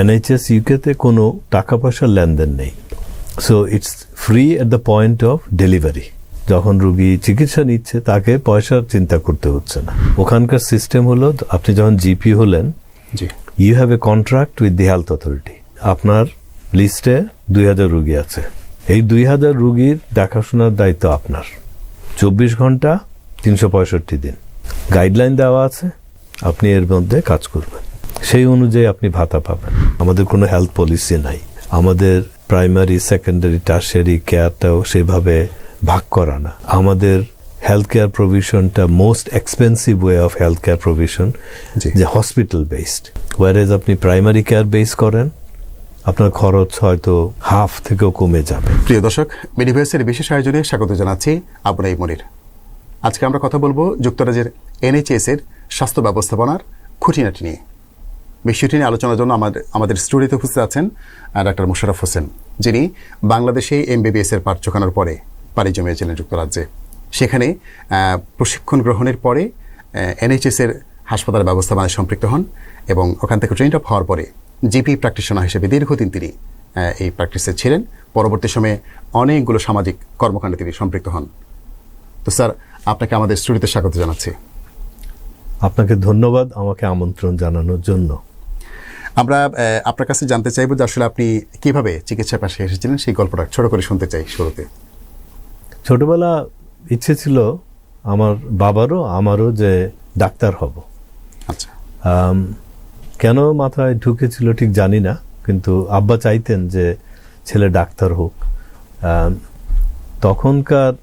NHS ইউকেতে কোনো টাকা পয়সার লেনদেন নেই। So it's free at the point of delivery. যখন রুগী চিকিৎসা নিচ্ছে তাকে পয়সার চিন্তা করতে হচ্ছে না। ওখানকার সিস্টেম হলো, আপনি যখন জিপি হলেন, you have a contract with the health authority. আপনার লিস্টে 2000 রুগী আছে। এই 2000 রুগীর দেখাশোনার দায়িত্ব আপনার। 24 ঘন্টা 365 দিন গাইডলাইন দেওয়া আছে, আপনি এর মধ্যে কাজ করবেন, সেই অনুযায়ী আপনি ভাতা পাবেন। আমাদের কোনো হেলথ পলিসি নাই। আমাদের প্রাইমারি, সেকেন্ডারি, টার্সিয়ারি কেয়ারটাও সেভাবে ভাগ করা না। আমাদের হেলথ কেয়ার প্রভিশনটা most expensive way of health care provision, যে হসপিটাল বেসড। ওয়ারেজ আপনি প্রাইমারি কেয়ার বেস করেন, আপনার খরচ হয়তো হাফ থেকেও কমে যাবে। প্রিয় দর্শক, মেডিভার্সের বিশেষ আয়োজনে স্বাগত জানাচ্ছি আপনার এই মনির। আজকে আমরা কথা বলবো যুক্তরাজ্যের NHS এর স্বাস্থ্য ব্যবস্থাপনার খুঁটিনাটি নিয়ে। বিষয়টি নিয়ে আলোচনার জন্য আমাদের স্টুডিওতে উপস্থিত আছেন ডাক্তার মোশাররফ হোসেন, যিনি বাংলাদেশে MBBS এর পাঠ চোখানোর পরে পাড়ি জমিয়েছিলেন যুক্তরাজ্যে। সেখানে প্রশিক্ষণ গ্রহণের পরে NHS এর হাসপাতাল ব্যবস্থাপনায় সম্পৃক্ত হন এবং ওখান থেকে ট্রেন্ড আপ হওয়ার পরে জিপি প্র্যাকটিশনার হিসেবে দীর্ঘদিন তিনি এই প্র্যাকটিসে ছিলেন। পরবর্তী সময়ে অনেকগুলো সামাজিক কর্মকাণ্ডে তিনি সম্পৃক্ত হন। তো স্যার, আপনাকে আমাদের স্টুডিওতে স্বাগত জানাচ্ছি। আপনাকে ধন্যবাদ আমাকে আমন্ত্রণ জানানোর জন্য। আমরা আপনার কাছে জানতে চাইব যে আসলে আপনি কিভাবে চিকিৎসা পেশায় এসেছিলেন, সেই গল্পটা ছোট করে শুনতে চাই শুরুতে। ছোটবেলা ইচ্ছে ছিল আমার বাবারও আমারও যে ডাক্তার হব। আচ্ছা। কেন মাথায় ঢুকেছিল ঠিক জানি না, কিন্তু আব্বা চাইতেন যে ছেলে ডাক্তার হোক। তখনকার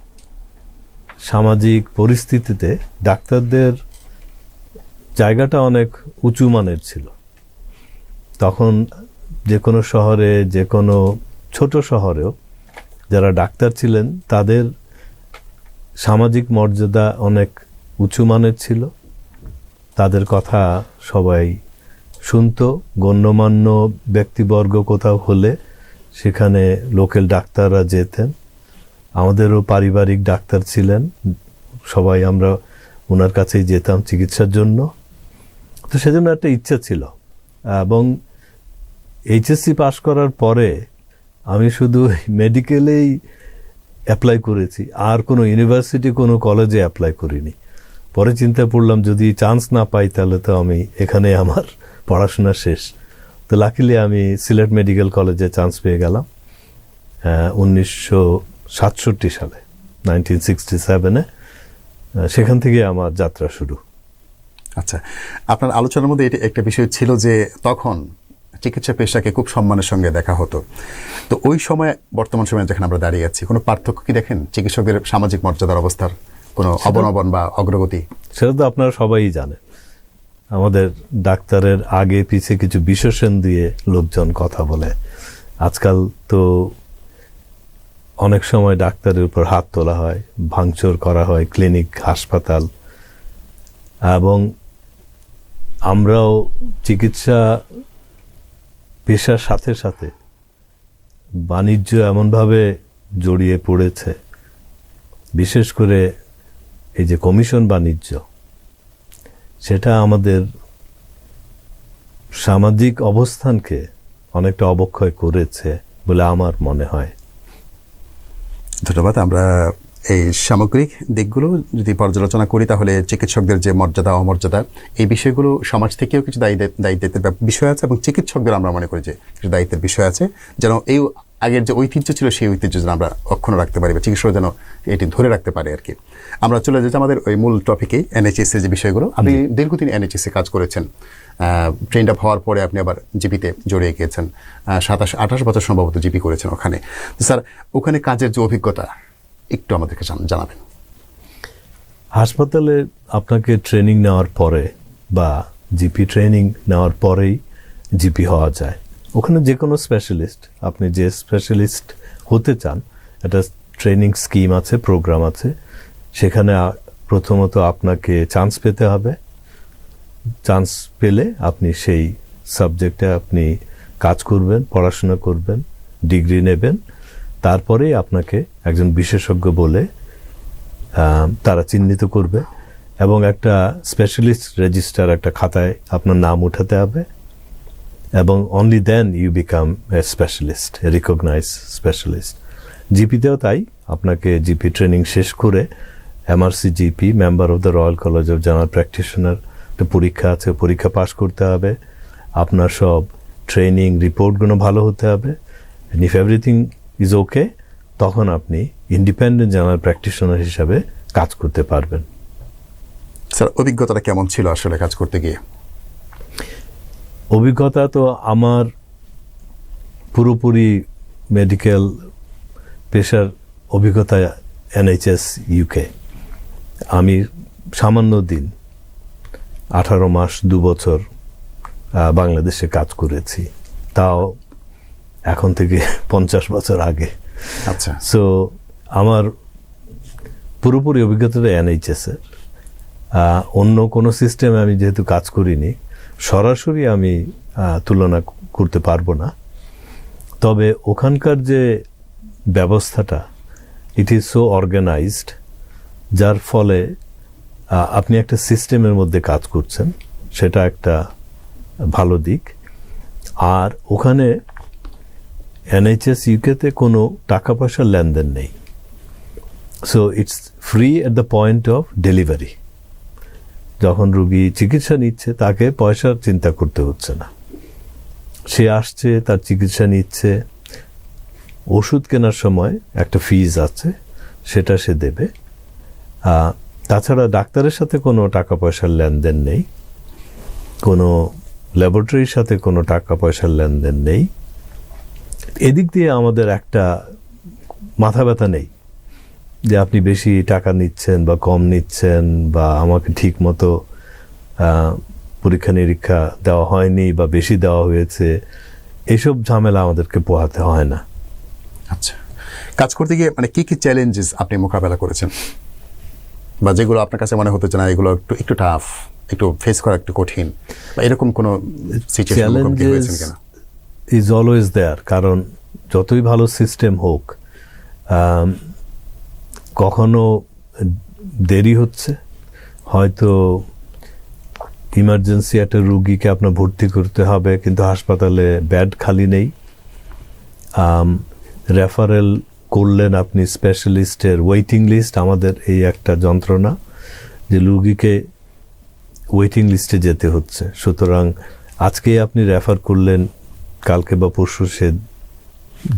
সামাজিক পরিস্থিতিতে ডাক্তারদের জায়গাটা অনেক উঁচু মানের ছিল। তখন যে কোনো শহরে, যে কোনো ছোট শহরেও যারা ডাক্তার ছিলেন তাদের সামাজিক মর্যাদা অনেক উঁচু মানের ছিল। তাদের কথা সবাই শুনতো। গণ্যমান্য ব্যক্তিবর্গ কোথাও হলে সেখানে লোকাল ডাক্তাররা যেতেন। আমাদেরও পারিবারিক ডাক্তার ছিলেন, সবাই আমরা ওনার কাছেই যেতাম চিকিৎসার জন্য। তো সেজন্য একটা ইচ্ছা ছিল। এবং HSC পাশ করার পরে আমি শুধু মেডিকেলেই অ্যাপ্লাই করেছি, আর কোনো ইউনিভার্সিটি, কোনো কলেজে অ্যাপ্লাই করিনি। পরে চিন্তা করলাম যদি চান্স না পাই তাহলে তো আমি এখানে আমার পড়াশোনা শেষ। তো লাকিলি আমি সিলেট মেডিকেল কলেজে চান্স পেয়ে গেলাম 1967 সালে, 1967-এ। সেখান থেকে আমার যাত্রা শুরু। আচ্ছা, আপনার আলোচনার মধ্যে এটা একটা বিষয় ছিল যে তখন চিকিৎসা পেশাকে খুব সম্মানের সঙ্গে দেখা হতো। তো ওই সময় বর্তমান সময়ে যেখানে আমরা দাঁড়িয়ে আছি, কোনো পার্থক্য কি দেখেন চিকিৎসকদের সামাজিক মর্যাদার অবস্থার কোনো অবনমন বা অগ্রগতি? সেটা তো আপনারা সবাই জানেন। আমাদের ডাক্তারের আগে পিছে কিছু বিশেষণ দিয়ে লোকজন কথা বলে। আজকাল তো অনেক সময় ডাক্তারের উপর হাত তোলা হয়, ভাঙচুর করা হয় ক্লিনিক, হাসপাতাল। এবং আমরাও চিকিৎসা পেশার সাথে সাথে বাণিজ্য এমনভাবে জড়িয়ে পড়েছে, বিশেষ করে এই যে কমিশন বাণিজ্য, সেটা আমাদের সামাজিক অবস্থানকে অনেকটা অবক্ষয় করেছে বলে আমার মনে হয়। ধন্যবাদ। আমরা এই সামগ্রিক দিকগুলো যদি পর্যালোচনা করি তাহলে চিকিৎসকদের যে মর্যাদা অমর্যাদা, এই বিষয়গুলো সমাজ থেকেও কিছু দায়িত্বের বিষয় আছে এবং চিকিৎসকদের আমরা মনে করি যে কিছু দায়িত্বের বিষয় আছে, যেন এই আগের যে ঐতিহ্য ছিল সেই ঐতিহ্য যেন আমরা অক্ষুণ্ণ রাখতে পারি বা চিকিৎসক যেন এটি ধরে রাখতে পারে আর কি। আমরা চলে যাচ্ছি আমাদের ওই মূল টপিকেই, NHS এর যে বিষয়গুলো। আপনি দীর্ঘদিন NHS এ কাজ করেছেন, ট্রেন্ড আপ হওয়ার পরে আপনি আবার জিপিতে জড়িয়ে গিয়েছেন, 27-28 বছর সম্ভবত জিপি করেছেন ওখানে। তো স্যার, ওখানে কাজের যে অভিজ্ঞতা একটু আমাদেরকে জানাবেন। হাসপাতালে আপনাকে ট্রেনিং নেওয়ার পরে বা জিপি ট্রেনিং নেওয়ার পরেই জিপি হওয়া যায়। ওখানে যে কোনো স্পেশালিস্ট, আপনি যে স্পেশালিস্ট হতে চান, একটা ট্রেনিং স্কিম আছে, প্রোগ্রাম আছে। সেখানে প্রথমত আপনাকে চান্স পেতে হবে। চান্স পেলে আপনি সেই সাবজেক্টে আপনি কাজ করবেন, পড়াশোনা করবেন, ডিগ্রি নেবেন। তারপরেই আপনাকে একজন বিশেষজ্ঞ বলে তারা চিহ্নিত করবে এবং একটা স্পেশালিস্ট রেজিস্টার, একটা খাতায় আপনার নাম উঠাতে হবে এবং only then you become a specialist, a recognize specialist. জিপিতেও তাই, আপনাকে জিপি ট্রেনিং শেষ করে MRC GP, member of the Royal College of General Practitioner, একটা পরীক্ষা আছে, পরীক্ষা পাস করতে হবে। আপনার সব ট্রেনিং রিপোর্টগুলো ভালো হতে হবে। ইফ এভরিথিং ইজ ওকে, তখন আপনি ইন্ডিপেন্ডেন্ট জেনারেল প্র্যাকটিশনার হিসাবে কাজ করতে পারবেন। স্যার, অভিজ্ঞতাটা কেমন ছিল আসলে কাজ করতে গিয়ে? অভিজ্ঞতা তো আমার পুরোপুরি মেডিকেল পেশার অভিজ্ঞতা এনএইচএস ইউকে। আমি সামান্য দিন 18 মাস 2 বছর বাংলাদেশে কাজ করেছি, তাও এখন থেকে 50 বছর আগে। আচ্ছা। সো আমার পুরোপুরি অভিজ্ঞতাটা এনএইচএসের। অন্য কোনো সিস্টেমে আমি যেহেতু কাজ করিনি, সরাসরি আমি তুলনা করতে পারবো না। তবে ওখানকার যে ব্যবস্থাটা, ইট ইজ সো অর্গানাইজড, যার ফলে আপনি একটা সিস্টেমের মধ্যে কাজ করছেন, সেটা একটা ভালো দিক। আর ওখানে এনএইচএস ইউকেতে কোনো টাকা পয়সার লেনদেন নেই। So it's free at the point of delivery. যখন রুগী চিকিৎসা নিচ্ছে, তাকে পয়সার চিন্তা করতে হচ্ছে না। সে আসছে, তার চিকিৎসা নিচ্ছে, ওষুধ কেনার সময় একটা ফিজ আছে, সেটা সে দেবে। তাছাড়া ডাক্তারের সাথে কোনো টাকা পয়সার লেনদেন নেই, কোনো ল্যাবরেটরির সাথে কোনো টাকা পয়সার লেনদেন নেই। এদিক দিয়ে আমাদের একটা মাথা ব্যথা নেই যে আপনি বেশি টাকা নিচ্ছেন বা কম নিচ্ছেন, বা আমাকে ঠিক মতো পরীক্ষা নিরীক্ষা দেওয়া হয়নি বা বেশি দেওয়া হয়েছে, এইসব ঝামেলা আমাদেরকে পোহাতে হয় না। আচ্ছা, কাজ করতে গিয়ে মানে কি কি চ্যালেঞ্জেস আপনি মোকাবেলা করেছেন, বা যেগুলো আপনার কাছে মনে হতে না এগুলো একটু টাফ, একটু ফেস করা একটু কঠিন, বা এরকম কোনো সিচুয়েশন হয়েছে কিনা? Is always there. কারণ যতই ভালো সিস্টেম হোক, কখনো দেরি হচ্ছে, হয়তো ইমার্জেন্সি একটা রুগীকে আপনার ভর্তি করতে হবে, কিন্তু হাসপাতালে বেড খালি নেই। রেফারেল করলেন আপনি স্পেশালিস্টের ওয়েটিং লিস্ট, আমাদের এই একটা যন্ত্রণা যে রুগীকে ওয়েটিং লিস্টে যেতে হচ্ছে। সুতরাং আজকেই আপনি রেফার করলেন, কালকে বা পরশু সে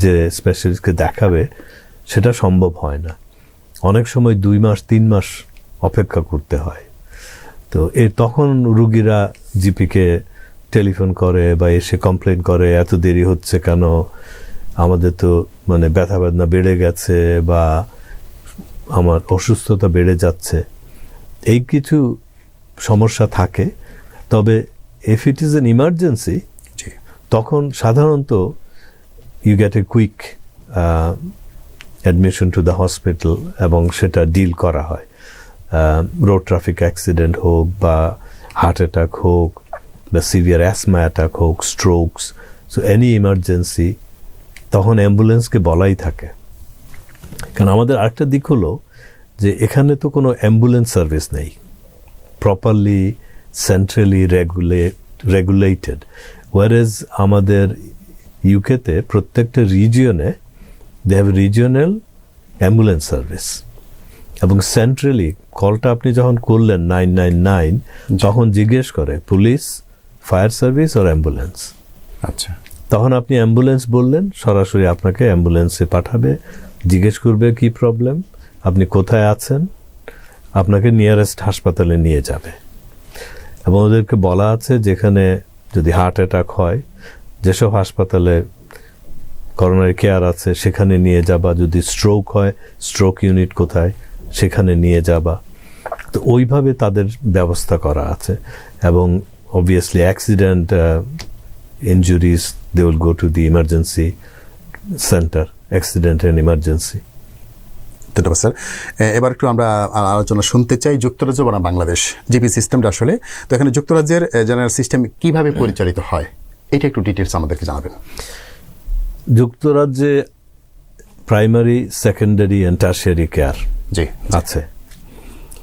যে স্পেশালিস্টকে দেখাবে, সেটা সম্ভব হয় না। অনেক সময় 2 মাস 3 মাস অপেক্ষা করতে হয়। তো তখন রুগীরা জিপিকে টেলিফোন করে বা এসে কমপ্লেন করে, এত দেরি হচ্ছে কেন, আমাদের তো মানে ব্যথা বেদনা বেড়ে গেছে বা আমার অসুস্থতা বেড়ে যাচ্ছে, এই কিছু সমস্যা থাকে। তবে if it is an emergency, তখন সাধারণত you get a quick admission to the hospital, এবং সেটা ডিল করা হয়। রোড ট্রাফিক অ্যাক্সিডেন্ট হোক, বা হার্ট অ্যাটাক হোক, বা সিভিয়ার অ্যাসমা অ্যাটাক হোক, স্ট্রোকস, সো এনি ইমার্জেন্সি, তখন অ্যাম্বুলেন্সকে বলাই থাকে। কারণ আমাদের আরেকটা দিক হলো যে এখানে তো কোনো অ্যাম্বুলেন্স সার্ভিস নেই, প্রপারলি সেন্ট্রালি রেগুলেটেড। ওয়ারেজ আমাদের ইউকেতে প্রত্যেকটা রিজিয়নে they have regional ambulance service, এবং সেন্ট্রালি কলটা আপনি যখন করলেন 999, তখন জিজ্ঞেস করে পুলিশ, ফায়ার সার্ভিস আর অ্যাম্বুলেন্স। আচ্ছা, তখন আপনি অ্যাম্বুলেন্স বললেন, সরাসরি আপনাকে অ্যাম্বুলেন্সে পাঠাবে, জিজ্ঞেস করবে কি প্রবলেম, আপনি কোথায় আছেন, আপনাকে নিয়ারেস্ট হাসপাতালে নিয়ে যাবে। এবং ওদেরকে বলা আছে যেখানে যদি হার্ট অ্যাটাক হয়, যেসব হাসপাতালে করোনারি কেয়ার আছে সেখানে নিয়ে যাবা, যদি স্ট্রোক হয় স্ট্রোক ইউনিট কোথায় সেখানে নিয়ে যাবা। তো ওইভাবে তাদের ব্যবস্থা করা আছে। এবং obviously accident injuries, they will go to the emergency centre, accident and emergency. ধন্যবাদ স্যার। এবার একটু আমরা আলোচনা শুনতে চাই যুক্তরাজ্য বনাম বাংলাদেশ জিপি সিস্টেমটা আসলে। তো এখানে যুক্তরাজ্যের জেনারেল সিস্টেম কিভাবে পরিচালিত হয়, এটা একটু ডিটেলস আমাদেরকে জানাবেন। যুক্তরাজ্যে primary, secondary and tertiary care জি আছে।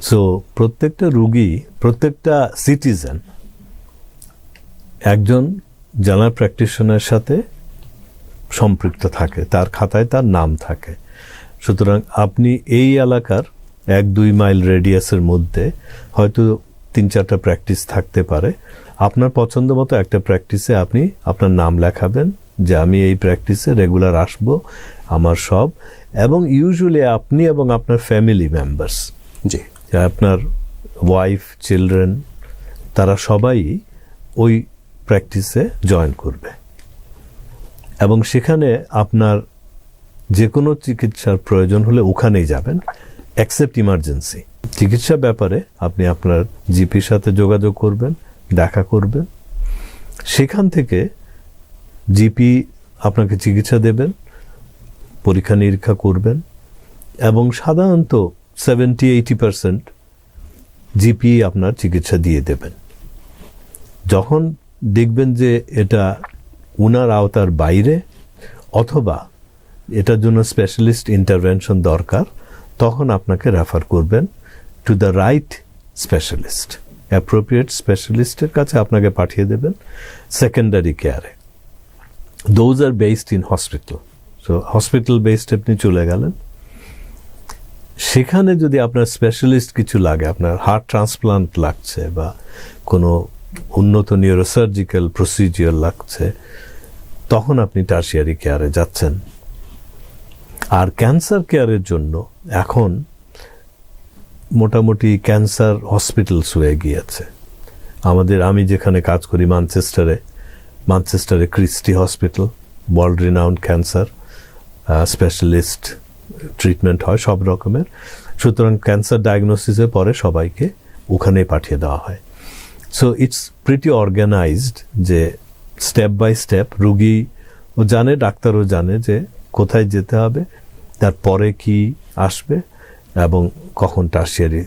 সো প্রত্যেকটা রুগী, প্রত্যেকটা সিটিজেন একজন জেনারেল প্র্যাকটিশনারের সাথে সম্পৃক্ত থাকে, তার খাতায় তার নাম থাকে। সুতরাং আপনি এই এলাকার 1-2 মাইল রেডিয়াসের মধ্যে হয়তো 3-4টা প্র্যাকটিস থাকতে পারে। আপনার পছন্দ মতো একটা প্র্যাকটিসে আপনি আপনার নাম লেখাবেন যে আমি এই প্র্যাকটিসে রেগুলার আসব, আমার সব, এবং ইউজুয়ালি আপনি এবং আপনার ফ্যামিলি মেম্বার্স, জি, আপনার ওয়াইফ, চিলড্রেন, তারা সবাই ওই প্র্যাকটিসে জয়েন করবে এবং সেখানে আপনার যে কোনো চিকিৎসার প্রয়োজন হলে ওখানেই যাবেন, এক্সেপ্ট ইমার্জেন্সি। চিকিৎসা ব্যাপারে আপনি আপনার জিপির সাথে যোগাযোগ করবেন, দেখা করবেন। সেখান থেকে জিপি আপনাকে চিকিৎসা দেবেন, পরীক্ষা নিরীক্ষা করবেন এবং সাধারণত 70-80% জিপি আপনার চিকিৎসা দিয়ে দেবেন। যখন দেখবেন যে এটা উনার আওতার বাইরে অথবা এটার জন্য স্পেশালিস্ট ইন্টারভেনশন দরকার, তখন আপনাকে রেফার করবেন to the right specialist, appropriate স্পেশালিস্টের কাছে আপনাকে পাঠিয়ে দেবেন সেকেন্ডারি কেয়ারে। Those are based in hospital. So hospital based আপনি চলে গেলেন, সেখানে যদি আপনার স্পেশালিস্ট কিছু লাগে, আপনার হার্ট ট্রান্সপ্লান্ট লাগছে বা কোনো উন্নত নিউরোসার্জিক্যাল প্রসিজিওর লাগছে, তখন আপনি টারশিয়ারি কেয়ারে যাচ্ছেন। আর ক্যান্সার কেয়ারের জন্য এখন মোটামুটি ক্যান্সার হসপিটালস হয়ে গিয়েছে। আমি যেখানে কাজ করি ম্যানচেস্টারে Christie hospital, world renowned cancer specialist treatment হয় সব রকমের। সুতরাং ক্যান্সার ডায়াগনোসিসের পরে সবাইকে ওখানেই পাঠিয়ে দেওয়া হয়। সো ইটস প্রিটি অর্গানাইজড, যে স্টেপ বাই স্টেপ রুগীও জানে, ডাক্তারও জানে যে কোথায় যেতে হবে, তারপরে কি আসবে এবং কখন টারশিয়ারি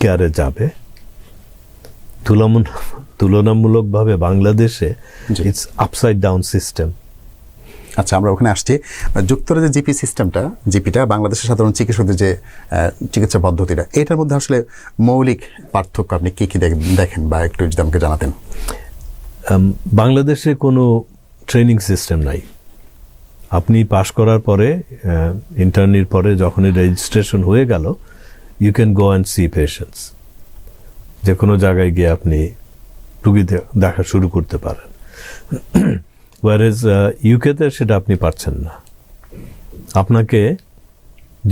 কেয়ারে যাবে। তুলনামূলকভাবে বাংলাদেশে ইটস আপসাইড ডাউন সিস্টেম। আচ্ছা, আমরা ওখানে আসছি। যুক্তরাজ্যের জিপি সিস্টেমটা, জিপিটা বাংলাদেশের সাধারণ চিকিৎসকদের যে চিকিৎসা পদ্ধতিটা, এটার মধ্যে আসলে মৌলিক পার্থক্য আপনি কী কী দেখেন বা একটু যদি আমাকে জানাতেন। বাংলাদেশে কোনো ট্রেনিং সিস্টেম নাই। আপনি পাশ করার পরে, ইন্টার্নির পরে যখনই রেজিস্ট্রেশন হয়ে গেল, you can go and see patients. যে কোনো জায়গায় গিয়ে আপনি রুগী দেখা শুরু করতে পারেন। ওয়ারেজ ইউকেতে সেটা আপনি পারছেন না। আপনাকে,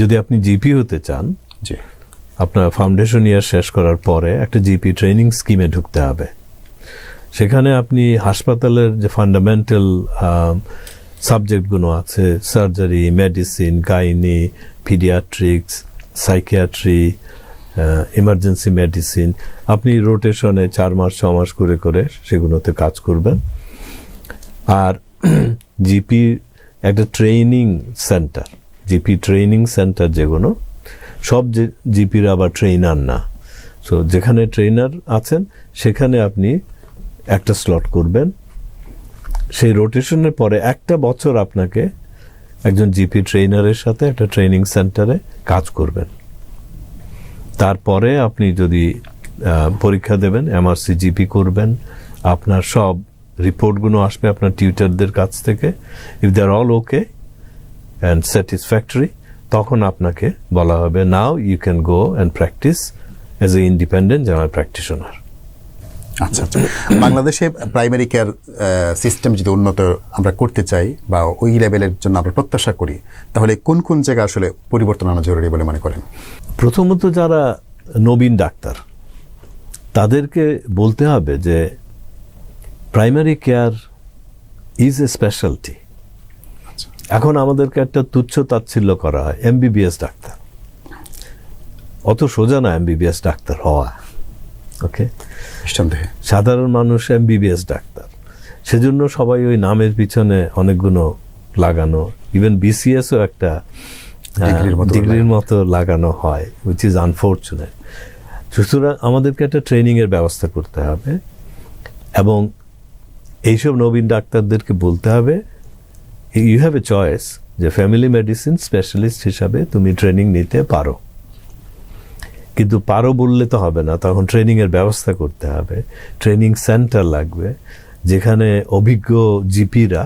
যদি আপনি জিপি হতে চান, জি, আপনার ফাউন্ডেশন ইয়ার শেষ করার পরে একটা জিপি ট্রেনিং স্কিমে ঢুকতে হবে। সেখানে আপনি হাসপাতালের যে ফান্ডামেন্টাল সাবজেক্টগুলো আছে, surgery, medicine, gynae, paediatrics, psychiatry, emergency medicine, আপনি রোটেশনে 4 মাস 6 মাস করে করে সেগুলোতে কাজ করবেন। আর জিপি একটা training centre, GP training centre যেগুলো, সব জিপির আবার ট্রেনার না। সো যেখানে ট্রেনার আছেন সেখানে আপনি একটা স্লট করবেন। সেই রোটেশনের পরে 1 বছর আপনাকে একজন জিপি ট্রেনারের সাথে একটা ট্রেনিং সেন্টারে কাজ করবেন। তারপরে আপনি যদি পরীক্ষা দেবেন, এমআরসি জিপি করবেন, আপনার সব রিপোর্টগুলো আসবে আপনার টিউটারদের কাছ থেকে। If they are all okay and satisfactory, তখন আপনাকে বলা হবে now you can go and practise as a independent general practitioner. আচ্ছা আচ্ছা, বাংলাদেশে প্রাইমারি কেয়ার সিস্টেম যদি উন্নত আমরা করতে চাই বা ওই লেভেলের জন্য আমরা প্রত্যাশা করি, তাহলে কোন কোন জায়গা আসলে পরিবর্তন আনা জরুরি বলে মনে করেন? প্রথমত যারা নবীন ডাক্তার, তাদেরকে বলতে হবে যে primary care is a speciality. এখন আমাদেরকে একটা তুচ্ছ তাচ্ছিল্য করা হয়, এমবিবিএস ডাক্তার। অত সোজা না এমবিবিএস ডাক্তার হওয়া। ওকে, নিঃসন্দেহে সাধারণ মানুষ এমবিবিএস ডাক্তার, সেজন্য সবাই ওই নামের পিছনে অনেকগুলো লাগানো, ইভেন বিসিএসও একটা ডিগ্রির মতো লাগানো হয়, উইচ ইজ আনফর্চুনেট। সুতরাং আমাদেরকে একটা ট্রেনিংয়ের ব্যবস্থা করতে হবে এবং এইসব নবীন ডাক্তারদেরকে বলতে হবে ইউ হ্যাভ এ চয়েস, যে ফ্যামিলি মেডিসিন স্পেশালিস্ট হিসাবে তুমি ট্রেনিং নিতে পারো। কিন্তু পারো বললে তো হবে না, তখন ট্রেনিংয়ের ব্যবস্থা করতে হবে, ট্রেনিং সেন্টার লাগবে, যেখানে অভিজ্ঞ জিপিরা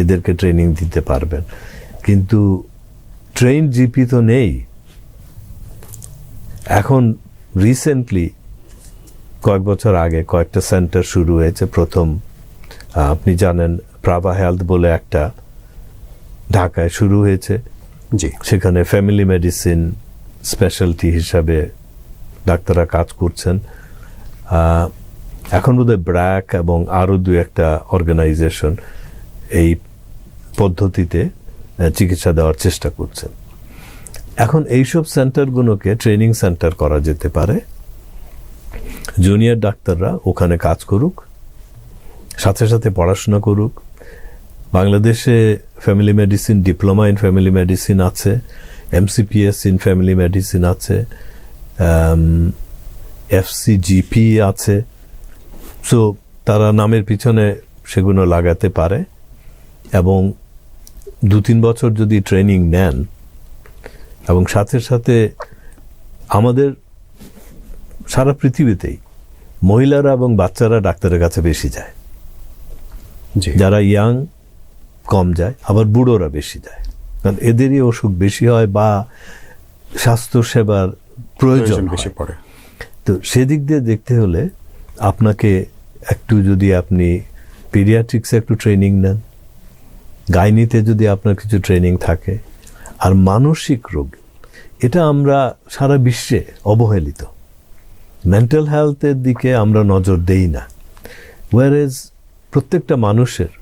এদেরকে ট্রেনিং দিতে পারবেন, কিন্তু ট্রেন জিপি তো নেই। এখন রিসেন্টলি কয়েক বছর আগে কয়েকটা সেন্টার শুরু হয়েছে। প্রথম আপনি জানেন প্রাভা হেলথ বলে একটা ঢাকায় শুরু হয়েছে, জি, সেখানে ফ্যামিলি মেডিসিন স্পেশালিটি হিসাবে ডাক্তাররা কাজ করছেন। এখন বোধহয় ব্র্যাক এবং আরও দু একটা অর্গানাইজেশন এই পদ্ধতিতে চিকিৎসা দেওয়ার চেষ্টা করছেন। এখন এইসব সেন্টারগুলোকে ট্রেনিং সেন্টার করা যেতে পারে, জুনিয়র ডাক্তাররা ওখানে কাজ করুক, সাথে সাথে পড়াশোনা করুক। বাংলাদেশে family medicine, diploma in family medicine আছে, এমসিপিএস ইন ফ্যামিলি মেডিসিন আছে, এফসিজিপি আছে। সো তারা নামের পিছনে সেগুলো লাগাতে পারে এবং 2-3 বছর যদি ট্রেনিং নেন, এবং সাথে সাথে আমাদের সারা পৃথিবীতেই মহিলারা এবং বাচ্চারা ডাক্তারের কাছে বেশি যায়। জি, যারা ইয়াং কম যায়, আবার বুড়োরা বেশি যায়, কারণ এদেরই অসুখ বেশি হয় বা স্বাস্থ্য সেবার প্রয়োজন বেশি হয়। পড়ে। তো সেদিক দিয়ে দেখতে হলে আপনাকে একটু, যদি আপনি পিডিয়াট্রিক্সে একটু ট্রেনিং নেন, গাইনিতে যদি আপনার কিছু ট্রেনিং থাকে, আর মানসিক রোগ, এটা আমরা সারা বিশ্বে অবহেলিত। মেন্টাল হেলথের দিকে আমরা নজর দেই না, ওয়ারেজ প্রত্যেকটা মানুষের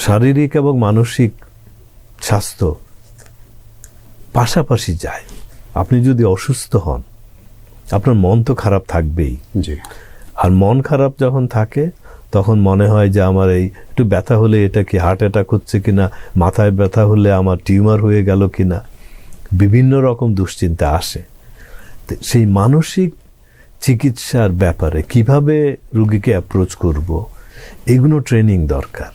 শারীরিক এবং মানসিক স্বাস্থ্য পাশাপাশি যায়। আপনি যদি অসুস্থ হন, আপনার মন তো খারাপ থাকবেই, জি, আর মন খারাপ যখন থাকে তখন মনে হয় যে আমার এই একটু ব্যথা হলে এটা কি হার্ট অ্যাটাক হচ্ছে কিনা, মাথায় ব্যথা হলে আমার টিউমার হয়ে গেল কিনা, বিভিন্ন রকম দুশ্চিন্তা আসে। তো সেই মানসিক চিকিৎসার ব্যাপারে কিভাবে রুগীকে অ্যাপ্রোচ করব, এগুলো ট্রেনিং দরকার।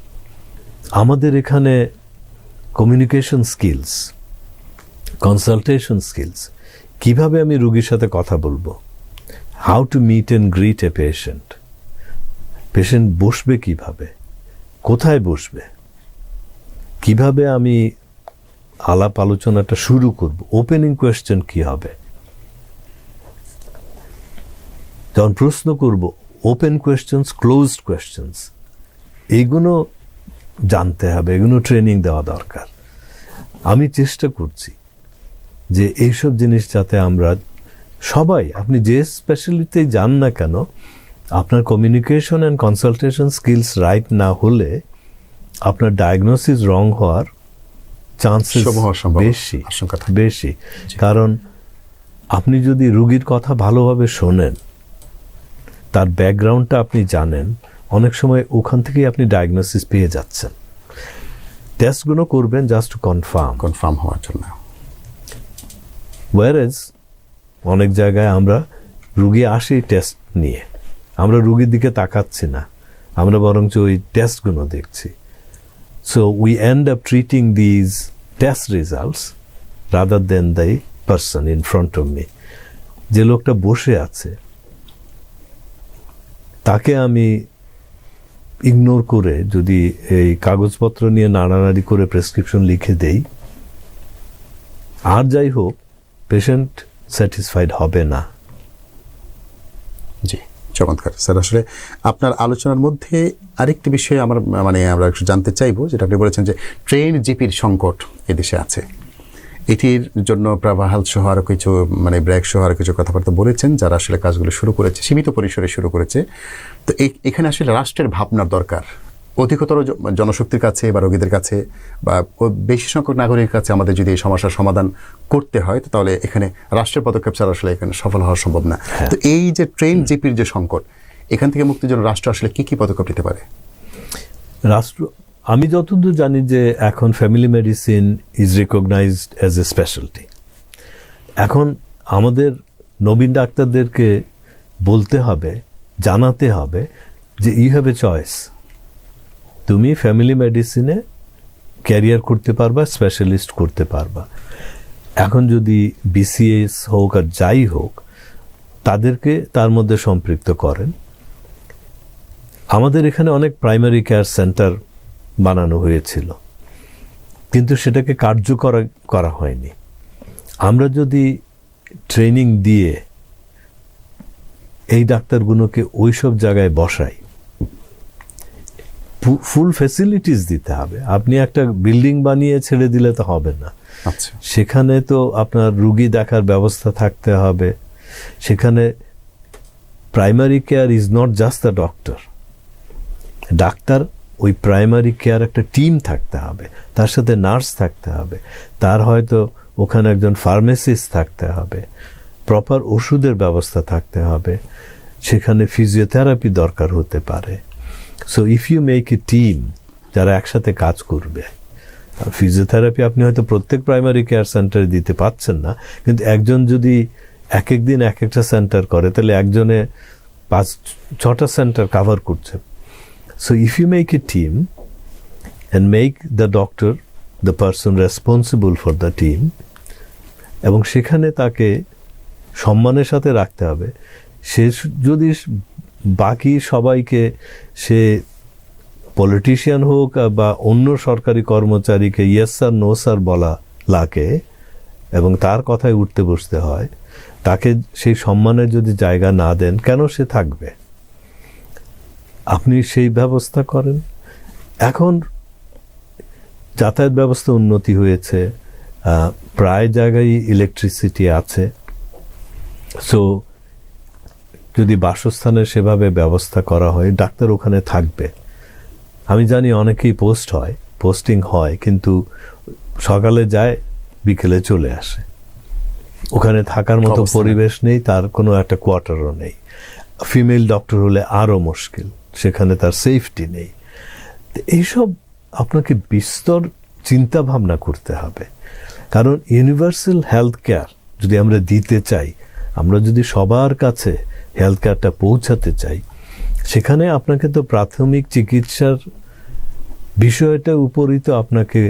আমাদের এখানে কমিউনিকেশন স্কিলস, কনসালটেশন স্কিলস, কিভাবে আমি রুগীর সাথে কথা বলবো, how to meet and greet a patient, patient বসবে কিভাবে, কোথায় বসবে, কিভাবে আমি আলাপ আলোচনাটা শুরু করব, ওপেনিং কোয়েশ্চেন কি হবে, যখন প্রশ্ন করব, ওপেন কোয়েশ্চেন্স, ক্লোজড কোয়েশ্চেন্স, এইগুলো জানতে হবে, এগুলো ট্রেনিং দেওয়া দরকার। আমি চেষ্টা করছি যে এইসব জিনিস যাতে আমরা সবাই, আপনি যে স্পেশালিটিতেই যান না কেন, আপনার communication and consultation skills right না হলে আপনার ডায়াগনোসিস রং হওয়ার চান্সেস বেশি। কারণ আপনি যদি রুগীর কথা ভালোভাবে শোনেন, তার ব্যাকগ্রাউন্ডটা আপনি জানেন, অনেক সময় ওখান থেকেই আপনি ডায়াগনোসিস পেয়ে যাচ্ছেন। টেস্টগুলো করবেন জাস্ট টু কনফার্ম হওয়ার জন্য। ওয়ারেজ অনেক জায়গায় আমরা রুগী আসি টেস্ট নিয়ে, আমরা রুগীর দিকে তাকাচ্ছি না, আমরা বরঞ্চ ওই টেস্টগুলো দেখছি। So we end up treating these test results rather than the person in front of me. যে লোকটা বসে আছে তাকে আমি ইগনোর করে যদি এই কাগজপত্র নিয়ে নাড়ানাড়ি করে প্রেসক্রিপশন লিখে দেই, আর যাই হোক, পেশেন্ট স্যাটিসফাইড হবে না। জি, চমৎকার স্যার। আসলে আপনার আলোচনার মধ্যে আরেকটি বিষয় আমরা একটু জানতে চাইবো, যেটা আপনি বলেছেন যে ট্রেন জিপির সংকট এদেশে আছে। এটির জন্য প্রাভা হেলথ সহ আরও কিছু ব্র্যাক সহ আরও কিছু কথাবার্তা বলেছেন, যারা আসলে কাজগুলো শুরু করেছে, সীমিত পরিসরে শুরু করেছে। তো এখানে আসলে রাষ্ট্রের ভাবনার দরকার, অধিকতর জনশক্তির কাছে বা রোগীদের কাছে বা বেশি সংখ্যক নাগরিকের কাছে আমাদের যদি এই সমস্যার সমাধান করতে হয়, তাহলে এখানে রাষ্ট্রের পদক্ষেপ ছাড়া আসলে এখানে সফল হওয়া সম্ভব না। তো এই যে ট্রেন জিপির যে সংকট, এখান থেকে মুক্তির জন্য রাষ্ট্র আসলে কি কি পদক্ষেপ নিতে পারে? রাষ্ট্র, আমি যতদূর জানি যে এখন family medicine is recognised as a speciality. এখন আমাদের নবীন ডাক্তারদেরকে বলতে হবে, জানাতে হবে যে ইউ হ্যাভ এ চয়েস, তুমি ফ্যামিলি মেডিসিনে ক্যারিয়ার করতে পারবা, স্পেশালিস্ট করতে পারবা। এখন যদি বিসিএস হোক আর যাই হোক, তাদেরকে তার মধ্যে সম্পৃক্ত করেন। আমাদের এখানে অনেক প্রাইমারি কেয়ার সেন্টার বানানো হয়েছিল, কিন্তু সেটাকে কার্যকর করা হয়নি। আমরা যদি ট্রেনিং দিয়ে এই ডাক্তারগুলোকে ওই সব জায়গায় বসাই, ফুল ফ্যাসিলিটিস দিতে হবে। আপনি একটা বিল্ডিং বানিয়ে ছেড়ে দিলে তো হবে না। আচ্ছা, সেখানে তো আপনার রুগী দেখার ব্যবস্থা থাকতে হবে। সেখানে primary care is not just the doctor. Doctor, ওই প্রাইমারি কেয়ার একটা টিম থাকতে হবে, তার সাথে নার্স থাকতে হবে, তার হয়তো ওখানে একজন ফার্মাসিস্ট থাকতে হবে, প্রপার ওষুধের ব্যবস্থা থাকতে হবে, সেখানে ফিজিওথেরাপি দরকার হতে পারে। So if you make a team যারা একসাথে কাজ করবে, ফিজিওথেরাপি আপনি হয়তো প্রত্যেক প্রাইমারি কেয়ার সেন্টারে দিতে পাচ্ছেন না, কিন্তু একজন যদি এক এক দিন এক একটা সেন্টার করে, তাহলে একজনে 5-6টা সেন্টার কাভার করছে। So if you make a team and make the doctor the person responsible for the team, এবং সেখানে তাকে সম্মানের সাথে রাখতে হবে। সে যদি বাকি সবাইকে, সে পলিটিশিয়ান হোক বা অন্য সরকারি কর্মচারীকে ইয়েস স্যার নো স্যার বলা লাগে এবং তার কথায় উঠতে বসতে হয়, তাকে সেই সম্মানের যদি জায়গা না দেন, কেন সে থাকবে? আপনি সেই ব্যবস্থা করেন। এখন যাতায়াত ব্যবস্থা উন্নতি হয়েছে, প্রায় জায়গায় ইলেকট্রিসিটি আছে। সো যদি বাসস্থানের সেভাবে ব্যবস্থা করা হয়, ডাক্তার ওখানে থাকবে। আমি জানি অনেকেই পোস্টিং হয়, কিন্তু সকালে যায়, বিকেলে চলে আসে। ওখানে থাকার মতো পরিবেশ নেই, তার কোনো একটা কোয়ার্টারও নেই। ফিমেল ডক্টর হলে আরও মুশকিল, সেখানে তার সেফটি নেই। এইসব আপনাকে বিস্তর চিন্তা ভাবনা করতে হবে। কারণ ইউনিভার্সাল হেলথ কেয়ার যদি আমরা দিতে চাই, আমরা যদি সবার কাছে হেলথ কেয়ারটা পৌঁছাতে চাই, সেখানে আপনাকে তো প্রাথমিক চিকিৎসার বিষয়টার উপরই তো আপনাকে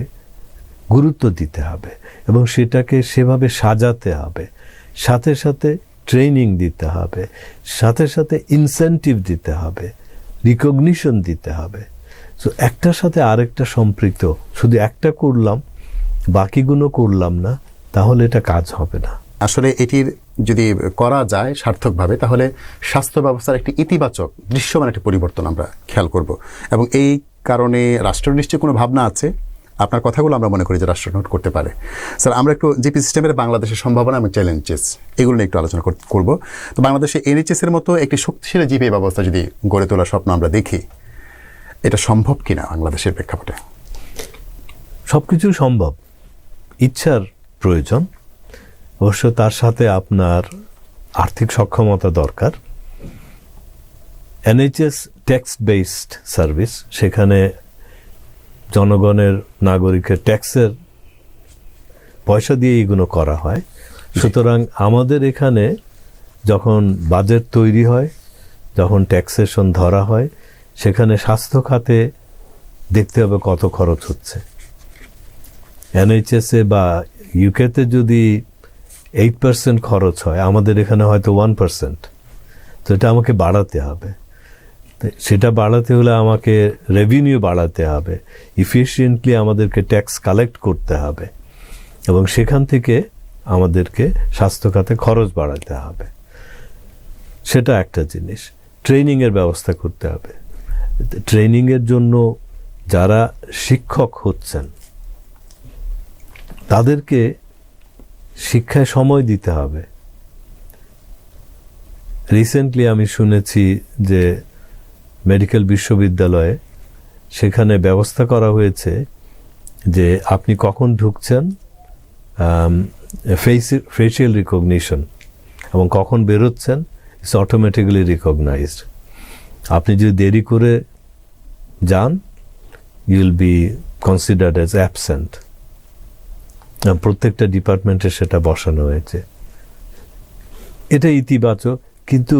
গুরুত্ব দিতে হবে এবং সেটাকে সেভাবে সাজাতে হবে। সাথে সাথে ট্রেনিং দিতে হবে, সাথে সাথে ইনসেন্টিভ দিতে হবে, রিকগনিশন দিতে হবে। সো একটার সাথে আরেকটা সম্পৃক্ত। শুধু একটা করলাম, বাকিগুলো করলাম না, তাহলে এটা কাজ হবে না। আসলে এটির যদি করা যায় সার্থকভাবে, তাহলে স্বাস্থ্য ব্যবস্থার একটি ইতিবাচক দৃশ্যমান একটি পরিবর্তন আমরা খেয়াল করব। এবং এই কারণে রাষ্ট্রের নিশ্চয়ই কোনো ভাবনা আছে। আপনার কথাগুলো আমরা মনে করি যে রাষ্ট্র নোট করতে পারে। স্যার, আমরা একটু জিপি সিস্টেমের বাংলাদেশের সম্ভাবনা এবং চ্যালেঞ্জেস, এগুলো নিয়ে একটু আলোচনা করব। তো বাংলাদেশে এনএইচএস এর মতো একটি শক্তিশালী জিপি ব্যবস্থা যদি গড়ে তোলার স্বপ্ন আমরা দেখি, এটা সম্ভব কিনা বাংলাদেশের প্রেক্ষাপটে? সবকিছু সম্ভব, ইচ্ছার প্রয়োজন। অবশ্য তার সাথে আপনার আর্থিক সক্ষমতা দরকার। এনএইচএস ট্যাক্স বেসড সার্ভিস, সেখানে জনগণের, নাগরিকের ট্যাক্সের পয়সা দিয়ে এগুলো করা হয়। সুতরাং আমাদের এখানে যখন বাজেট তৈরি হয়, যখন ট্যাক্সেশন ধরা হয়, সেখানে স্বাস্থ্য খাতে দেখতে হবে কত খরচ হচ্ছে। এনএইচএসে বা ইউকেতে যদি 8% খরচ হয়, আমাদের এখানে হয়তো 1%। তো এটা আমাকে বাড়াতে হবে। সেটা বাড়াতে হলে আমাকে রেভিনিউ বাড়াতে হবে, ইফিশিয়েন্টলি আমাদেরকে ট্যাক্স কালেক্ট করতে হবে এবং সেখান থেকে আমাদেরকে স্বাস্থ্য খাতে খরচ বাড়াতে হবে। সেটা একটা জিনিস। ট্রেনিংয়ের ব্যবস্থা করতে হবে। ট্রেনিংয়ের জন্য যারা শিক্ষক হচ্ছেন, তাদেরকে শিক্ষায় সময় দিতে হবে। রিসেন্টলি আমি শুনেছি যে মেডিকেল বিশ্ববিদ্যালয়ে সেখানে ব্যবস্থা করা হয়েছে যে আপনি কখন ঢুকছেন, ফেসিয়াল রিকগনিশন, এবং কখন বেরোচ্ছেন, ইটস অটোমেটিক্যালি রিকগনাইজড। আপনি যদি দেরি করে যান, you will be considered as absent. প্রত্যেকটা ডিপার্টমেন্টে সেটা বসানো হয়েছে। এটা ইতিবাচক, কিন্তু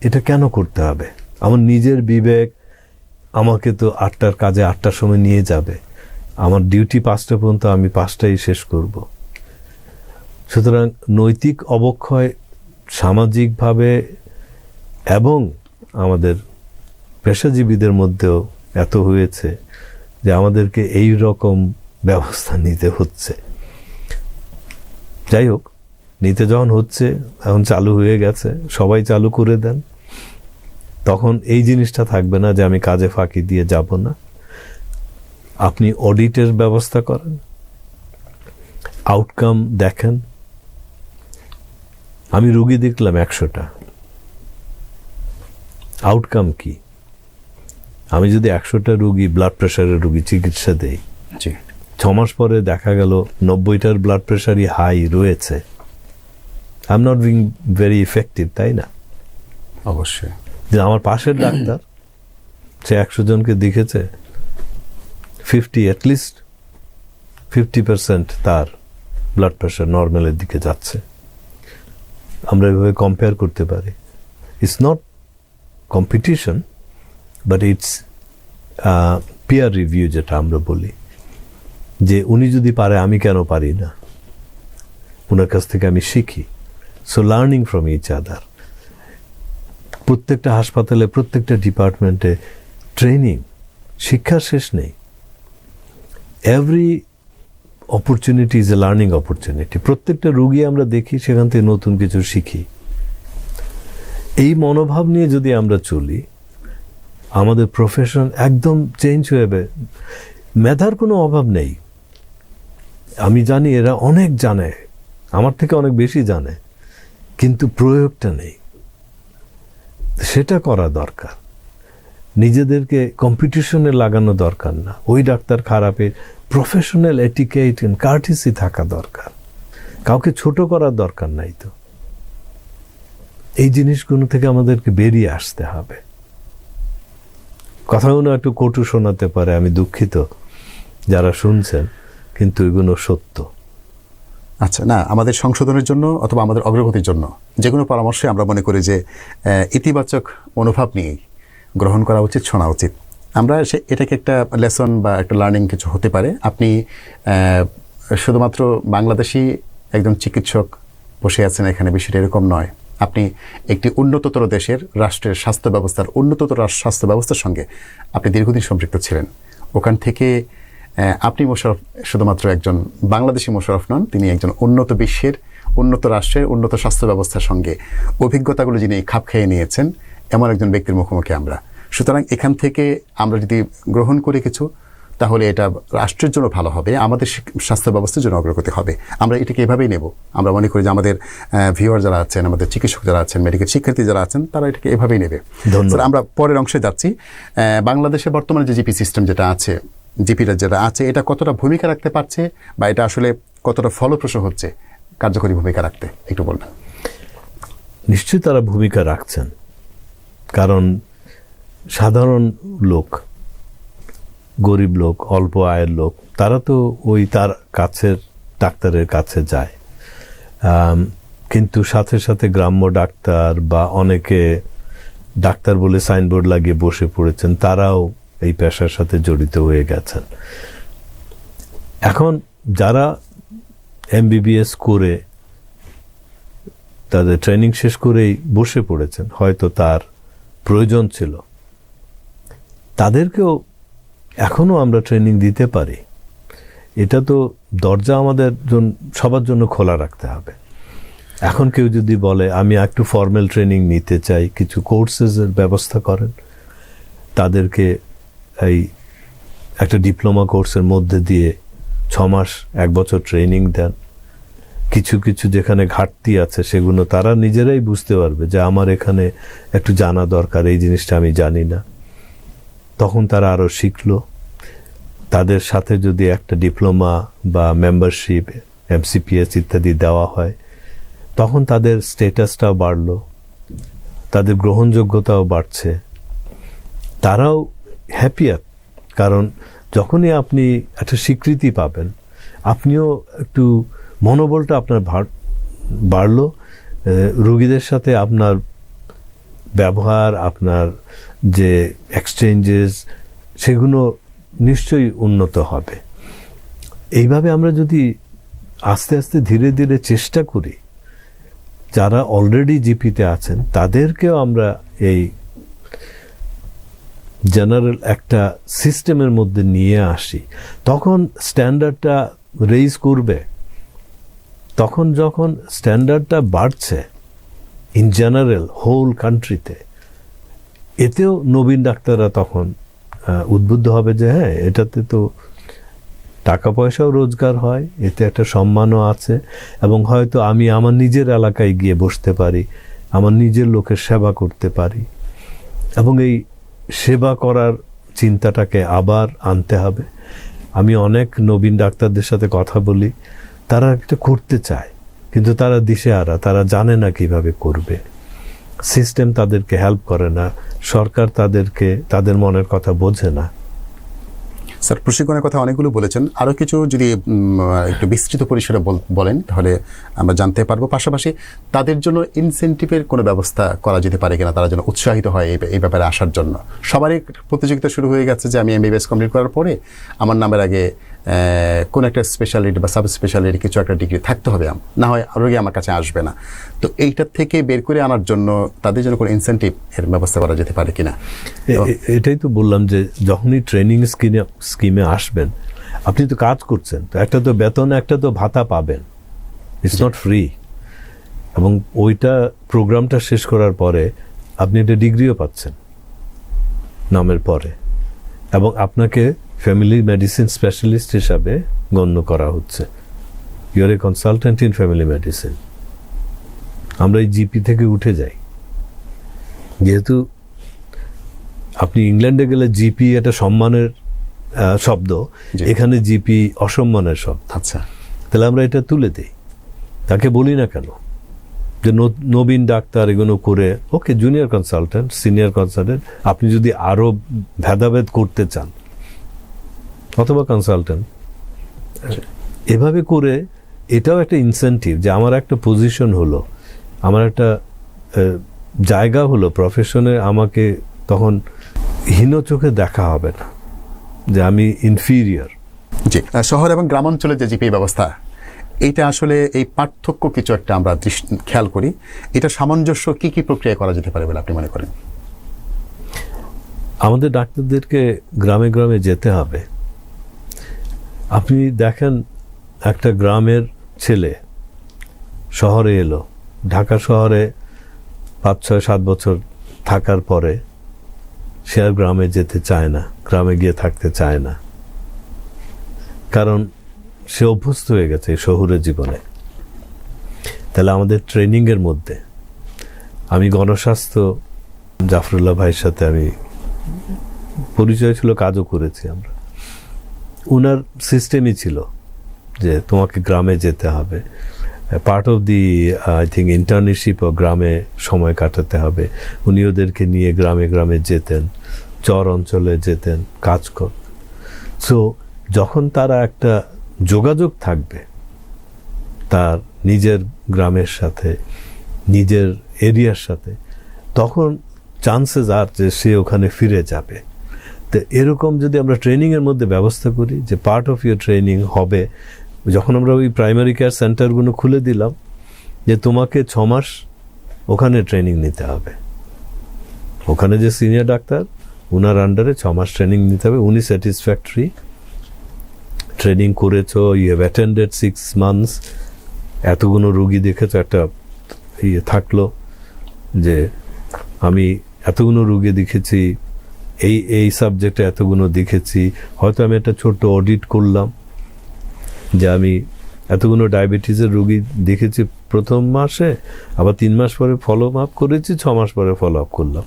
এটা কেন করতে হবে? আমার নিজের বিবেক আমাকে তো 8টার কাজে 8টার সময় নিয়ে যাবে। আমার ডিউটি 5টা পর্যন্ত, আমি 5টায় শেষ করব। সুতরাং নৈতিক অবক্ষয় সামাজিকভাবে এবং আমাদের পেশাজীবীদের মধ্যেও এত হয়েছে যে আমাদেরকে এই রকম ব্যবস্থা নিতে হচ্ছে। যাই হোক, নিতে যখন হচ্ছে, এখন চালু হয়ে গেছে, সবাই চালু করে দেন, তখন এই জিনিসটা থাকবে না যে আমি কাজে ফাঁকি দিয়ে যাব না। আপনি অডিটের ব্যবস্থা করেন, আউটকাম দেখেন। আমি রুগী দেখলাম 100টা, আউটকাম কি? আমি যদি 100টা রুগী, ব্লাড প্রেশারের রুগী চিকিৎসা দেই, জি 6 মাস পরে দেখা গেল 90টার ব্লাড প্রেশারই হাই রয়েছে, I am not being very effective, তাই না? অবশ্যই। যে আমার পাশের ডাক্তার, সে 100 জনকে দেখেছে, 50% তার ব্লাড প্রেশার নর্মালের দিকে যাচ্ছে। আমরা এভাবে কম্পেয়ার করতে পারি। It's not competition, but it's peer review, যেটা আমরা বলি, যে উনি যদি পারে আমি কেন পারি না, ওনার কাছ থেকে আমি শিখি। So learning from each other. প্রত্যেকটা হাসপাতালে, প্রত্যেকটা ডিপার্টমেন্টে ট্রেনিং, শিক্ষার শেষ নেই। Every opportunity is a learning opportunity. প্রত্যেকটা রুগী আমরা দেখি, সেখান থেকে নতুন কিছু শিখি। এই মনোভাব নিয়ে যদি আমরা চলি, আমাদের প্রফেশন একদম চেঞ্জ হয়ে যাবে। মেধার কোনো অভাব নেই, আমি জানি এরা অনেক জানে, আমার থেকে অনেক বেশি জানে, কিন্তু প্রয়োগটা নেই। সেটা করা দরকার। নিজেদেরকে কম্পিটিশনে লাগানো দরকার না। ওই ডাক্তার খারাপের, প্রফেশনাল এটিকেট এন্ড কার্টিসি থাকা দরকার। কাউকে ছোট করার দরকার নাই। তো এই জিনিসগুলো থেকে আমাদেরকে বেরিয়ে আসতে হবে। কথাগুলো একটু কটু শোনাতে পারে, আমি দুঃখিত যারা শুনছেন, কিন্তু এগুলো সত্য। আচ্ছা, না, আমাদের সংশোধনের জন্য অথবা আমাদের অগ্রগতির জন্য যে কোনো পরামর্শে আমরা মনে করি যে ইতিবাচক মনোভাব নিয়েই গ্রহণ করা উচিত, শোনা উচিত। আমরা এটাকে একটা লেসন বা একটা লার্নিং কিছু হতে পারে। আপনি শুধুমাত্র বাংলাদেশি একজন চিকিৎসক বসে আছেন এখানে, বিষয়টা এরকম নয়। আপনি একটি উন্নততর দেশের রাষ্ট্রের স্বাস্থ্য ব্যবস্থার, উন্নততর স্বাস্থ্য ব্যবস্থার সঙ্গে আপনি দীর্ঘদিন সম্পৃক্ত ছিলেন। ওখান থেকে আপনি মোশাররফ শুধুমাত্র একজন বাংলাদেশি মোশাররফ নন, তিনি একজন উন্নত বিশ্বের, উন্নত রাষ্ট্রের, উন্নত স্বাস্থ্য ব্যবস্থার সঙ্গে অভিজ্ঞতাগুলো যিনি খাপ খেয়ে নিয়েছেন, এমন একজন ব্যক্তির মুখোমুখি আমরা। সুতরাং এখান থেকে আমরা যদি গ্রহণ করি কিছু, তাহলে এটা রাষ্ট্রের জন্য ভালো হবে, আমাদের স্বাস্থ্য ব্যবস্থার জন্য অগ্রগতি হবে। আমরা এটাকে এভাবেই নেব। আমরা মনে করি যে আমাদের ভিউয়ার যারা আছেন, আমাদের চিকিৎসক যারা আছেন, মেডিকেল শিক্ষার্থী যারা আছেন, তারা এটাকে এভাবেই নেবে। আমরা পরের অংশে যাচ্ছি। বাংলাদেশে বর্তমানে যে জিপি সিস্টেম যেটা আছে, জিপিটা যেটা আছে, এটা কতটা ভূমিকা রাখতে পারছে বা এটা আসলে কতটা ফলপ্রসূ হচ্ছে কার্যকরী ভূমিকা রাখতে, একটু বলবেন। নিশ্চয়ই তারা ভূমিকা রাখছেন, কারণ সাধারণ লোক, গরিব লোক, অল্প আয়ের লোক, তারা তো ওই তার কাছের ডাক্তারের কাছে যায়। কিন্তু সাথে সাথে গ্রাম্য ডাক্তার বা অনেকে ডাক্তার বলে সাইনবোর্ড লাগিয়ে বসে পড়েছেন, তারাও এই পেশার সাথে জড়িত হয়ে গেছেন। এখন যারা এমবিবিএস করে তাদের ট্রেনিং শেষ করেই বসে পড়েছেন, হয়তো তার প্রয়োজন ছিল, তাদেরকেও এখনো আমরা ট্রেনিং দিতে পারি। এটা তো দরজা আমাদের সবার জন্য খোলা রাখতে হবে। এখন কেউ যদি বলে আমি একটু ফর্মাল ট্রেনিং নিতে চাই, কিছু কোর্সেসের ব্যবস্থা করেন, তাদেরকে এই একটা ডিপ্লোমা কোর্সের মধ্যে দিয়ে 6 মাস 1 বছর ট্রেনিং দেন। কিছু কিছু যেখানে ঘাটতি আছে সেগুলো তারা নিজেরাই বুঝতে পারবে যে আমার এখানে একটু জানা দরকার, এই জিনিসটা আমি জানি না। তখন তারা আরও শিখলো। তাদের সাথে যদি একটা ডিপ্লোমা বা মেম্বারশিপ, এমসিপিএস ইত্যাদি দেওয়া হয়, তখন তাদের স্ট্যাটাসটাও বাড়লো, তাদের গ্রহণযোগ্যতাও বাড়ছে, তারাও হ্যাপিয়ার। কারণ যখনই আপনি একটা স্বীকৃতি পাবেন, আপনিও একটু মনোবলটা আপনার বাড়লো, রোগীদের সাথে আপনার ব্যবহার, আপনার যে এক্সচেঞ্জেস, সেগুলো নিশ্চয়ই উন্নত হবে। এইভাবে আমরা যদি আস্তে আস্তে ধীরে ধীরে চেষ্টা করি, যারা অলরেডি জিপিতে আছেন তাদেরকেও আমরা এই জেনারেল একটা সিস্টেমের মধ্যে নিয়ে আসি, তখন স্ট্যান্ডার্ডটা রেইজ করবে। তখন যখন স্ট্যান্ডার্ডটা বাড়ছে ইন জেনারেল হোল কান্ট্রিতে, এতেও নবীন ডাক্তাররা তখন উদ্বুদ্ধ হবে যে হ্যাঁ, এটাতে তো টাকা পয়সাও রোজগার হয়, এতে একটা সম্মানও আছে, এবং হয়তো আমি আমার নিজের এলাকায় গিয়ে বসতে পারি, আমার নিজের লোকের সেবা করতে পারি। এবং এই সেবা করার চিন্তাটাকে আবার আনতে হবে। আমি অনেক নবীন ডাক্তারদের সাথে কথা বলি, তারা এটা করতে চায়, কিন্তু তারা দিশেহারা, তারা জানে না কিভাবে করবে। সিস্টেম তাদেরকে হেল্প করে না, সরকার তাদের মনের কথা বোঝে না। স্যার, প্রশিক্ষণের কথা অনেকগুলো বলেছেন, আরও কিছু যদি একটু বিস্তৃত পরিসরে বলেন তাহলে আমরা জানতে পারবো। পাশাপাশি তাদের জন্য ইনসেন্টিভের কোনো ব্যবস্থা করা যেতে পারে কিনা, তারা যেন উৎসাহিত হয় এই ব্যাপারে আসার জন্য। সবারই প্রতিযোগিতা শুরু হয়ে গেছে যে আমি এমবিবিএস কমপ্লিট করার পরে আমার নামের আগে কোন একটা স্পেশালিটি বা সাব স্পেশালিটি কিছু একটা ডিগ্রি থাকতে হবে, না হয় রোগী আমার কাছে আসবে না। তো এইটার থেকে বের করে আনার জন্য তাদের জন্য কোনো ইনসেন্টিভ এর ব্যবস্থা করা যেতে পারে কিনা? এটাই তো বললাম যে যখনই ট্রেনিং স্কিমে আসবেন, আপনি তো কাজ করছেন, তো একটা তো বেতন, একটা তো ভাতা পাবেন, ইটস নট ফ্রি। এবং ওইটা প্রোগ্রামটা শেষ করার পরে আপনি একটা ডিগ্রিও পাচ্ছেন নামের পরে, এবং আপনাকে ফ্যামিলি মেডিসিন স্পেশালিস্ট হিসাবে গণ্য করা হচ্ছে। You are a consultant in family medicine. আমরা এই জিপি থেকে উঠে যাই, যেহেতু আপনি ইংল্যান্ডে গেলে জিপি একটা সম্মানের শব্দ, এখানে জিপি অসম্মানের শব্দ। আচ্ছা, তাহলে আমরা এটা তুলে দিই, তাকে বলি না কেন যে নবীন ডাক্তার এগুলো করে, ওকে জুনিয়র কনসালটেন্ট, সিনিয়র কনসালটেন্ট, আপনি যদি আরো ভেদাভেদ করতে চান, অথবা কনসালটেন্ট, এভাবে করে এটাও একটা ইনসেন্টিভ যে আমার একটা পজিশন হলো, আমার একটা জায়গা হলো প্রফেশনে, আমাকে তখন হীন চোখে দেখা হবে না যে আমি ইনফিরিয়র। জি, শহর এবং গ্রামাঞ্চলে যে জিপি ব্যবস্থা, এইটা আসলে এই পার্থক্য কিছু একটা আমরা খেয়াল করি, এটা সামঞ্জস্য কি কি প্রক্রিয়া করা যেতে পারে বলে আপনি মনে করেন? আমাদের ডাক্তারদেরকে গ্রামে গ্রামে যেতে হবে। আপনি দেখেন, একটা গ্রামের ছেলে শহরে এলো, ঢাকা শহরে 5, 6, 7 বছর থাকার পরে সে আর গ্রামে যেতে চায় না, গ্রামে গিয়ে থাকতে চায় না, কারণ সে অভ্যস্ত হয়ে গেছে শহুরে জীবনে। তাহলে আমাদের ট্রেনিংয়ের মধ্যে, আমি গণস্বাস্থ্য জাফরুল্লাহ ভাইয়ের সাথে আমি পরিচয় ছিল, কাজও করেছি আমরা। উনার সিস্টেমই ছিল যে তোমাকে গ্রামে যেতে হবে, part of the I think internship ও গ্রামে সময় কাটাতে হবে। উনি ওদেরকে নিয়ে গ্রামে গ্রামে যেতেন, চর অঞ্চলে যেতেন, কাজ করতেন। সো যখন তারা একটা যোগাযোগ থাকবে তার নিজের গ্রামের সাথে, নিজের এরিয়ার সাথে, তখন চান্সেস আর যে সে ওখানে ফিরে যাবে। তো এরকম যদি আমরা ট্রেনিংয়ের মধ্যে ব্যবস্থা করি যে পার্ট অফ ইউর ট্রেনিং হবে, যখন আমরা ওই প্রাইমারি কেয়ার সেন্টারগুলো খুলে দিলাম যে তোমাকে 6 মাস ওখানে ট্রেনিং নিতে হবে, ওখানে যে সিনিয়র ডাক্তার উনার আন্ডারে 6 মাস ট্রেনিং নিতে হবে, উনি স্যাটিসফ্যাক্টরি, ট্রেনিং করেছো, ইউ হ্যাভ অ্যাটেন্ডেড 6 মান্থস, এতগুলো রুগী দেখেছো, একটা ইয়ে থাকলো যে আমি এতগুলো রুগী দেখেছি, এই সাবজেক্টে এতগুলো দেখেছি, হয়তো আমি একটা ছোট্ট অডিট করলাম যে আমি এতগুলো ডায়াবেটিসের রুগী দেখেছি প্রথম মাসে, আবার 3 মাস পরে ফলো আপ করেছি, 6 মাস পরে ফলো আপ করলাম,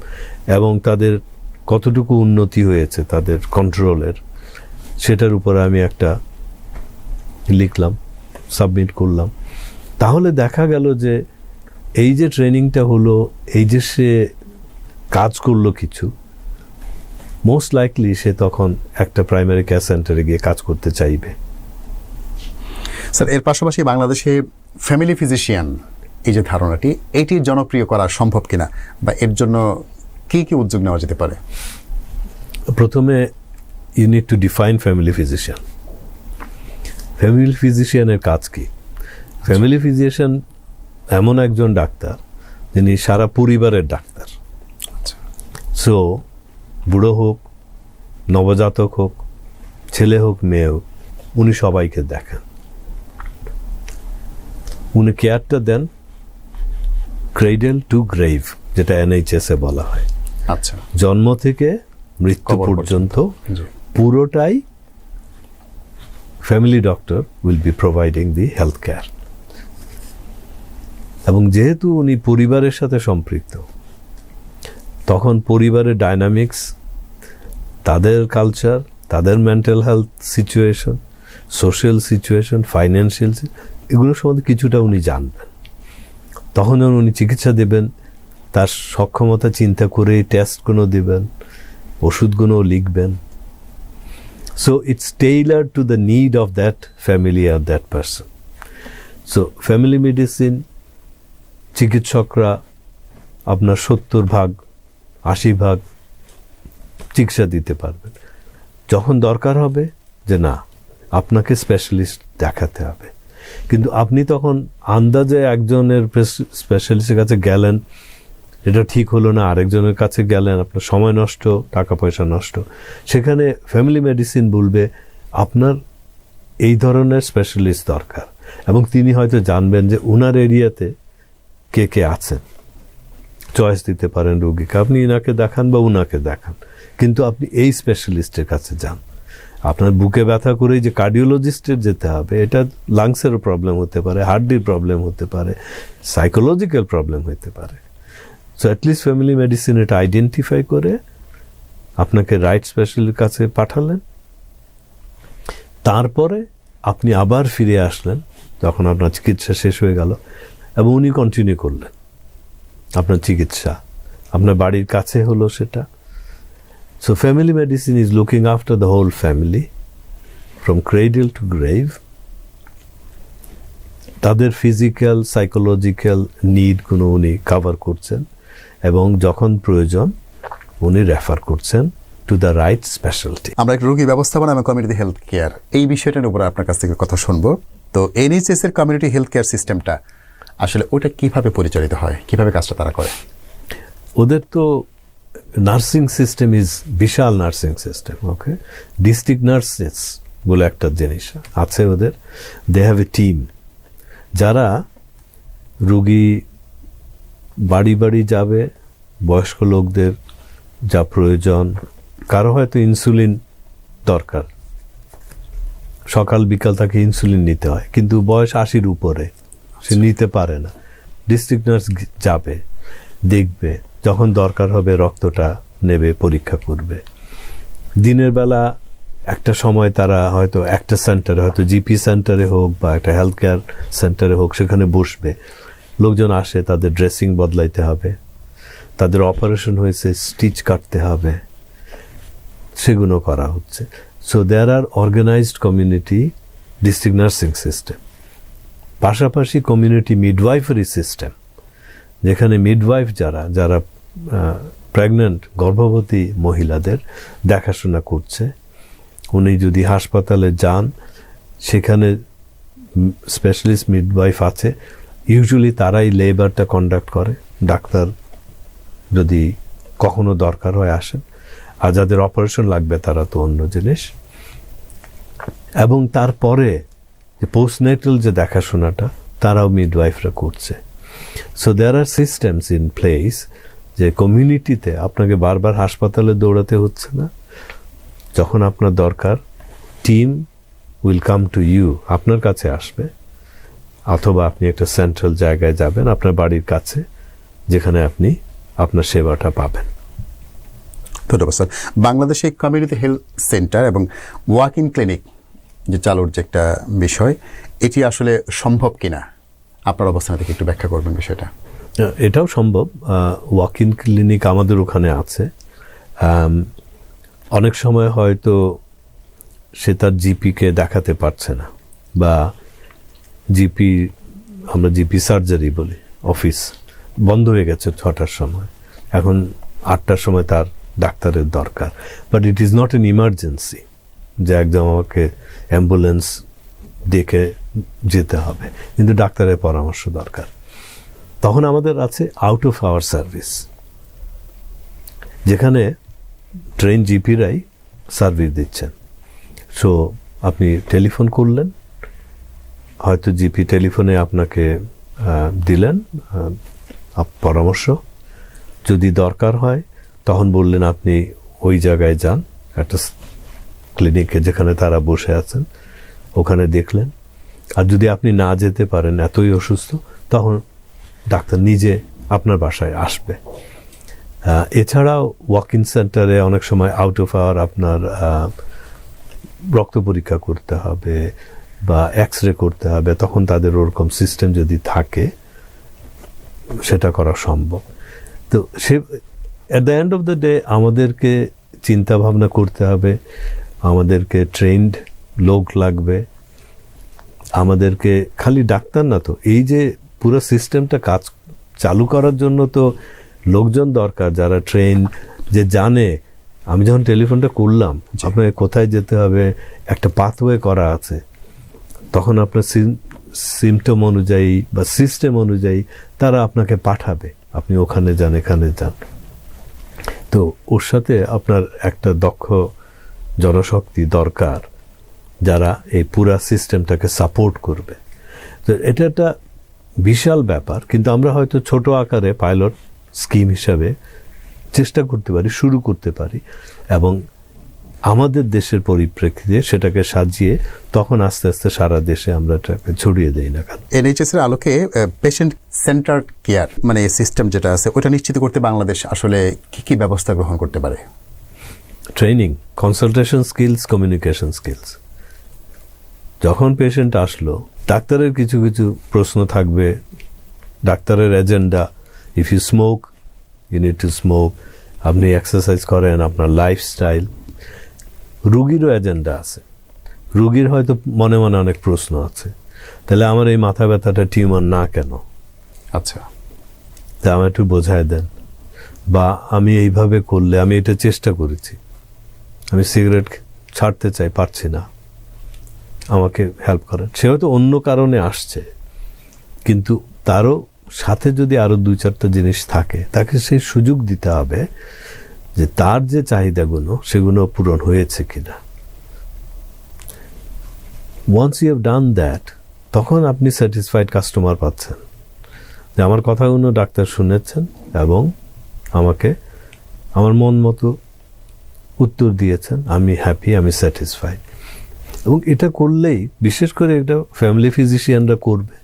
এবং তাদের কতটুকু উন্নতি হয়েছে তাদের কন্ট্রোলের, সেটার উপরে আমি একটা লিখলাম, সাবমিট করলাম। তাহলে দেখা গেল যে এই যে ট্রেনিংটা হলো, এই যে সে কাজ করলো কিছু, মোস্ট লাইকলি সে তখন একটা প্রাইমারি কেয়ার সেন্টারে গিয়ে কাজ করতে চাইবে। স্যার, এর পাশাপাশি বাংলাদেশে ফ্যামিলি ফিজিশিয়ান এই যে ধারণাটি, এটি জনপ্রিয় করা সম্ভব কিনা, বা এর জন্য কি কি উদ্যোগ নেওয়া যেতে পারে? প্রথমে you need to define family physician. Family ফিজিশিয়ানের কাজ কি? ফ্যামিলি ফিজিশিয়ান এমন একজন ডাক্তার যিনি সারা পরিবারের ডাক্তার। সো বুড়ো হোক, নবজাতক হোক, ছেলে হোক, মেয়ে হোক, উনি সবাইকে দেখেন। উনি কেয়ারটা দেন ক্রেডেল টু গ্রেভ, যেটা NHS-এ বলা হয়। আচ্ছা, জন্ম থেকে মৃত্যু কবর পর্যন্ত জি। পুরোটাই family doctor will be providing the health care. এবং যেহেতু উনি পরিবারের সাথে সম্পৃক্ত, তখন পরিবারের ডাইনামিক্স, তাদের কালচার, তাদের mental health situation, social situation, financial, এগুলো সম্বন্ধে কিছুটা উনি জানবেন। তখন যখন উনি চিকিৎসা দেবেন, তার সক্ষমতা চিন্তা করে টেস্টগুলো দেবেন, ওষুধগুলো লিখবেন। So it's tailor to the need of that family আর that person. So family medicine চিকিৎসকরা আপনার 70-80 চিকিৎসা দিতে পারবেন। যখন দরকার হবে যে না, আপনাকে স্পেশালিস্ট দেখাতে হবে, কিন্তু আপনি তখন আন্দাজে একজনের স্পেশালিস্টের কাছে গেলেন, এটা ঠিক হলো না, আরেকজনের কাছে গেলেন, আপনার সময় নষ্ট, টাকা পয়সা নষ্ট। সেখানে ফ্যামিলি মেডিসিন বলবে আপনার এই ধরনের স্পেশালিস্ট দরকার, এবং তিনি হয়তো জানবেন যে উনার এরিয়াতে কে কে আছেন, চয়েস দিতে পারেন রোগীকে, আপনি ইনাকে দেখান বা উনাকে দেখান, কিন্তু আপনি এই স্পেশালিস্টের কাছে যান। আপনার বুকে ব্যথা করেই যে কার্ডিওলজিস্টের যেতে হবে, এটা লাংসেরও প্রবলেম হতে পারে, হার্টের প্রবলেম হতে পারে, সাইকোলজিক্যাল প্রবলেম হতে পারে। সো অ্যাটলিস্ট ফ্যামিলি মেডিসিন এটা আইডেন্টিফাই করে আপনাকে রাইট স্পেশালিস্টের কাছে পাঠালেন। তারপরে আপনি আবার ফিরে আসলেন যখন আপনার চিকিৎসা শেষ হয়ে গেল, এবং উনি কন্টিনিউ করলেন আপনার চিকিৎসা, আপনার বাড়ির কাছে হলো সেটা। So family medicine is looking after the whole family from cradle to grave. তাদের ফিজিক্যাল, সাইকোলজিক্যাল নিডগুলো উনি কাভার করছেন, এবং যখন প্রয়োজন উনি রেফার করছেন টু দ্য রাইট স্পেশালিটি। আমরা একটু রোগী ব্যবস্থাপনা এবং কমিউনিটি হেলথ কেয়ার এই বিষয়টার উপর আপনার কাছ থেকে কথা শুনবো। তো NHS এর কমিউনিটি হেলথ কেয়ার সিস্টেমটা আসলে ওটা কিভাবে পরিচালিত হয়, কিভাবে কাজটা তারা করে? ওদের তো নার্সিং সিস্টেম ইজ বিশাল nursing system. Okay, district nurses বলে একটা জিনিস আছে ওদের। দে হ্যাভ এ টিম, যারা রুগী বাড়ি বাড়ি যাবে, বয়স্ক লোকদের যা প্রয়োজন, কারো হয়তো ইনসুলিন দরকার, সকাল বিকাল তাকে ইনসুলিন নিতে হয়, কিন্তু বয়স 80-র উপরে, সে নিতে পারে না। ডিস্ট্রিক্ট নার্স যাবে, দেখবে, যখন দরকার হবে রক্তটা নেবে, পরীক্ষা করবে। দিনের বেলা একটা সময় তারা হয়তো একটা সেন্টারে, হয়তো জিপি সেন্টারে হোক বা একটা হেলথ কেয়ার সেন্টারে হোক, সেখানে বসবে। লোকজন আসে, তাদের ড্রেসিং বদলাইতে হবে, তাদের অপারেশন হয়েছে, স্টিচ কাটতে হবে, সেগুলো করা হচ্ছে। So there are organised community district nursing system. পাশাপাশি কমিউনিটি মিডওয়াইফারি সিস্টেম, যেখানে মিডওয়াইফ যারা প্রেগন্যান্ট, গর্ভবতী মহিলাদের দেখাশোনা করছে। উনি যদি হাসপাতালে যান, সেখানে স্পেশালিস্ট মিডওয়াইফ আছে, ইউজুয়ালি তারাই লেবারটা কন্ডাক্ট করে। ডাক্তার যদি কখনো দরকার হয় আসেন, আর যাদের অপারেশন লাগবে তারা তো অন্য জিনিস। এবং তারপরে যে পোস্টনেটাল যে দেখাশোনাটা, তারাও মিডওয়াইফরা করছে। So there are systems in place, যে কমিউনিটিতে আপনাকে বারবার হাসপাতালে দৌড়াতে হচ্ছে না। যখন আপনার দরকার, team will come to you, আপনার কাছে আসবে, অথবা আপনি একটা সেন্ট্রাল জায়গায় যাবেন আপনার বাড়ির কাছে, যেখানে আপনি আপনার সেবাটা পাবেন। ধন্যবাদ স্যার। বাংলাদেশে কমিউনিটি হেলথ সেন্টার এবং ওয়াক ইন ক্লিনিক যে চালুর যে একটা বিষয়, এটি আসলে সম্ভব কিনা আপনার অবস্থান থেকে একটু ব্যাখ্যা করবেন বিষয়টা। এটাও সম্ভব। ওয়াক ইন ক্লিনিক আমাদের ওখানে আছে। অনেক সময় হয়তো সে তার জিপিকে দেখাতে পারছে না, বা আমরা জিপি সার্জারি বলি, অফিস বন্ধ হয়ে গেছে 6টার সময়, এখন 8টার সময় তার ডাক্তারের দরকার। But it is not an emergency যে একদম আমাকে অ্যাম্বুলেন্স ডেকে যেতে হবে, কিন্তু ডাক্তারের পরামর্শ দরকার। তখন আমাদের আছে আউট অফ আওয়ার সার্ভিস, যেখানে ট্রেন জিপিরাই সার্ভিস দিচ্ছেন। সো আপনি টেলিফোন করলেন, হয়তো জিপি টেলিফোনে আপনাকে দিলেন পরামর্শ, যদি দরকার হয় তখন বললেন আপনি ওই জায়গায় যান, একটা ক্লিনিকে যেখানে তারা বসে আছেন ওখানে দেখলেন। আর যদি আপনি না যেতে পারেন, এতই অসুস্থ, তখন ডাক্তার নিজে আপনার বাসায় আসবে। এছাড়াও ওয়াক ইন সেন্টারে অনেক সময় আউট অফ আওয়ার আপনার রক্ত পরীক্ষা করতে হবে বা এক্স রে করতে হবে, তখন তাদের ওরকম সিস্টেম যদি থাকে সেটা করা সম্ভব। তো say at the end of the day আমাদেরকে চিন্তা ভাবনা করতে হবে, আমাদেরকে ট্রেন্ড লোক লাগবে, আমাদেরকে খালি ডাক্তার না, তো এই যে পুরো সিস্টেমটা কাজ চালু করার জন্য তো লোকজন দরকার যারা ট্রেন, যে জানে আমি যখন টেলিফোনটা করলাম আপনাকে কোথায় যেতে হবে, একটা পাথওয়ে করা আছে, তখন আপনার সিমটম অনুযায়ী বা সিস্টেম অনুযায়ী তারা আপনাকে পাঠাবে, আপনি ওখানে যান এখানে যান। তো ওর সাথে আপনার একটা দক্ষ জনশক্তি দরকার যারা এই পুরা সিস্টেমটাকে সাপোর্ট করবে। তো এটা একটা বিশাল ব্যাপার, কিন্তু আমরা হয়তো ছোট আকারে পাইলট স্কিম হিসাবে চেষ্টা করতে পারি, শুরু করতে পারি, এবং আমাদের দেশের পরিপ্রেক্ষিতে সেটাকে সাজিয়ে তখন আস্তে আস্তে সারা দেশে আমরা এটাকে ছড়িয়ে দেই না কেন। এনএইচএস এর আলোকে পেশেন্ট সেন্টার কেয়ার মানে সিস্টেম যেটা আছে ওটা নিশ্চিত করতে বাংলাদেশ আসলে কি কি ব্যবস্থা গ্রহণ করতে পারে? Training, consultation skills, communication skills. যখন পেশেন্ট আসলো, ডাক্তারের কিছু কিছু প্রশ্ন থাকবে, ডাক্তারের agenda, if you smoke you need to smoke, আপনি এক্সারসাইজ করেন, আপনার লাইফস্টাইল। রুগীরও এজেন্ডা আছে, রুগীর হয়তো মনে মনে অনেক প্রশ্ন আছে, তাহলে আমার এই মাথা ব্যথাটা টিউমার না কেন, আচ্ছা তা আমার একটু বোঝায় দেন, বা আমি এইভাবে করলে, আমি এটা চেষ্টা করেছি, আমি সিগারেট ছাড়তে চাই, পারছি না, আমাকে হেল্প করেন। সে হয়তো অন্য কারণে আসছে, কিন্তু তারও সাথে যদি আরো 2-4টা জিনিস থাকে, তাকে সেই সুযোগ দিতে হবে যে তার যে চাহিদাগুলো সেগুলো পূরণ হয়েছে কিনা। Once you have done that, তখন আপনি স্যাটিসফাইড কাস্টমার পাচ্ছেন যে আমার কথাগুলো ডাক্তার শুনেছেন এবং আমাকে আমার মন মতো উত্তর দিয়েছেন, আমি হ্যাপি, আমি স্যাটিসফাইড। এবং এটা করলেই, বিশেষ করে এটা ফ্যামিলি ফিজিশিয়ানরা করবে,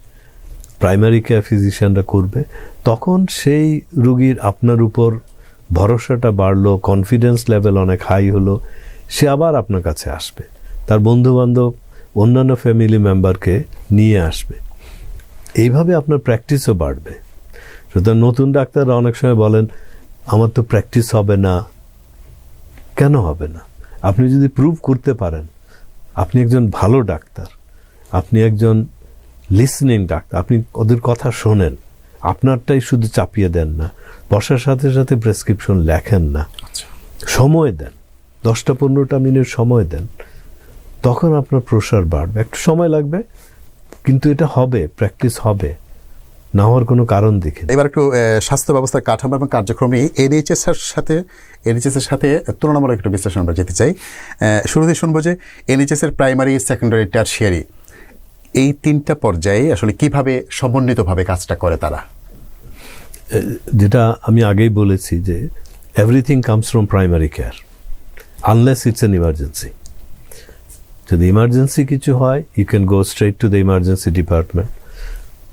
প্রাইমারি কেয়ার ফিজিশিয়ানরা করবে, তখন সেই রুগীর আপনার উপর ভরসাটা বাড়লো, কনফিডেন্স লেভেল অনেক হাই হলো, সে আবার আপনার কাছে আসবে, তার বন্ধুবান্ধব অন্যান্য ফ্যামিলি মেম্বারকে নিয়ে আসবে, এইভাবে আপনার প্র্যাকটিসও বাড়বে। সুতরাং নতুন ডাক্তাররা অনেক সময় বলেন আমার তো প্র্যাকটিস হবে না। কেন হবে না? আপনি যদি প্রুভ করতে পারেন আপনি একজন ভালো ডাক্তার, আপনি একজন লিসনিং ডাক্তার, আপনি ওদের কথা শোনেন, আপনারটাই শুধু চাপিয়ে দেন না, বসার সাথে সাথে প্রেসক্রিপশন লেখেন না, সময় দেন, 10-15টা মিনিট সময় দেন, তখন আপনার প্রসার বাড়বে। একটু সময় লাগবে, কিন্তু এটা হবে, প্র্যাকটিস হবে, না হওয়ার কোনো কারণ দেখি না। এবার একটু স্বাস্থ্য ব্যবস্থার কাঠামো এবং কার্যক্রমে এনএইচএস এর সাথে তুলনামূলক একটু বিশ্লেষণ আমরা যেতে চাই। শুরুতে শুনবো যে এনএইচএস এর প্রাইমারি, সেকেন্ডারি, টারশিয়ারি এই 3টা পর্যায়ে আসলে কিভাবে সমন্বিতভাবে কাজটা করে তারা। যেটা আমি আগেই বলেছি যে everything comes from primary care unless it's an emergency. যদি ইমার্জেন্সি কিছু হয়, you can go straight to the emergency department.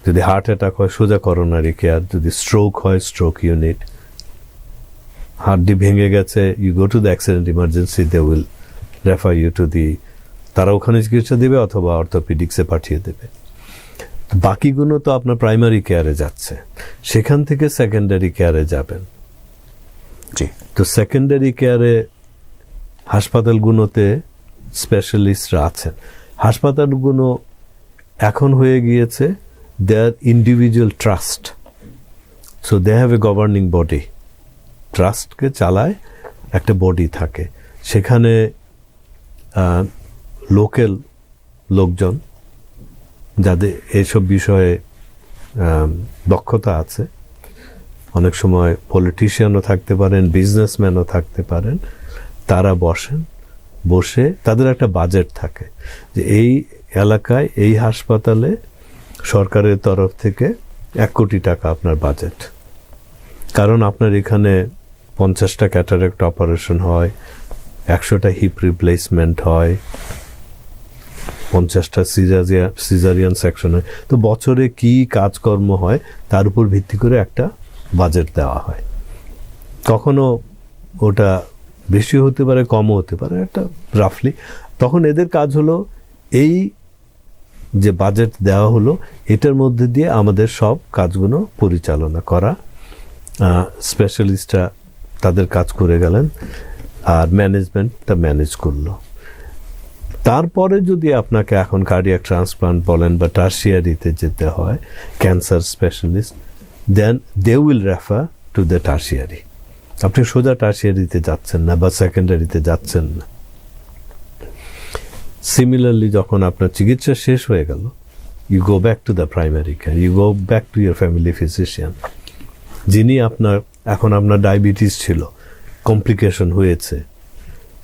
যদি হার্ট অ্যাটাক হয়, সোজা করোনারি কেয়ার। যদি স্ট্রোক হয়, স্ট্রোক ইউনিট। হাড্ডি ভেঙে গেছে, you go to the accident emergency, they will refer you to the, তারা ওখানে চিকিৎসা দেবে অথবা অর্থোপেডিক্সে পাঠিয়ে দেবে। বাকিগুলো তো আপনার প্রাইমারি কেয়ারে যাচ্ছে, সেখান থেকে সেকেন্ডারি কেয়ারে যাবেন। জি, তো সেকেন্ডারি কেয়ারে হাসপাতালগুলোতে স্পেশালিস্টরা আছেন। হাসপাতালগুলো এখন হয়ে গিয়েছে their individual trust, so they have a governing body. ট্রাস্টকে চালায় একটা বডি থাকে, সেখানে লোকাল লোকজন যাদের এইসব বিষয়ে দক্ষতা আছে, অনেক সময় পলিটিশিয়ানও থাকতে পারেন, বিজনেসম্যানও থাকতে পারেন, তারা বসে তাদের একটা বাজেট থাকে যে এই এলাকায় এই হাসপাতালে সরকারের তরফ থেকে 1 কোটি টাকা আপনার বাজেট, কারণ আপনার এখানে 50টা ক্যাটারাক্ট অপারেশন হয়, 100টা হিপ রিপ্লেসমেন্ট হয়, 50টা সিজারিয়ান সেকশন হয়, তো বছরে কি কাজকর্ম হয় তার উপর ভিত্তি করে একটা বাজেট দেওয়া হয়। কখনো ওটা বেশি হতে পারে, কমও হতে পারে, একটা রাফলি। তখন এদের কাজ হলো এই যে বাজেট দেওয়া হলো এটার মধ্যে দিয়ে আমাদের সব কাজগুলো পরিচালনা করা। স্পেশালিস্টরা তাদের কাজ করে গেলেন আর ম্যানেজমেন্টটা ম্যানেজ করলো। তারপরে যদি আপনাকে এখন কার্ডিয়াক ট্রান্সপ্লান্ট বলেন বা টার্সিয়ারিতে যেতে হয়, cancer specialist, then they will refer to the tertiary. আপনি সোজা টার্সিয়ারিতে যাচ্ছেন না বা সেকেন্ডারিতে যাচ্ছেন না। সিমিলারলি যখন আপনার চিকিৎসা শেষ হয়ে গেল, you go back to the primary care, you go back to your family physician, যিনি আপনার ডায়াবেটিস ছিল, কমপ্লিকেশন হয়েছে,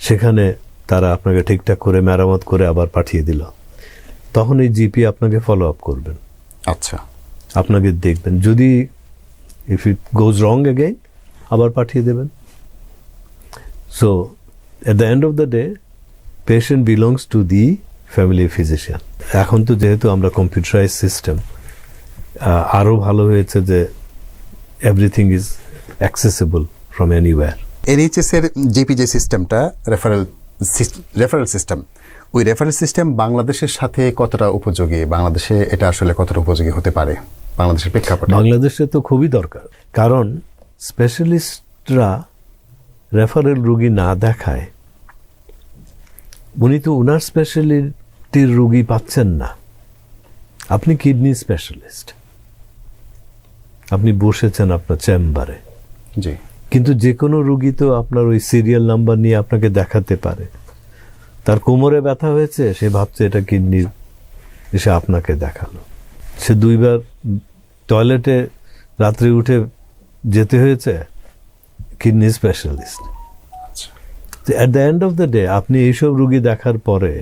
সেখানে তারা আপনাকে ঠিকঠাক করে মেরামত করে আবার পাঠিয়ে দিল। তখন এই জিপি আপনাকে ফলো আপ করবেন, আচ্ছা, আপনাকে দেখবেন, যদি if it goes wrong again আবার পাঠিয়ে দেবেন। So at the end of the day patient belongs to the family physician. এখন তো যেহেতু আমরা কম্পিউটারাইজ সিস্টেম, আরও ভালো হয়েছে যে everything is accessible from anywhere. NHS এর জিপি যে সিস্টেমটা, রেফারেল সিস্টেম, ওই রেফারেল সিস্টেম বাংলাদেশের সাথে কতটা উপযোগী, বাংলাদেশে এটা আসলে কতটা উপযোগী হতে পারে বাংলাদেশের প্রেক্ষাপটে? বাংলাদেশে তো খুবই দরকার, কারণ স্পেশালিস্টরা রেফারেল রুগী না দেখায়, উনি তো ওনার স্পেশালিটির রুগী পাচ্ছেন না। আপনি কিডনি স্পেশালিস্ট, আপনি বসেছেন আপনার চেম্বারে, জি, কিন্তু যে কোনো রুগী তো আপনার ওই সিরিয়াল নাম্বার নিয়ে আপনাকে দেখাতে পারে। তার কোমরে ব্যথা হয়েছে, সে ভাবছে এটা কিডনির, এসে আপনাকে দেখালো। সে 2বার টয়লেটে রাত্রে উঠে যেতে হয়েছে, kidney specialist. At the end of the day আপনি এইসব রুগী দেখার পরে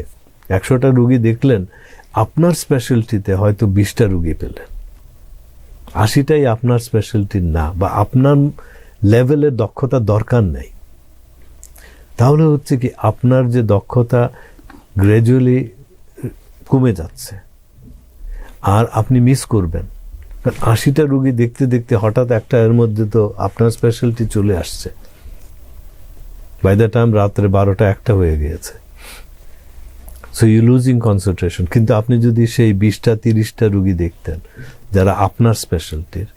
100টা রুগী দেখলেন, আপনার স্পেশালিটিতে হয়তো 20টা রুগী পেলেন, 80টাই আপনার স্পেশালিটির না, বা আপনার লেভেলের দক্ষতা দরকার নেই। তাহলে হচ্ছে কি, আপনার যে দক্ষতা গ্র্যাজুয়ালি কমে যাচ্ছে আর আপনি মিস করবেন। কারণ 80টা রুগী দেখতে দেখতে হঠাৎ একটা এর মধ্যে তো আপনার স্পেশালিটি চলে আসছে, বাই দ্য টাইম রাত্রে 12টা 1টা হয়ে গিয়েছে। So you losing concentration. কিন্তু আপনি যদি সেই 20টা 30টা রুগী দেখতেন যারা আপনার স্পেশালিটির,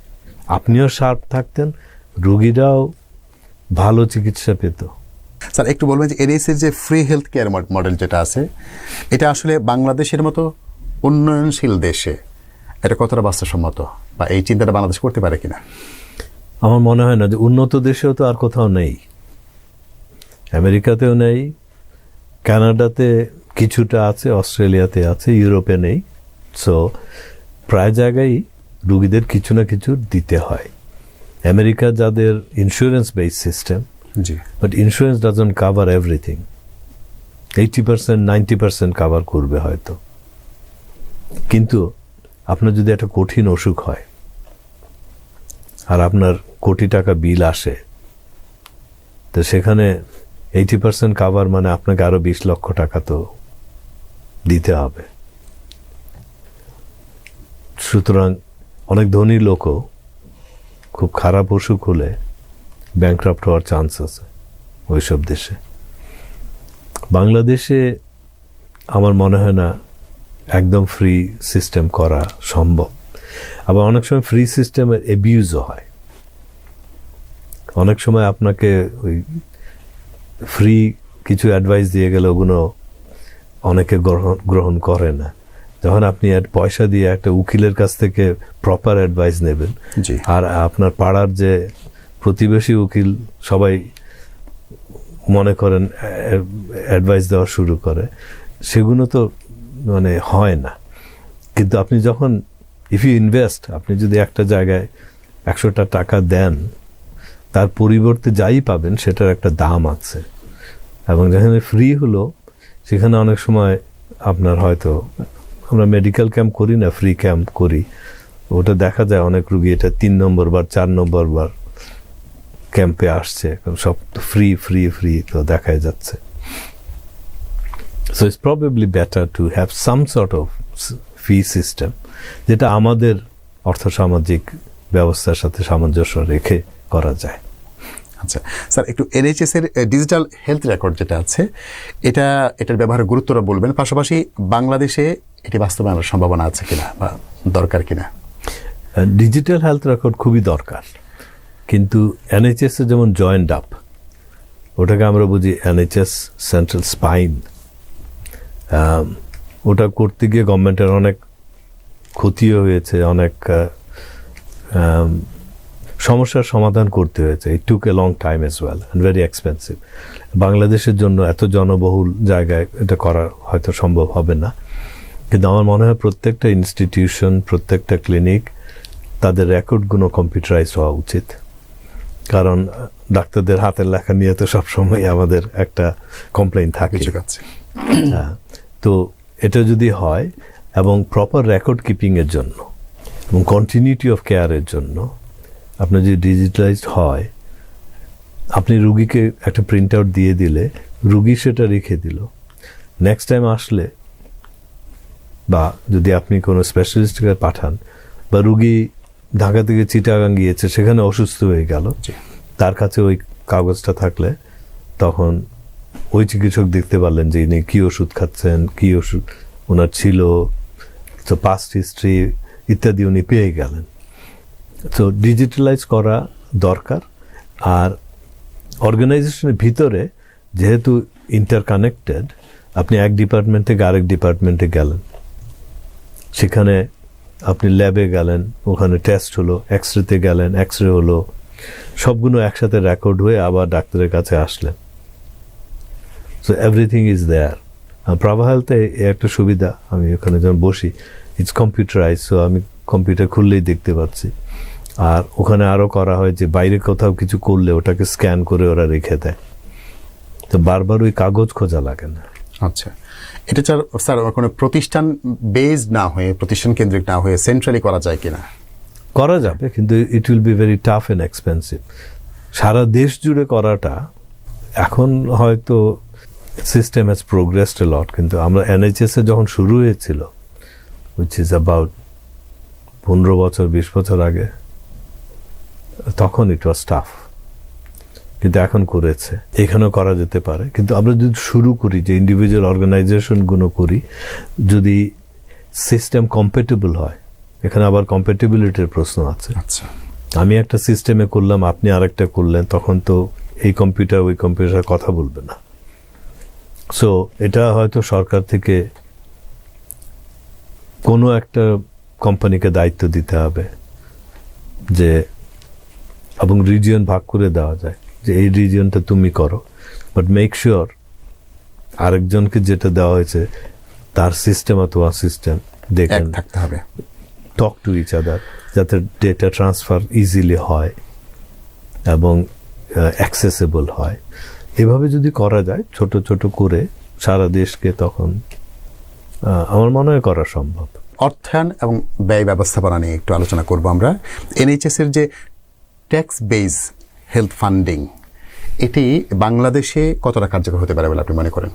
আপনিও শার্প থাকতেন, রুগীরাও ভালো চিকিৎসা পেত। স্যার একটু বলবেন যে এনএইচএস যে ফ্রি হেলথ কেয়ার মডেল যেটা আছে, এটা আসলে বাংলাদেশের মতো উন্নয়নশীল দেশে এটা কতটা বাস্তবসম্মত, বা এই চিন্তাটা বাংলাদেশ করতে পারে কিনা? আমার মনে হয় না। যে উন্নত দেশেও তো আর কোথাও নেই, আমেরিকাতেও নেই, কানাডাতে কিছুটা আছে, অস্ট্রেলিয়াতে আছে, ইউরোপে নেই। সো প্রায় জায়গায় রুগীদের কিছু না কিছু দিতে হয়। আমেরিকা যাদের insurance base system, G, but insurance doesn't cover everything. 80% 90% cover করবে হয়তো, কিন্তু আপনার যদি একটা কঠিন অসুখ হয় আর আপনার কোটি টাকা বিল আসে, তো সেখানে 80% কাভার মানে আপনাকে আরো 20 লক্ষ টাকা তো দিতে হবে। সুতরাং অনেক ধনী লোকও খুব খারাপ অসুখ হলে ব্যাংক্রাফট হওয়ার চান্স আছে ওইসব দেশে। বাংলাদেশে আমার মনে হয় না একদম ফ্রি সিস্টেম করা সম্ভব। আবার অনেক সময় ফ্রি সিস্টেমের অ্যাবিউজও হয়। অনেক সময় আপনাকে ওই ফ্রি কিছু অ্যাডভাইস দিয়ে গেলে ওগুলো অনেকে গ্রহণ করে না। যখন আপনি পয়সা দিয়ে একটা উকিলের কাছ থেকে প্রপার অ্যাডভাইস নেবেন, আর আপনার পাড়ার যে প্রতিবেশী উকিল সবাই মনে করেন অ্যাডভাইস দেওয়া শুরু করে, সেগুলো তো মানে হয় না। কিন্তু আপনি যখন ইফ ইউ ইনভেস্ট, আপনি যদি একটা জায়গায় 100টা টাকা দেন, তার পরিবর্তে যাই পাবেন সেটার একটা দাম আছে। এবং যেখানে ফ্রি হলো সেখানে অনেক সময় আপনার হয়তো আমরা মেডিকেল ক্যাম্প করি না, ফ্রি ক্যাম্প করি, ওটা দেখা যায় অনেক রুগী এটা 3 নম্বর বার 4 নম্বর বার ক্যাম্পে আসছে, সব ফ্রি ফ্রি ফ্রি তো দেখাই যাচ্ছে। So it's probably better to have some sort of fee system, যেটা আমাদের অর্থসামাজিক ব্যবস্থার সাথে সামঞ্জস্য রেখে করা যায়। আচ্ছা স্যার, একটু এনএইচএস এর ডিজিটাল হেলথ রেকর্ড যেটা আছে এটার ব্যবহারের গুরুত্বটা বলবেন, পাশাপাশি বাংলাদেশে এটি বাস্তবায়নের সম্ভাবনা আছে কিনা বা দরকার কিনা? ডিজিটাল হেলথ রেকর্ড খুবই দরকার, কিন্তু এনএইচএস এ যেমন জয়েন্ট আপ, ওটাকে আমরা বুঝি এনএইচএস সেন্ট্রাল স্পাইন, ওটা করতে গিয়ে গভর্নমেন্টের অনেক ক্ষতিও হয়েছে, অনেক সমস্যার সমাধান করতে হয়েছে। It took a long time as well and very expensive. বাংলাদেশের জন্য এত জনবহুল জায়গায় এটা করা হয়তো সম্ভব হবে না, কিন্তু আমার মনে হয় প্রত্যেকটা ইনস্টিটিউশন, প্রত্যেকটা ক্লিনিক, তাদের রেকর্ডগুলো কম্পিউটারাইজ হওয়া উচিত। কারণ ডাক্তারদের হাতের লেখা নিয়ে তো সবসময় আমাদের একটা কমপ্লেইন থাকে। তো এটা যদি হয় এবং প্রপার রেকর্ড কিপিংয়ের জন্য এবং কন্টিনিউটি অফ কেয়ারের জন্য আপনার যদি ডিজিটালাইজড হয়, আপনি রুগীকে একটা প্রিন্ট আউট দিয়ে দিলে রুগী সেটা রেখে দিল, নেক্সট টাইম আসলে, বা যদি আপনি কোনো স্পেশালিস্টকে পাঠান, বা রুগী ঢাকা থেকে চিটাগাং গিয়েছে, সেখানে অসুস্থ হয়ে গেল, তার কাছে ওই কাগজটা থাকলে তখন ওই চিকিৎসক দেখতে পারলেন যে ইনি কী ওষুধ খাচ্ছেন, কী ওষুধ ওনার ছিল, তো পাস্ট হিস্ট্রি ইত্যাদি উনি পেয়ে গেলেন। তো ডিজিটালাইজ করা দরকার। আর অর্গানাইজেশনের ভিতরে যেহেতু ইন্টারকানেক্টেড, আপনি এক ডিপার্টমেন্ট থেকে আরেক ডিপার্টমেন্টে গেলেন, সেখানে আপনি ল্যাবে গেলেন, ওখানে টেস্ট হলো, এক্সরেতে গেলেন, এক্সরে হলো, সবগুলো একসাথে রেকর্ড হয়ে আবার ডাক্তারের কাছে আসলেন। So everything is there. Praava হেলথে একটা সুবিধা, আমি ওখানে যখন বসি, ইটস কম্পিউটারাইজ, সো আমি কম্পিউটার খুললেই দেখতে পাচ্ছি। আর ওখানে আরও করা হয় যে বাইরে কোথাও কিছু করলে ওটাকে স্ক্যান করে ওরা রেখে দেয়, তো বারবার ওই কাগজ খোঁজা লাগে না। আচ্ছা, এটা স্যার কোনো প্রতিষ্ঠান বেসড না হয়ে, প্রতিষ্ঠান কেন্দ্রিক না হয়ে সেন্ট্রালি করা যায় কিনা? করা যাবে, কিন্তু it will be very tough and expensive. সারা দেশ জুড়ে করাটা এখন হয়তো system has progressed a lot, কিন্তু আমরা এনএইচএস এ যখন শুরু হয়েছিল, উইচ ইজ অ্যাবাউট 15 বছর 20 বছর আগে, তখন ইট ওয়াজ টাফ, কিন্তু এখন করেছে। এখানেও করা যেতে পারে, কিন্তু আমরা যদি শুরু করি, যে ইন্ডিভিজুয়াল অর্গানাইজেশনগুলো করি, যদি সিস্টেম কম্প্যাটেবল হয়, এখানে আবার কম্প্যাটেবিলিটির প্রশ্ন আছে। আচ্ছা, আমি একটা সিস্টেমে করলাম, আপনি আরেকটা করলেন, তখন তো এই কম্পিউটার ওই কম্পিউটার কথা বলবে না। সো এটা হয়তো সরকার থেকে কোনো একটা কোম্পানিকে দায়িত্ব দিতে হবে, যে এবং রিজিয়ন ভাগ করে দেওয়া যায়, যে এই রিজিয়নটা তুমি করো, বাট মেক শিওর আরেকজনকে যেটা দেওয়া হয়েছে তার সিস্টেম অথবা সিস্টেম দেখেন থাকতে হবে, টক টু ইচ আদার, যাতে ডেটা ট্রান্সফার ইজিলি হয় এবং অ্যাক্সেসেবল হয়। এভাবে যদি করা যায় ছোট ছোট করে সারা দেশকে, তখন আমার মনে হয় করা সম্ভব। অর্থায়ন এবং ব্যয় ব্যবস্থাপনা নিয়ে একটু আলোচনা করব আমরা। এনএইচএস এর যে ট্যাক্স বেস হেলথ ফান্ডিং, এটি বাংলাদেশে কতটা কার্যকর হতে পারে বলে আপনি মনে করেন?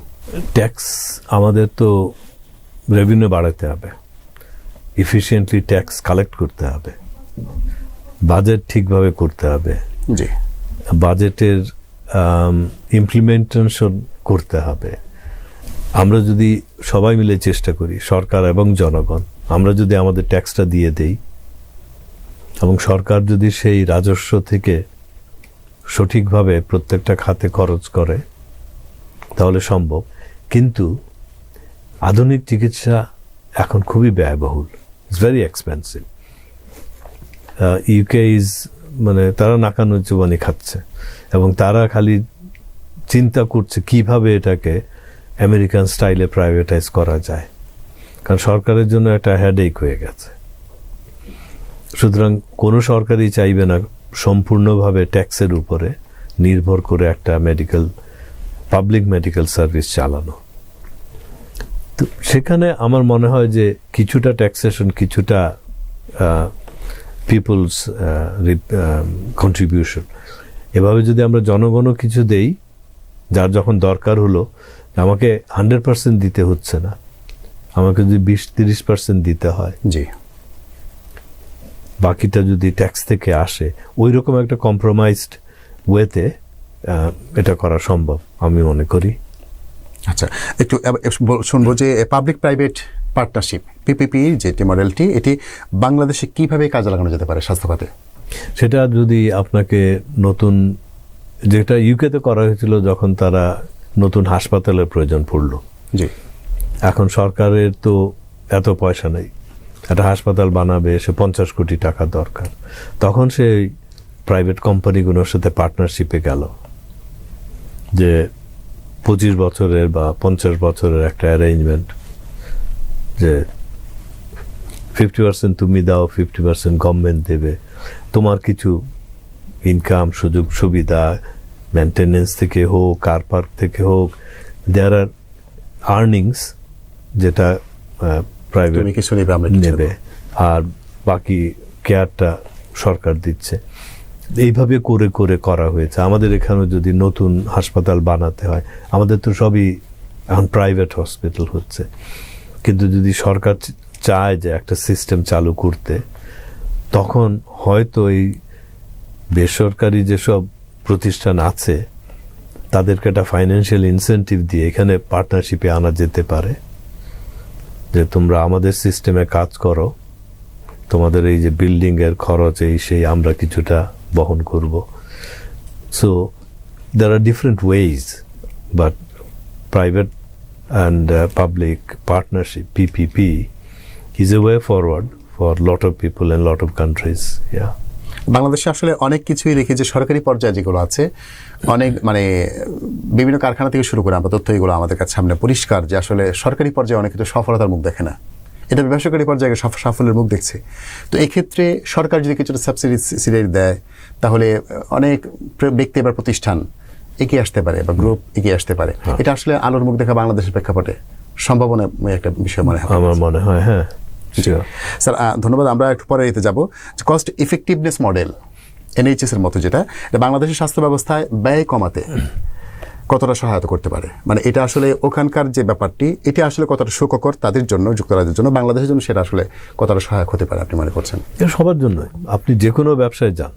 ট্যাক্স আমাদের তো রেভিনিউ বাড়াতে হবে, এফিশিয়েন্টলি ট্যাক্স কালেক্ট করতে হবে, বাজেট ঠিকভাবে করতে হবে, জি, বাজেটের ইমপ্লিমেন্টেশন করতে হবে। আমরা যদি সবাই মিলে চেষ্টা করি, সরকার এবং জনগণ, আমরা যদি আমাদের ট্যাক্সটা দিয়ে দেই এবং সরকার যদি সেই রাজস্ব থেকে সঠিকভাবে প্রত্যেকটা খাতে খরচ করে, তাহলে সম্ভব। কিন্তু আধুনিক চিকিৎসা এখন খুবই ব্যয়বহুল, it's very expensive. UK is, মানে তারা নাকানো চুবানি খাচ্ছে এবং তারা খালি চিন্তা করছে কিভাবে এটাকে আমেরিকান স্টাইলে প্রাইভেটাইজ করা যায়, কারণ সরকারের জন্য একটা হেডেক হয়ে গেছে। সুতরাং কোনো সরকারই চাইবে না সম্পূর্ণভাবে ট্যাক্সের উপরে নির্ভর করে একটা মেডিকেল পাবলিক মেডিকেল সার্ভিস চালানো। তো সেখানে আমার মনে হয় যে কিছুটা ট্যাক্সেশন, কিছুটা পিপলস কন্ট্রিবিউশন, এভাবে যদি আমরা জনগণও কিছু দেই, যার যখন দরকার হলো আমাকে 100% দিতে হচ্ছে না, আমাকে যদি 20-30% দিতে হয়, জি, বাকিটা যদি ট্যাক্স থেকে আসে, ওই রকম একটা কম্প্রোমাইজড ওয়েতে এটা করা সম্ভব আমি মনে করি। আচ্ছা, একটু শুনবো যে পাবলিক প্রাইভেট পার্টনারশিপ, পিপিপি যেটি মডেলটি, এটি বাংলাদেশে কিভাবে কাজে লাগানো যেতে পারে স্বাস্থ্য খাতে? সেটা যদি আপনাকে নতুন, যেটা ইউকেতে করা হয়েছিল যখন তারা নতুন হাসপাতালের প্রয়োজন পড়লো, জি, এখন সরকারের তো এত পয়সা নেই, একটা হাসপাতাল বানাবে, সে 50 কোটি টাকা দরকার, তখন সে প্রাইভেট কোম্পানিগুলোর সাথে পার্টনারশিপে গেল, যে 25 বছরের বা 50 বছরের একটা অ্যারেঞ্জমেন্ট, যে 50% তুমি দাও, 50% গভর্নমেন্ট দেবে, তোমার কিছু ইনকাম, সুযোগ সুবিধা, মেনটেনেন্স থেকে হোক, কার পার্ক থেকে হোক, দেয়ার আর আর্নিংস, যেটা প্রাইভেট তুমি কিছু নেবে, আমরা কিছু নেবে, আর বাকি কেয়ারটা সরকার দিচ্ছে। এইভাবে করে করে করা হয়েছে। আমাদের এখানেও যদি নতুন হাসপাতাল বানাতে হয়, আমাদের তো সবই এখন প্রাইভেট হসপিটাল হচ্ছে, কিন্তু যদি সরকার চায় যে একটা সিস্টেম চালু করতে, তখন হয়তো এই বেসরকারি যেসব প্রতিষ্ঠান আছে তাদেরকে একটা ফাইন্যান্সিয়াল ইনসেন্টিভ দিয়ে এখানে পার্টনারশিপে আনা যেতে পারে, যে তোমরা আমাদের সিস্টেমে কাজ করো, তোমাদের এই যে বিল্ডিং এর খরচ এই সেই আমরা কিছুটা বহন করব। So there are different ways, but private and public partnership, PPP, is a way forward for a lot of people in a lot of countries. Yeah. বাংলাদেশে আসলে অনেক কিছুই দেখি যে সরকারি পর্যায়ে যেগুলো আছে, অনেক মানে বিভিন্ন কারখানা থেকে শুরু করে আমরা তথ্য এগুলো আমাদের কাছে সামনে পরিষ্কার যে আসলে সরকারি পর্যায়ে অনেক কিছু সফলতার মুখ দেখে না, এটা বেসরকারি পর্যায়ে সাফল্যের মুখ দেখছে। তো এই ক্ষেত্রে সরকার যদি কিছুটা সাবসিডি দেয়, তাহলে অনেক ব্যক্তি বা প্রতিষ্ঠান এগিয়ে আসতে পারে বা গ্রুপ এগিয়ে আসতে পারে। এটা আসলে আলোর মুখ দেখা বাংলাদেশের প্রেক্ষাপটে সম্ভাবনাময় একটা বিষয় মনে হয় আমার মনে হয়। হ্যাঁ স্যার, ধন্যবাদ। আমরা একটু পরে এতে যাব। কস্ট ইফেক্টিভনেস মডেল, NHS এর মতো, যেটা বাংলাদেশের স্বাস্থ্য ব্যবস্থায় ব্যয় কমাতে কতটা সহায়তা করতে পারে, মানে এটা আসলে ওখানকার যে ব্যাপারটি, এটা আসলে কতটা সুখকর তাদের জন্য, যুক্তরাজ্যের জন্য, বাংলাদেশের জন্য সেটা আসলে কতটা সহায়ক হতে পারে আপনি মনে করছেন? এটা সবার জন্য। আপনি যে কোনো ব্যবসায় যান,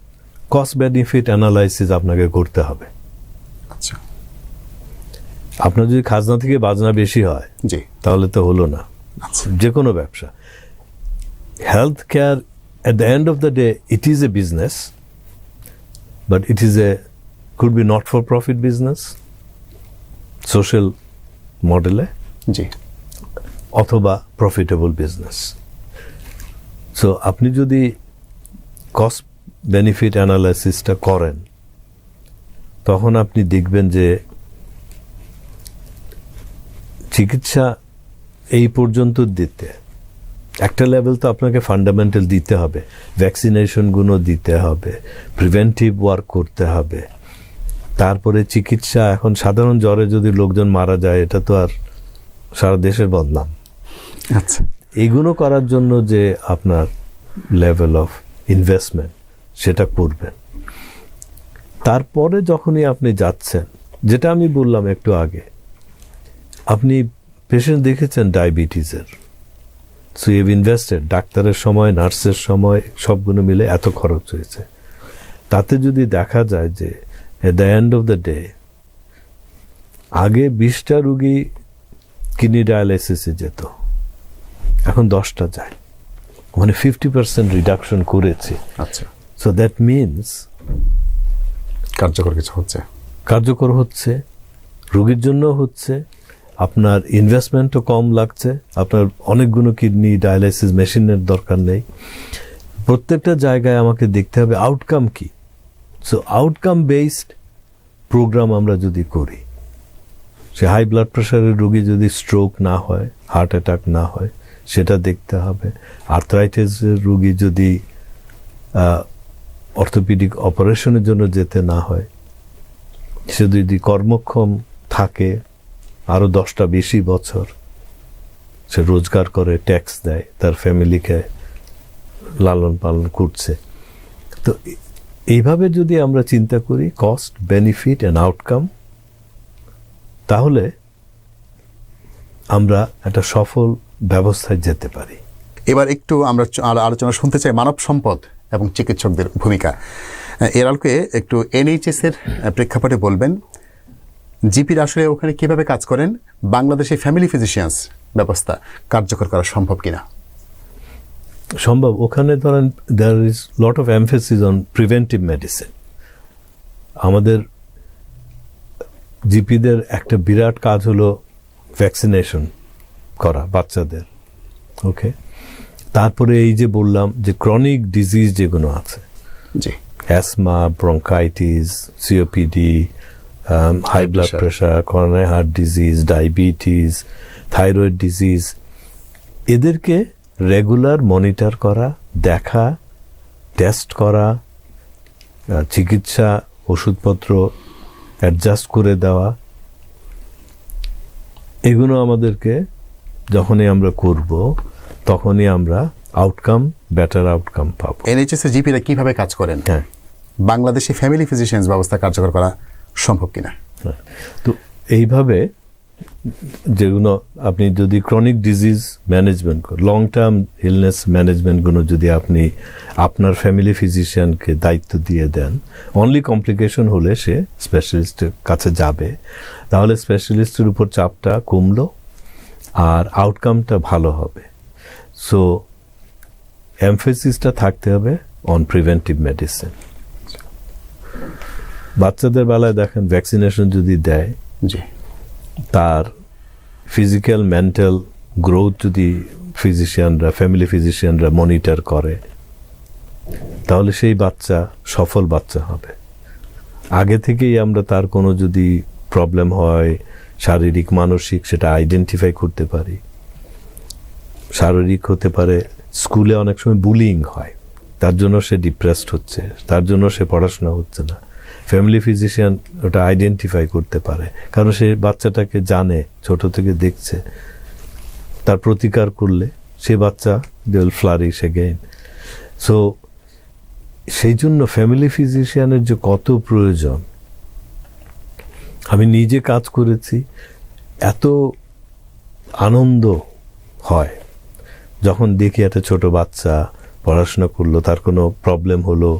কস্ট বেনিফিট অ্যানালাইসিস আপনাকে করতে হবে। আচ্ছা, আপনার যদি খাজনা থেকে বাজনা বেশি হয়, জি, তাহলে তো হলো না। আচ্ছা, যে কোনো ব্যবসা, health care, at the end of the day it is a business, but it is could be not for profit business, social মডেলে, জি, অথবা প্রফিটেবল বিজনেস। সো আপনি যদি কস্ট বেনিফিট অ্যানালাইসিসটা করেন, তখন আপনি দেখবেন যে চিকিৎসা এই পর্যন্ত দিতে একটা লেভেল তো আপনাকে ফান্ডামেন্টাল দিতে হবে, ভ্যাকসিনেশনগুলো দিতে হবে, প্রিভেন্টিভ ওয়ার্ক করতে হবে, তারপরে চিকিৎসা। এখন সাধারণ জ্বরে যদি লোকজন মারা যায়, এটা তো আর সারা দেশের বদনাম। আচ্ছা, এইগুলো করার জন্য যে আপনার লেভেল অফ ইনভেস্টমেন্ট, সেটা করবেন। তারপরে যখনই আপনি যাচ্ছেন, যেটা আমি বললাম একটু আগে, আপনি পেশেন্ট দেখেছেন ডায়াবেটিসের, সো ইউ ইনভেস্টেড, ডাক্তারের সময়, নার্সের সময়, সবগুলো মিলে এত খরচ হয়েছে। তাতে যদি দেখা যায় যে at the end of the day, আগে 20টা রুগী কিডনি ডায়ালাইসিসে যেত, এখন 10টা যায়, মানে 50% রিডাকশন করেছে। আচ্ছা, সো দ্যাট মিনস কার্যকর কিছু হচ্ছে, কার্যকর হচ্ছে, রোগীর জন্য হচ্ছে, আপনার ইনভেস্টমেন্টও কম লাগছে, আপনার অনেকগুলো কিডনি ডায়ালাইসিস মেশিনের দরকার নেই। প্রত্যেকটা জায়গায় আমাকে দেখতে হবে আউটকাম কি। সো আউটকাম বেসড প্রোগ্রাম আমরা যদি করি, সে হাই ব্লাড প্রেশারের রোগী যদি স্ট্রোক না হয়, হার্ট অ্যাটাক না হয়, সেটা দেখতে হবে। আর্থ্রাইটিসের রোগী যদি অর্থোপেডিক অপারেশনের জন্য যেতে না হয়, সে যদি কর্মক্ষম থাকে আরো 10টা বেশি বছর, সে রোজগার করে, ট্যাক্স দেয়, তার ফ্যামিলিকে লালন পালন করছে। তো এইভাবে যদি আমরা চিন্তা করি কস্ট, বেনিফিট অ্যান্ড আউটকাম, তাহলে আমরা একটা সফল ব্যবস্থায় যেতে পারি। এবার একটু আমরা আলোচনা শুনতে চাই মানব সম্পদ এবং চিকিৎসকদের ভূমিকা। এর আলোকে একটু এনএইচএস এর প্রেক্ষাপটে বলবেন, জিপির আসলে ওখানে কিভাবে কাজ করেন, বাংলাদেশে ফ্যামিলি ফিজিশিয়ানস ব্যবস্থা কার্যকর করা সম্ভব কিনা? সম্ভব। ওখানে ধরেন there is lot of emphasis on preventive medicine. আমাদের জিপিদের একটা বিরাট কাজ হলো ভ্যাকসিনেশন করা বাচ্চাদের, ওকে। তারপরে এই যে বললাম যে ক্রনিক ডিজিজ যেগুলো আছে, জি, asthma, bronchitis, COPD, high blood pressure, coronary heart disease, diabetes, thyroid disease, এদেরকে রেগুলার মনিটর করা, দেখা, টেস্ট করা, চিকিৎসা, ওষুধপত্র অ্যাডজাস্ট করে দেওয়া, এগুলো আমাদেরকে যখনই আমরা করব তখনই আমরা বেটার আউটকাম পাবো। এনএইচএস এর জিপিরা কিভাবে কাজ করেন, হ্যাঁ, বাংলাদেশে ফ্যামিলি ফিজিশিয়ানস ব্যবস্থা কার্যকর করা সম্ভব কিনা? তো এইভাবে যেগুলো আপনি যদি chronic disease management, long term illness ম্যানেজমেন্টগুলো যদি আপনি আপনার ফ্যামিলি ফিজিশিয়ানকে দায়িত্ব দিয়ে দেন, অনলি কমপ্লিকেশন হলে সে স্পেশালিস্টের কাছে যাবে, তাহলে স্পেশালিস্টের উপর চাপটা কমলো আর আউটকামটা ভালো হবে। সো এমফেসিসটা থাকতে হবে অন প্রিভেন্টিভ মেডিসিন। বাচ্চাদের বেলায় দেখেন ভ্যাকসিনেশন যদি দেয়, জি, তার ফিজিক্যাল মেন্টাল গ্রোথ যদি ফ্যামিলি ফিজিশিয়ানরা মনিটর করে, তাহলে সেই বাচ্চা সফল বাচ্চা হবে। আগে থেকেই আমরা তার কোনো যদি প্রবলেম হয় শারীরিক মানসিক, সেটা আইডেন্টিফাই করতে পারি। শারীরিক হতে পারে, স্কুলে অনেক সময় বুলিং হয়, তার জন্য সে ডিপ্রেসড হচ্ছে, তার জন্য সে পড়াশোনা হচ্ছে না। ফ্যামিলি ফিজিশিয়ান ওটা আইডেন্টিফাই করতে পারে, কারণ সে বাচ্চাটাকে জানে, ছোট থেকে দেখছে। তার প্রতিকার করলে সে বাচ্চা they will flourish again. So সেই জন্য ফ্যামিলি ফিজিশিয়ানের যে কত প্রয়োজন, আমি নিজে কাজ করেছি, এত আনন্দ হয় যখন দেখি একটা ছোট বাচ্চা পড়াশোনা করলো, তার কোনো প্রবলেম হলো,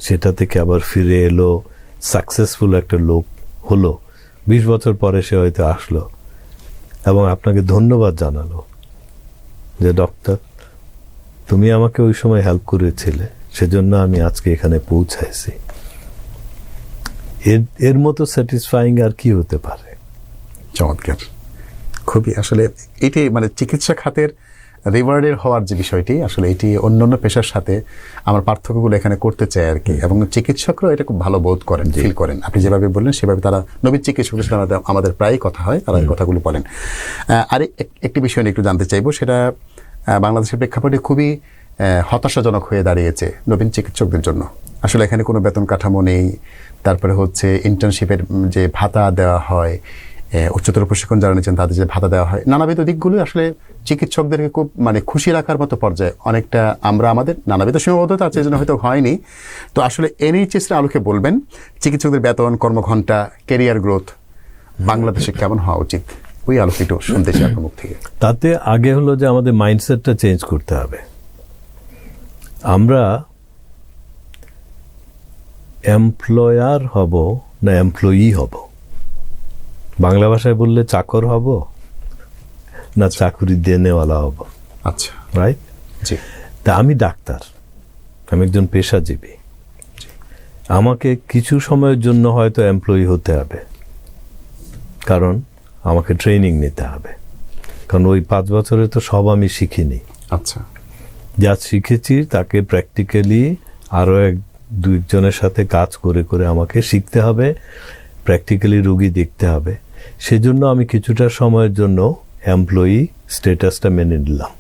সেটা থেকে আবার ফিরে এলো, সাকসেসফুল একটা লোক হলো, 20 বছর পরে সে হয়তো আসলো এবং আপনাকে ধন্যবাদ জানালো যে ডক্টর, তুমি আমাকে ওই সময় হেল্প করেছিলে, সেজন্য আমি আজকে এখানে পৌঁছাইছি। এর মতো স্যাটিসফাইং আর কি হতে পারে? চমৎকার। খুবই আসলে এটি মানে চিকিৎসা খাতের রিওয়ার্ডের হওয়ার যে বিষয়টি, আসলে এটি অন্যান্য পেশার সাথে আমার পার্থক্যগুলো এখানে করতে চাই আর কি, এবং চিকিৎসকরাও এটা খুব ভালো বোধ করেন, ফিল করেন। আপনি যেভাবে বললেন সেভাবে তারা নবীন চিকিৎসকের সাথে আমাদের প্রায়ই কথা হয়, তারা এই কথাগুলো বলেন। আর একটি বিষয় নিয়ে একটু জানতে চাইবো, সেটা বাংলাদেশের প্রেক্ষাপটে খুবই হতাশাজনক হয়ে দাঁড়িয়েছে নবীন চিকিৎসকদের জন্য। আসলে এখানে কোনো বেতন কাঠামো নেই, তারপরে হচ্ছে ইন্টার্নশিপের যে ভাতা দেওয়া হয়, উচ্চতর প্রশিক্ষণ যারা নিচ্ছেন তাদের যে ভাতা দেওয়া হয়, নানাবিধ দিকগুলো আসলে চিকিৎসকদেরকে খুব মানে খুশি রাখার মতো পর্যায়ে অনেকটা আমরা আমাদের নানাবিধ সীমাবদ্ধতা আছে, জন্য হয়তো হয়নি। তো আসলে এনএইচএস এর আলোকে বলবেন, চিকিৎসকদের বেতন, কর্মঘণ্টা, ক্যারিয়ার গ্রোথ বাংলাদেশে কেমন হওয়া উচিত, ওই আলোকে একটু শুনতে চাই আপনার মুখ থেকে। তাতে আগে হলো যে আমাদের মাইন্ডসেটটা চেঞ্জ করতে হবে। আমরা এমপ্লয়ার হব না এমপ্লয়ি হব? বাংলা ভাষায় বললে চাকর হব না চাকুরি দেনেওয়ালা হব? আচ্ছা, রাইট? জি। তা আমি ডাক্তার, আমি একজন পেশাজীবী, আমাকে কিছু সময়ের জন্য হয়তো এমপ্লয়ি হতে হবে, কারণ আমাকে ট্রেনিং নিতে হবে, কারণ ওই 5 বছরে তো সব আমি শিখিনি। আচ্ছা, যা শিখেছি তাকে প্র্যাকটিক্যালি আরও 2 জনের সাথে কাজ করে করে আমাকে শিখতে হবে, প্র্যাকটিক্যালি রোগী দেখতে হবে। সেজন্য আমি কিছুটা সময়ের জন্য এমপ্লয়ি স্ট্যাটাসটা মেনে নিলাম।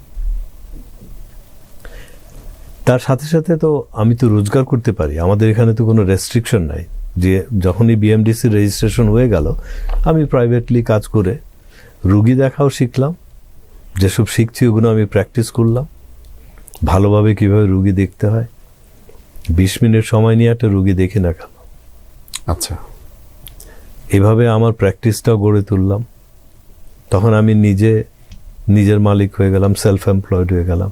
তার সাথে সাথে তো আমি তো রোজগার করতে পারি, আমাদের এখানে তো কোনো রেস্ট্রিকশন নাই যে যখনই বিএমডিসি রেজিস্ট্রেশন হয়ে গেল, আমি প্রাইভেটলি কাজ করে রুগী দেখাও শিখলাম। যেসব শিখছি ওগুলো আমি প্র্যাকটিস করলাম, ভালোভাবে কীভাবে রুগী দেখতে হয়। 20 মিনিট সময় নিয়ে একটা রুগী দেখি না কেন। আচ্ছা, এভাবে আমার প্র্যাকটিসটাও গড়ে তুললাম। তখন আমি নিজের মালিক হয়ে গেলাম, সেলফ এমপ্লয়েড হয়ে গেলাম।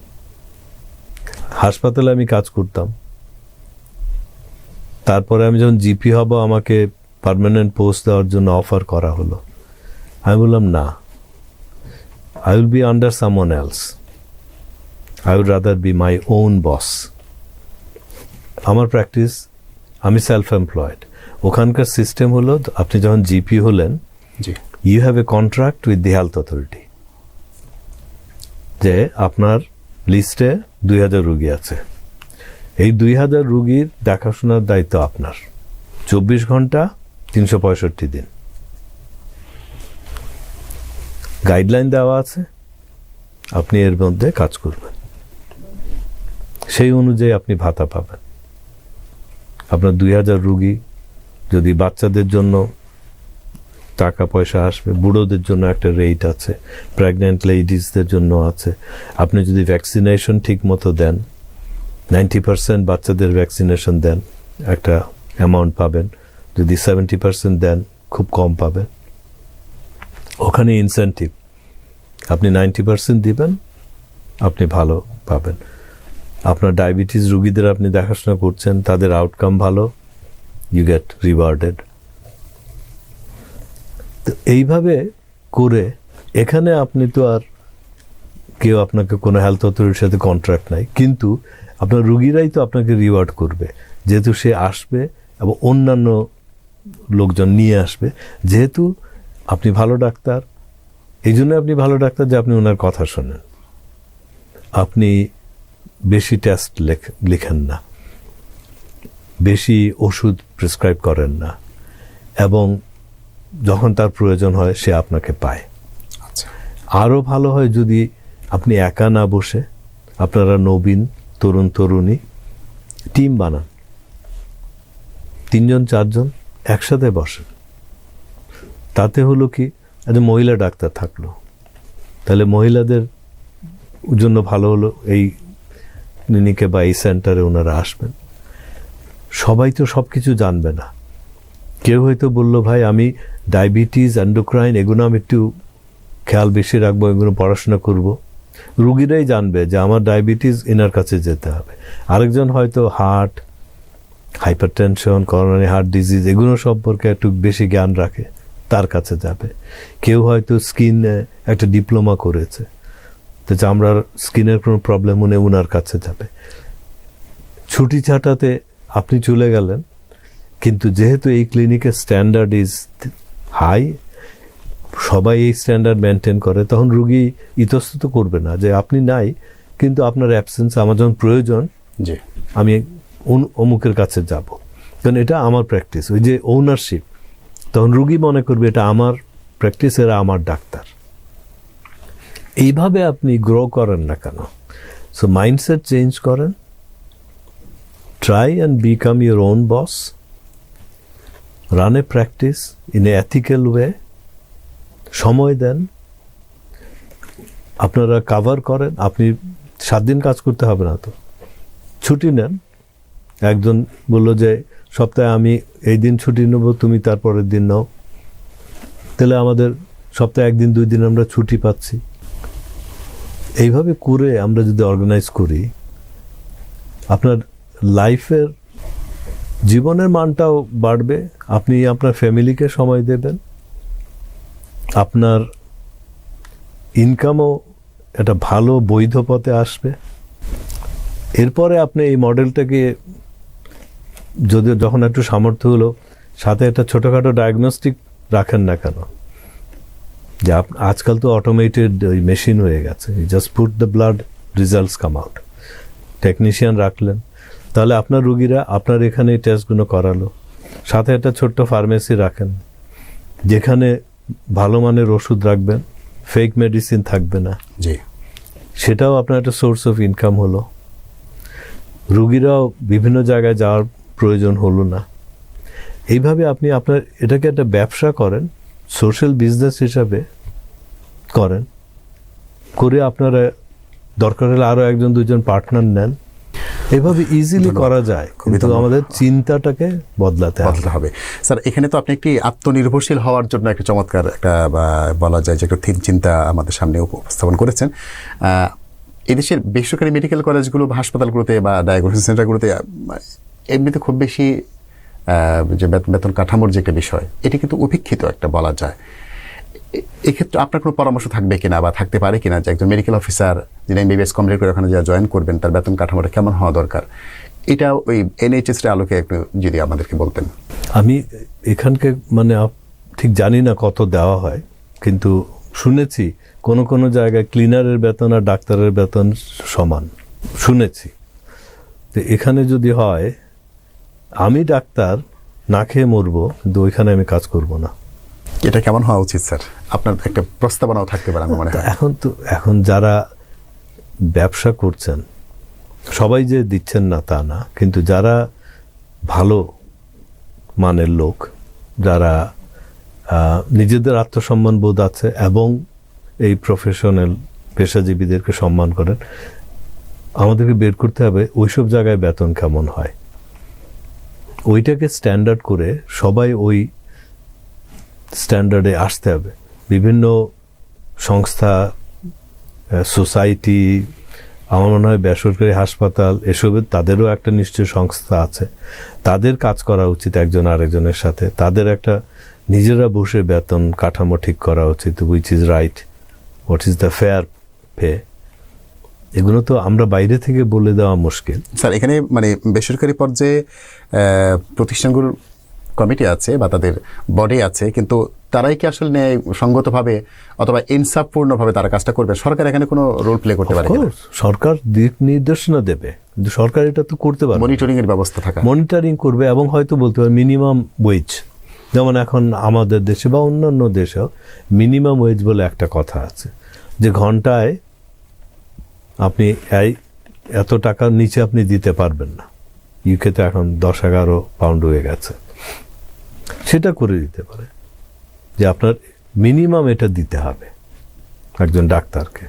হাসপাতালে আমি কাজ করতাম। তারপরে আমি যখন জিপি হব, আমাকে পার্মানেন্ট পোস্ট দেওয়ার জন্য অফার করা হলো। আমি বললাম না, I will be under someone else. I would rather be my own boss. আমার প্র্যাকটিস, আমি সেলফ এমপ্লয়েড। ওখানকার সিস্টেম হলো, আপনি যখন জিপি হলেন, জি, you have a contract with the health authority, যে আপনার লিস্টে 2000 রুগী আছে। এই 2000 রুগীর দেখাশোনার দায়িত্ব আপনার, 24 ঘন্টা 365 দিন। গাইডলাইন দেওয়া আছে, আপনি এর মধ্যে কাজ করবেন, সেই অনুযায়ী আপনি ভাতা পাবেন। আপনার 2000 রুগী, যদি বাচ্চাদের জন্য টাকা পয়সা আসবে, বুড়োদের জন্য একটা রেট আছে, প্রেগন্যান্ট লেডিসদের জন্য আছে। আপনি যদি ভ্যাকসিনেশন ঠিক মতো দেন, 90% বাচ্চাদের ভ্যাকসিনেশন দেন, একটা অ্যামাউন্ট পাবেন। যদি 70% দেন, খুব কম পাবেন। ওখানে ইনসেন্টিভ, আপনি 90% দিবেন, আপনি ভালো পাবেন। আপনার ডায়াবেটিস রুগীদের আপনি দেখাশোনা করছেন, তাদের আউটকাম ভালো, ইউ গেট রিওয়ার্ডেড। তো এইভাবে করে এখানে আপনি তো আর কেউ আপনাকে কোনো হেলথ অথরিটির সাথে কন্ট্রাক্ট নাই, কিন্তু আপনার রুগীরাই তো আপনাকে রিওয়ার্ড করবে, যেহেতু সে আসবে এবং অন্যান্য লোকজন নিয়ে আসবে। যেহেতু আপনি ভালো ডাক্তার, এই জন্য আপনি ভালো ডাক্তার যে আপনি ওনার কথা শোনেন, আপনি বেশি টেস্ট লেখেন না, বেশি ওষুধ প্রেসক্রাইব করেন না, এবং যখন তার প্রয়োজন হয় সে আপনাকে পায়। আচ্ছা, আরও ভালো হয় যদি আপনি একা না বসে, আপনারা নবীন তরুণ তরুণী টিম বানান, 3জন 4জন একসাথে বসেন। তাতে হলো কি, একটা মহিলা ডাক্তার থাকলো, তাহলে মহিলাদের জন্য ভালো হলো, এই ক্লিনিকে বা এই সেন্টারে ওনারা আসবেন। সবাই তো সব কিছু জানবে না। কেউ হয়তো বলল, ভাই আমি ডায়াবেটিস, এন্ডোক্রাইন, এগুলো আমি একটু খেয়াল বেশি রাখবো, এগুলো পড়াশোনা করব। রুগীরাই জানবে যে আমার ডায়াবেটিস, এনার কাছে যেতে হবে। আরেকজন হয়তো heart, hypertension, coronary heart disease, এগুলো সম্পর্কে একটু বেশি জ্ঞান রাখে, তার কাছে যাবে। কেউ হয়তো স্কিনে একটা ডিপ্লোমা করেছে, তো চামড়ার স্কিনের কোনো প্রবলেম হলে ওনার কাছে যাবে। ছুটি ছাটাতে আপনি চলে গেলেন, কিন্তু যেহেতু এই ক্লিনিকের স্ট্যান্ডার্ড ইজ হাই, সবাই এই স্ট্যান্ডার্ড মেনটেন করে, তখন রুগী ইতস্তত করবে না যে আপনি নাই, কিন্তু আপনার অ্যাবসেন্স, আমার যখন প্রয়োজন জি, আমি অমুকের কাছে যাব, কারণ এটা আমার প্র্যাকটিস। ওই যে ওনারশিপ, তখন রুগী মনে করবে এটা আমার প্র্যাকটিস, এরা আমার ডাক্তার। এইভাবে আপনি গ্রো করেন না কেন? সো মাইন্ডসেট চেঞ্জ করেন, try and become your own boss, run A practice in a ethical way, সময় দেন, আপনারা কাভার করেন। আপনি 7 দিন কাজ করতে হবে না, তো ছুটি নেন। একজন বললো যে সপ্তাহে আমি এই দিন ছুটি নেব, তুমি তারপরের দিন নাও, তাহলে আমাদের সপ্তাহে 1 দিন 2 দিন আমরা ছুটি পাচ্ছি। এইভাবে করে আমরা যদি অর্গানাইজ করি, আপনার লাইফের জীবনের মানটাও বাড়বে, আপনি আপনার ফ্যামিলিকে সময় দেবেন, আপনার ইনকামও একটা ভালো বৈধ পথে আসবে। এরপরে আপনি এই মডেলটাকে যদি যখন একটু সামর্থ্য হলো, সাথে একটা ছোটোখাটো ডায়াগনস্টিক রাখেন না কেন? যে আজকাল তো অটোমেটেড ওই মেশিন হয়ে গেছে, just put the blood, results come out. Technician রাখলেন, তাহলে আপনার রুগীরা আপনার এখানে এই টেস্টগুলো করালো। সাথে একটা ছোট্ট ফার্মেসি রাখেন, যেখানে ভালো মানের ওষুধ রাখবেন, ফেক মেডিসিন থাকবে না। জি, সেটাও আপনার একটা সোর্স অফ ইনকাম হলো। রুগীরাও বিভিন্ন জায়গায় যাওয়ার প্রয়োজন হলো না। এইভাবে আপনি আপনার এটাকে একটা ব্যবসা করেন, সোশ্যাল বিজনেস হিসাবে করেন, করে আপনারা দরকার হলে আরো একজন দুজন পার্টনার নেন, এইভাবে ইজিলি করা যায়। কিন্তু আমাদের চিন্তাটাকে বদলাতে হবে। স্যার, এখানে তো আপনি একটি আত্মনির্ভরশীল হওয়ার জন্য একটা চমৎকার একটা বলা যায় যে একটা চিন্তা আমাদের সামনে উপস্থাপন করেছেন। এদেশের বেসরকারি মেডিকেল কলেজগুলো বা হাসপাতালগুলোতে বা ডায়াগনোসিস সেন্টারগুলোতে এমনিতে খুব বেশি যে বেতন কাঠামোর যে একটা বিষয়, এটি কিন্তু উপেক্ষিত একটা বলা যায়। এক্ষেত্রে আপনার কোনো পরামর্শ থাকবে কিনা বা থাকতে পারে কিনা যে একজন মেডিকেল অফিসার যিনি এমবিবিএস কমপ্লিট করে ওখানে যা জয়েন করবেন তার বেতন কাঠামোটা কেমন হওয়া দরকার, এটা ওই এনএইচএস এর আলোকে একটু যদি আমাদেরকে বলতেন। আমি এখানকে মানে ঠিক জানি না কত দেওয়া হয়, কিন্তু শুনেছি কোন জায়গায় ক্লিনারের বেতন আর ডাক্তারের বেতন সমান শুনেছি। তো এখানে যদি হয়, আমি ডাক্তার না খেয়ে মরবো, কিন্তু ওইখানে আমি কাজ করব না। এটা কেমন হওয়া উচিত স্যার? আপনার একটা প্রস্তাবনাও থাকতে পারে আমার মনে হয়। এখন যারা ব্যবসা করছেন সবাই যে দিচ্ছেন না তা না, কিন্তু যারা ভালো মানের লোক, যারা নিজেদের আত্মসম্মান বোধ আছে এবং এই প্রফেশনাল পেশাজীবীদেরকে সম্মান করেন, আমাদেরকে বের করতে হবে ওইসব জায়গায় বেতন কেমন হয়, ওইটাকে স্ট্যান্ডার্ড করে সবাই ওই স্ট্যান্ডার্ডে আসতে হবে। বিভিন্ন সংস্থা, সোসাইটি, আমার মনে হয় বেসরকারি হাসপাতাল, এসবের তাদেরও একটা নিশ্চয় সংস্থা আছে, তাদের কাজ করা উচিত একজন আরেকজনের সাথে, তাদের একটা নিজেরা বসে বেতন কাঠামো ঠিক করা উচিত, which is right, what is the fair pay. এগুলো তো আমরা বাইরে থেকে বলে দেওয়া মুশকিল। স্যার, এখানে মানে বেসরকারি পর্যায়ে প্রতিষ্ঠানগুলোর কমিটি আছে বা তাদের বডি আছে, কিন্তু তারাই কি আসলে ন্যায় সঙ্গতভাবে অথবা ইনসাফপূর্ণভাবে তারা কাজটা করবে? সরকার এখানে কোনো রোল প্লে করতে পারে কিনা? সরকার দিক নির্দেশনা দেবে, কিন্তু সরকার এটা তো করতে পারে। মনিটরিং এর ব্যবস্থা থাকা, মনিটরিং করবে এবং হয়তো বলতে পারে মিনিমাম ওয়েজ, যেমন এখন আমাদের দেশে বা অন্যান্য দেশেও মিনিমাম ওয়েজ বলে একটা কথা আছে, যে ঘন্টায় আপনি এত টাকার নিচে আপনি দিতে পারবেন না। ইউকে তো এখন 10-11 পাউন্ড হয়ে গেছে, সেটা করে দিতে পারে যে আপনার মিনিমাম এটা দিতে হবে একজন ডাক্তারকে,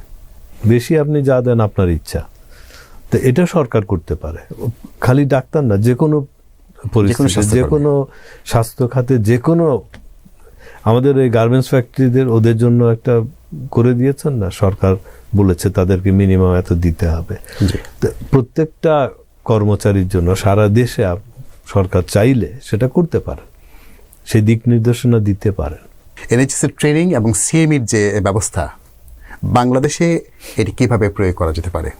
বেশি আপনি যা দেন আপনার ইচ্ছা। তো এটা সরকার করতে পারে, খালি ডাক্তার না, যে কোনো পরিস্থিতি, যে কোনো স্বাস্থ্য খাতে, যে কোনো, আমাদের এই গার্মেন্টস ফ্যাক্টরিদের ওদের জন্য একটা করে দিয়েছেন না সরকার, বলেছে তাদেরকে মিনিমাম এত দিতে হবে। প্রত্যেকটা কর্মচারীর জন্য সারা দেশে সরকার চাইলে সেটা করতে পারে, সেই দিক নির্দেশনা দিতে পারেন। এনএইচএস এর ট্রেনিং এবং সিএমইর যে ব্যবস্থা, বাংলাদেশে এটি কিভাবে প্রয়োগ করা যেতে পারে?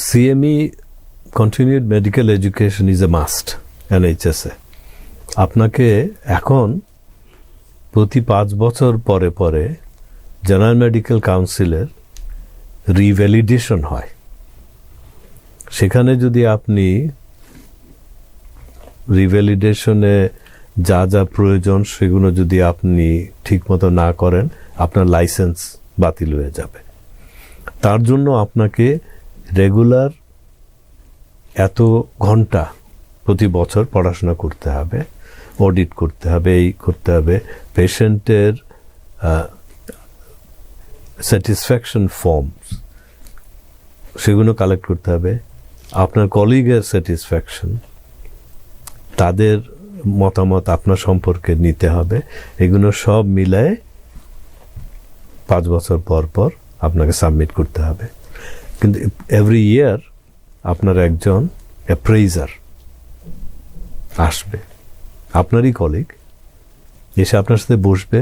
CME, continued medical education is a must NHS এ। আপনাকে এখন প্রতি 5 বছর পরে পরে জেনারেল মেডিকেল কাউন্সিলের রিভ্যালিডেশন হয়। সেখানে যদি আপনি রিভ্যালিডেশনে যা যা প্রয়োজন সেগুলো যদি আপনি ঠিকমতো না করেন, আপনার লাইসেন্স বাতিল হয়ে যাবে। তার জন্য আপনাকে রেগুলার এত ঘন্টা প্রতি বছর পড়াশোনা করতে হবে, অডিট করতে হবে, এই করতে হবে, পেশেন্টের স্যাটিসফ্যাকশন ফর্মস সেগুলো কালেক্ট করতে হবে, আপনার কলিগের স্যাটিসফ্যাকশন, তাদের মতামত আপনার সম্পর্কে নিতে হবে। এগুলো সব মিলায়ে 5 বছর পর পর আপনাকে সাবমিট করতে হবে। কিন্তু এভরি ইয়ার আপনার একজন অ্যাপ্রেইজার আসবে, আপনারই কলিগ, এসে আপনার সাথে বসবে,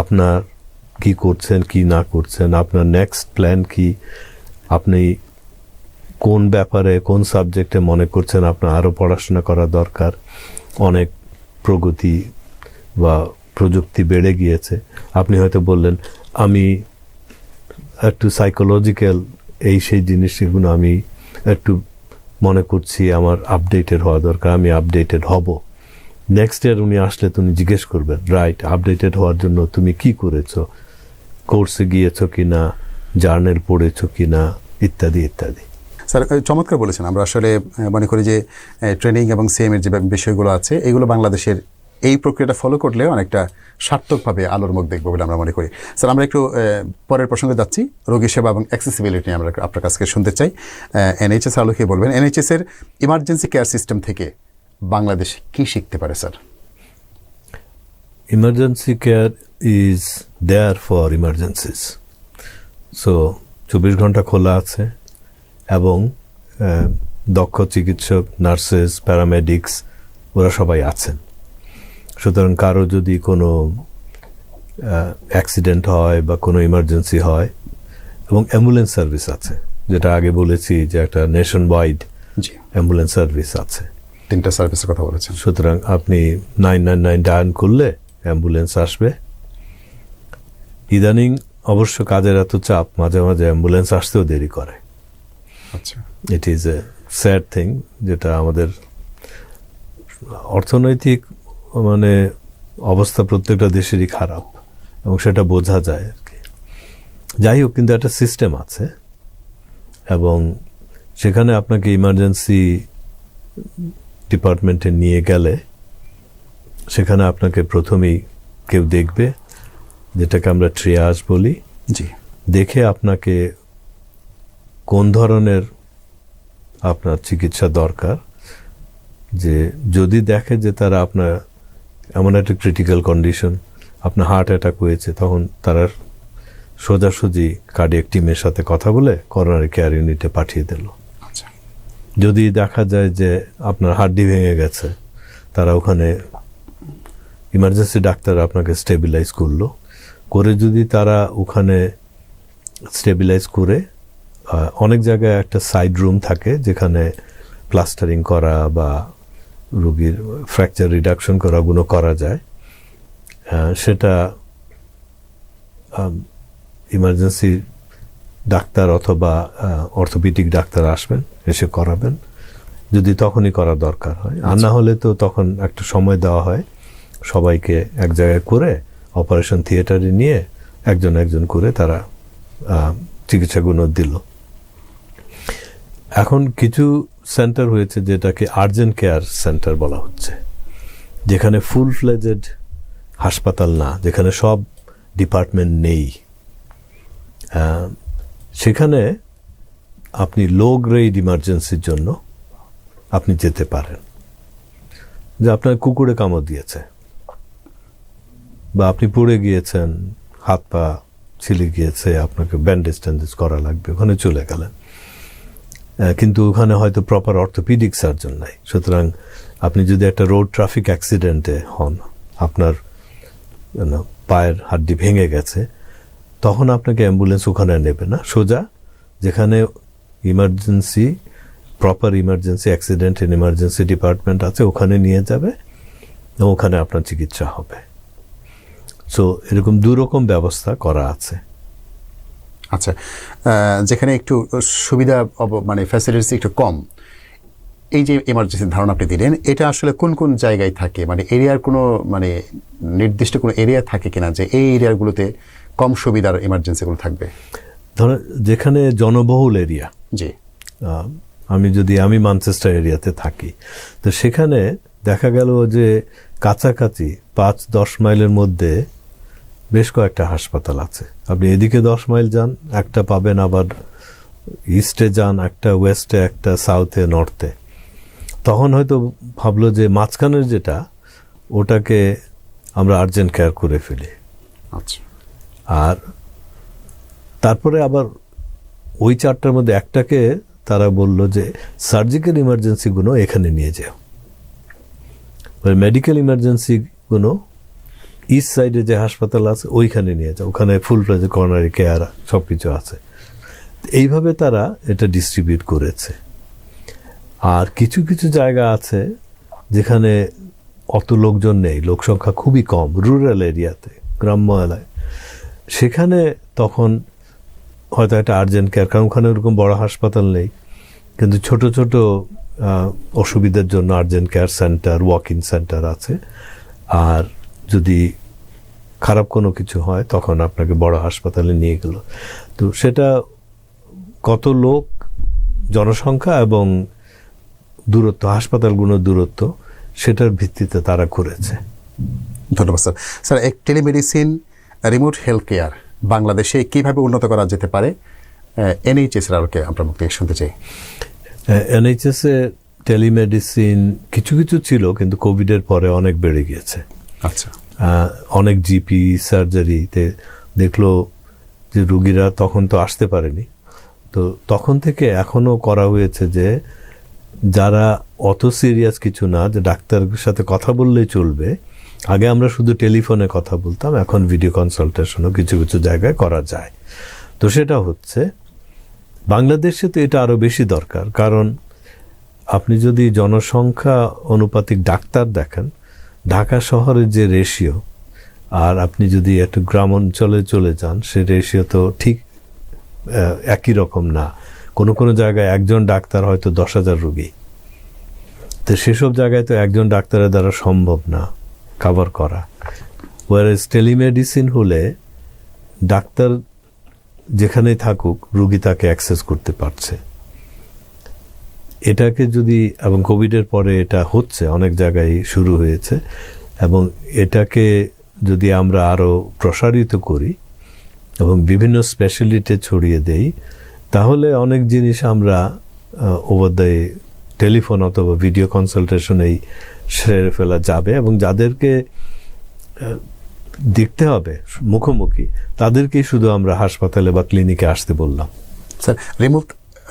আপনার কি করছেন কি না করছেন, আপনার নেক্সট প্ল্যান কি, আপনি কোন ব্যাপারে কোন সাবজেক্টে মনে করছেন আপনার আরও পড়াশোনা করা দরকার, অনেক প্রগতি বা প্রযুক্তি বেড়ে গিয়েছে, আপনি হয়তো বললেন আমি একটু সাইকোলজিক্যাল সেই জিনিসগুলো আমি একটু মনে করছি আমার আপডেটেড হওয়া দরকার, আমি আপডেটেড হব। নেক্সট ইয়ার উনি আসলে তুমি জিজ্ঞেস করবেন, রাইট, আপডেটেড হওয়ার জন্য তুমি কি করেছো, কোর্সে গিয়েছো কিনা, জার্নাল পড়েছো কিনা, ইত্যাদি ইত্যাদি। স্যার চমৎকার বলেছেন। আমরা আসলে মনে করি যে ট্রেনিং এবং সিএম এর যে বিষয়গুলো আছে এগুলো বাংলাদেশের এই প্রক্রিয়াটা ফলো করলে অনেকটা সার্থকভাবে আলোর মুখ দেখবো বলে আমরা মনে করি। স্যার আমরা একটু পরের প্রসঙ্গে যাচ্ছি, রোগী সেবা এবং অ্যাক্সেসিবিলিটি নিয়ে আমরা আপনার কাছে শুনতে চাই। এনএইচএস আলোকে বলবেন, এনএইচএস এর ইমার্জেন্সি কেয়ার সিস্টেম থেকে বাংলাদেশ কি শিখতে পারে sir? Emergency care is there for emergencies. So 24 ঘন্টা খোলা আছে এবং দক্ষ চিকিৎসক, নার্সেস, প্যারামেডিক্স ওরা সবাই আছেন। সুতরাং কারো যদি কোনো অ্যাক্সিডেন্ট হয় বা কোনো ইমার্জেন্সি হয়, এবং অ্যাম্বুলেন্স সার্ভিস আছে, যেটা আগে বলেছি যে একটা নেশন ওয়াইড জি, অ্যাম্বুলেন্স সার্ভিস আছে। 3টা সার্ভিসের কথা বলেছেন। সুতরাং আপনি 999 ডায়াল করলে অ্যাম্বুলেন্স আসবে। ইদানিং অবশ্য কাজের এত চাপ, মাঝে মাঝে অ্যাম্বুলেন্স আসতেও দেরি করে। আচ্ছা, it is a sad thing, যেটা আমাদের অর্থনৈতিক মানে অবস্থা প্রত্যেকটা দেশেরই খারাপ এবং সেটা বোঝা যায় আর কি। যাই হোক, কিন্তু একটা সিস্টেম আছে এবং সেখানে আপনাকে ইমার্জেন্সি ডিপার্টমেন্টে নিয়ে গেলে সেখানে আপনাকে প্রথমেই কেউ দেখবে, যেটাকে আমরা ট্রিয়াজ বলি। জি, দেখে আপনাকে কোন ধরনের আপনার চিকিৎসা দরকার, যে যদি দেখে যে তারা আপনার এমন একটা ক্রিটিক্যাল কন্ডিশন, আপনার হার্ট অ্যাটাক হয়েছে, তখন তারা সোজাসুজি কার্ডিয়াক টিমের সাথে কথা বলে করোনারি কেয়ার ইউনিটে পাঠিয়ে দিল। আচ্ছা, যদি দেখা যায় যে আপনার হাড্ডি ভেঙে গেছে, তারা ওখানে ইমার্জেন্সি ডাক্তার আপনাকে স্টেবিলাইজ করলো, করে যদি তারা ওখানে স্টেবিলাইজ করে অনেক জায়গায় একটা সাইড রুম থাকে যেখানে প্লাস্টারিং করা বা রোগীর ফ্র্যাকচার রিডাকশন করাগুলো করা যায়, সেটা ইমার্জেন্সি ডাক্তার অথবা অর্থোপেডিক ডাক্তার আসবেন, এসে করাবেন যদি তখনই করা দরকার হয়। আর না হলে তো তখন একটা সময় দেওয়া হয় সবাইকে এক জায়গায় করে অপারেশন থিয়েটারে নিয়ে একজন একজন করে তারা চিকিৎসাগুলো দিল। এখন কিছু সেন্টার হয়েছে যেটাকে আর্জেন্ট কেয়ার সেন্টার বলা হচ্ছে, যেখানে ফুল ফ্লেজেড হাসপাতাল না, যেখানে সব ডিপার্টমেন্ট নেই। সেখানে আপনি লো গ্রেড ইমার্জেন্সির জন্য আপনি যেতে পারেন, যে আপনার কুকুরে কামড় দিয়েছে বা আপনি পড়ে গিয়েছেন, হাত পা ছিলে গিয়েছে, আপনাকে ব্যান্ডেজ ট্যান্ডেজ করা লাগবে, ওখানে চলে গেলেন। কিন্তু ওখানে হয়তো প্রপার অর্থোপেডিক সার্জন নাই। সুতরাং আপনি যদি একটা রোড ট্রাফিক অ্যাক্সিডেন্টে হন, আপনার পায়ের হাড্ডি ভেঙে গেছে, তখন আপনাকে অ্যাম্বুলেন্স ওখানে নেবে না, সোজা যেখানে emergency, proper emergency accident and emergency department আছে, ওখানে নিয়ে যাবে এবং ওখানে আপনার চিকিৎসা হবে। সো এরকম দুরকম ব্যবস্থা করা আছে। আচ্ছা, যেখানে একটু সুবিধা মানে ফ্যাসিলিটিস একটু কম, এই যে ইমার্জেন্সির ধারণা আপনি দিলেন, এটা আসলে কোন কোন জায়গায় থাকে? মানে এরিয়ার কোনো মানে নির্দিষ্ট কোনো এরিয়া থাকে কিনা যে এই এরিয়াগুলোতে কম সুবিধার ইমার্জেন্সিগুলো থাকবে? ধরো যেখানে জনবহুল এরিয়া, জি, আমি ম্যানচেস্টার এরিয়াতে থাকি, তো সেখানে দেখা গেল যে কাছাকাছি 5-10 মাইলের মধ্যে বেশ কয়েকটা হাসপাতাল আছে। আপনি এদিকে 10 মাইল যান, একটা পাবেন, আবার ইস্টে যান একটা, ওয়েস্টে একটা, সাউথে, নর্থে। তখন হয়তো ভাবলো যে মাঝখানের যেটা, ওটাকে আমরা আর্জেন্ট কেয়ার করে ফেলি। আচ্ছা, আর তারপরে আবার ওই 4টার মধ্যে একটাকে তারা বলল যে সার্জিক্যাল ইমার্জেন্সিগুলো এখানে নিয়ে যাও, মেডিকেল ইমার্জেন্সিগুলো ইস্ট সাইডে যে হাসপাতাল আছে ওইখানে নিয়ে যাও, ওখানে ফুল ফ্লেজ করোনারি কেয়ার সব কিছু আছে। এইভাবে তারা এটা ডিস্ট্রিবিউট করেছে। আর কিছু কিছু জায়গা আছে যেখানে অত লোকজন নেই, লোক সংখ্যা খুবই কম, রুরাল এরিয়াতে, গ্রাম্য এলাকায়, সেখানে তখন হয়তো একটা আর্জেন্ট কেয়ার, কারণ ওখানে ওরকম বড় হাসপাতাল নেই, কিন্তু ছোট ছোট অসুবিধার জন্য urgent care centre, walk in centre আছে। আর যদি খারাপ কোনো কিছু হয় তখন আপনাকে বড় হাসপাতালে নিয়ে গেল। তো সেটা কত লোক জনসংখ্যা এবং দূরত্ব, হাসপাতালগুলোর দূরত্ব, সেটার ভিত্তিতে তারা করেছে। ধন্যবাদ স্যার। স্যার, এক টেলিমেডিসিন রিমোট হেলথ কেয়ার বাংলাদেশে কীভাবে উন্নত করা যেতে পারে, এনএইচএসের আলোকে আমরা মুখ থেকে শুনতে চাই। এনএইচএসে টেলিমেডিসিন কিছু কিছু ছিল, কিন্তু কোভিডের পরে অনেক বেড়ে গিয়েছে। আচ্ছা। অনেক জিপি সার্জারিতে দেখলো যে রুগীরা তখন তো আসতে পারেনি, তো তখন থেকে এখনো করা হয়েছে যে যারা অত সিরিয়াস কিছু না, যে ডাক্তারের সাথে কথা বললেই চলবে, আগে আমরা শুধু টেলিফোনে কথা বলতাম, এখন ভিডিও কনসালটেশনও কিছু কিছু জায়গায় করা যায়। তো সেটা হচ্ছে বাংলাদেশে তো এটা আরও বেশি দরকার, কারণ আপনি যদি জনসংখ্যা অনুপাতিক ডাক্তার দেখেন, ঢাকা শহরের যে রেশিও আর আপনি যদি একটু গ্রাম অঞ্চলে চলে যান, সে রেশিও তো ঠিক একই রকম না। কোনো কোনো জায়গায় একজন ডাক্তার হয়তো 10,000 রুগী, তো সেসব জায়গায় তো একজন ডাক্তারের দ্বারা সম্ভব না কভার করা। ওয়ারেজ টেলিমেডিসিন হলে ডাক্তার যেখানেই থাকুক, রুগী তাকে অ্যাক্সেস করতে পারছে। এটাকে যদি, এবং কোভিডের পরে এটা হচ্ছে, অনেক জায়গায় শুরু হয়েছে, এবং এটাকে যদি আমরা আরও প্রসারিত করি এবং বিভিন্ন স্পেশালিটি ছড়িয়ে দেই, তাহলে অনেক জিনিস আমরা ওভার দ্য টেলিফোন অথবা ভিডিও কনসালটেশনেই সেরে ফেলা যাবে। এবং যাদেরকে দেখতে হবে মুখোমুখি, তাদেরকেই শুধু আমরা হাসপাতালে বা ক্লিনিকে আসতে বললাম। স্যার,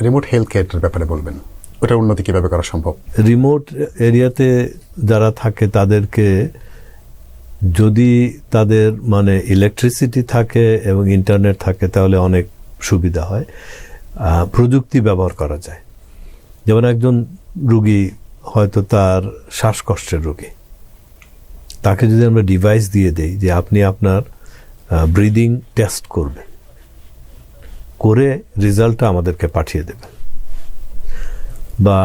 রিমোট হেলথ কেয়ারটার ব্যাপারে বলবেন, ওটার উন্নতি কীভাবে করা সম্ভব? রিমোট এরিয়াতে যারা থাকে তাদেরকে যদি তাদের মানে ইলেকট্রিসিটি থাকে এবং ইন্টারনেট থাকে, তাহলে অনেক সুবিধা হয়। প্রযুক্তি ব্যবহার করা যায়। যেমন একজন রুগী হয়তো তার শ্বাসকষ্টের রোগী, তাকে যদি আমরা ডিভাইস দিয়ে দেই যে আপনি আপনার ব্রিদিং টেস্ট করবেন, করে রেজাল্টটা আমাদেরকে পাঠিয়ে দেবেন, বা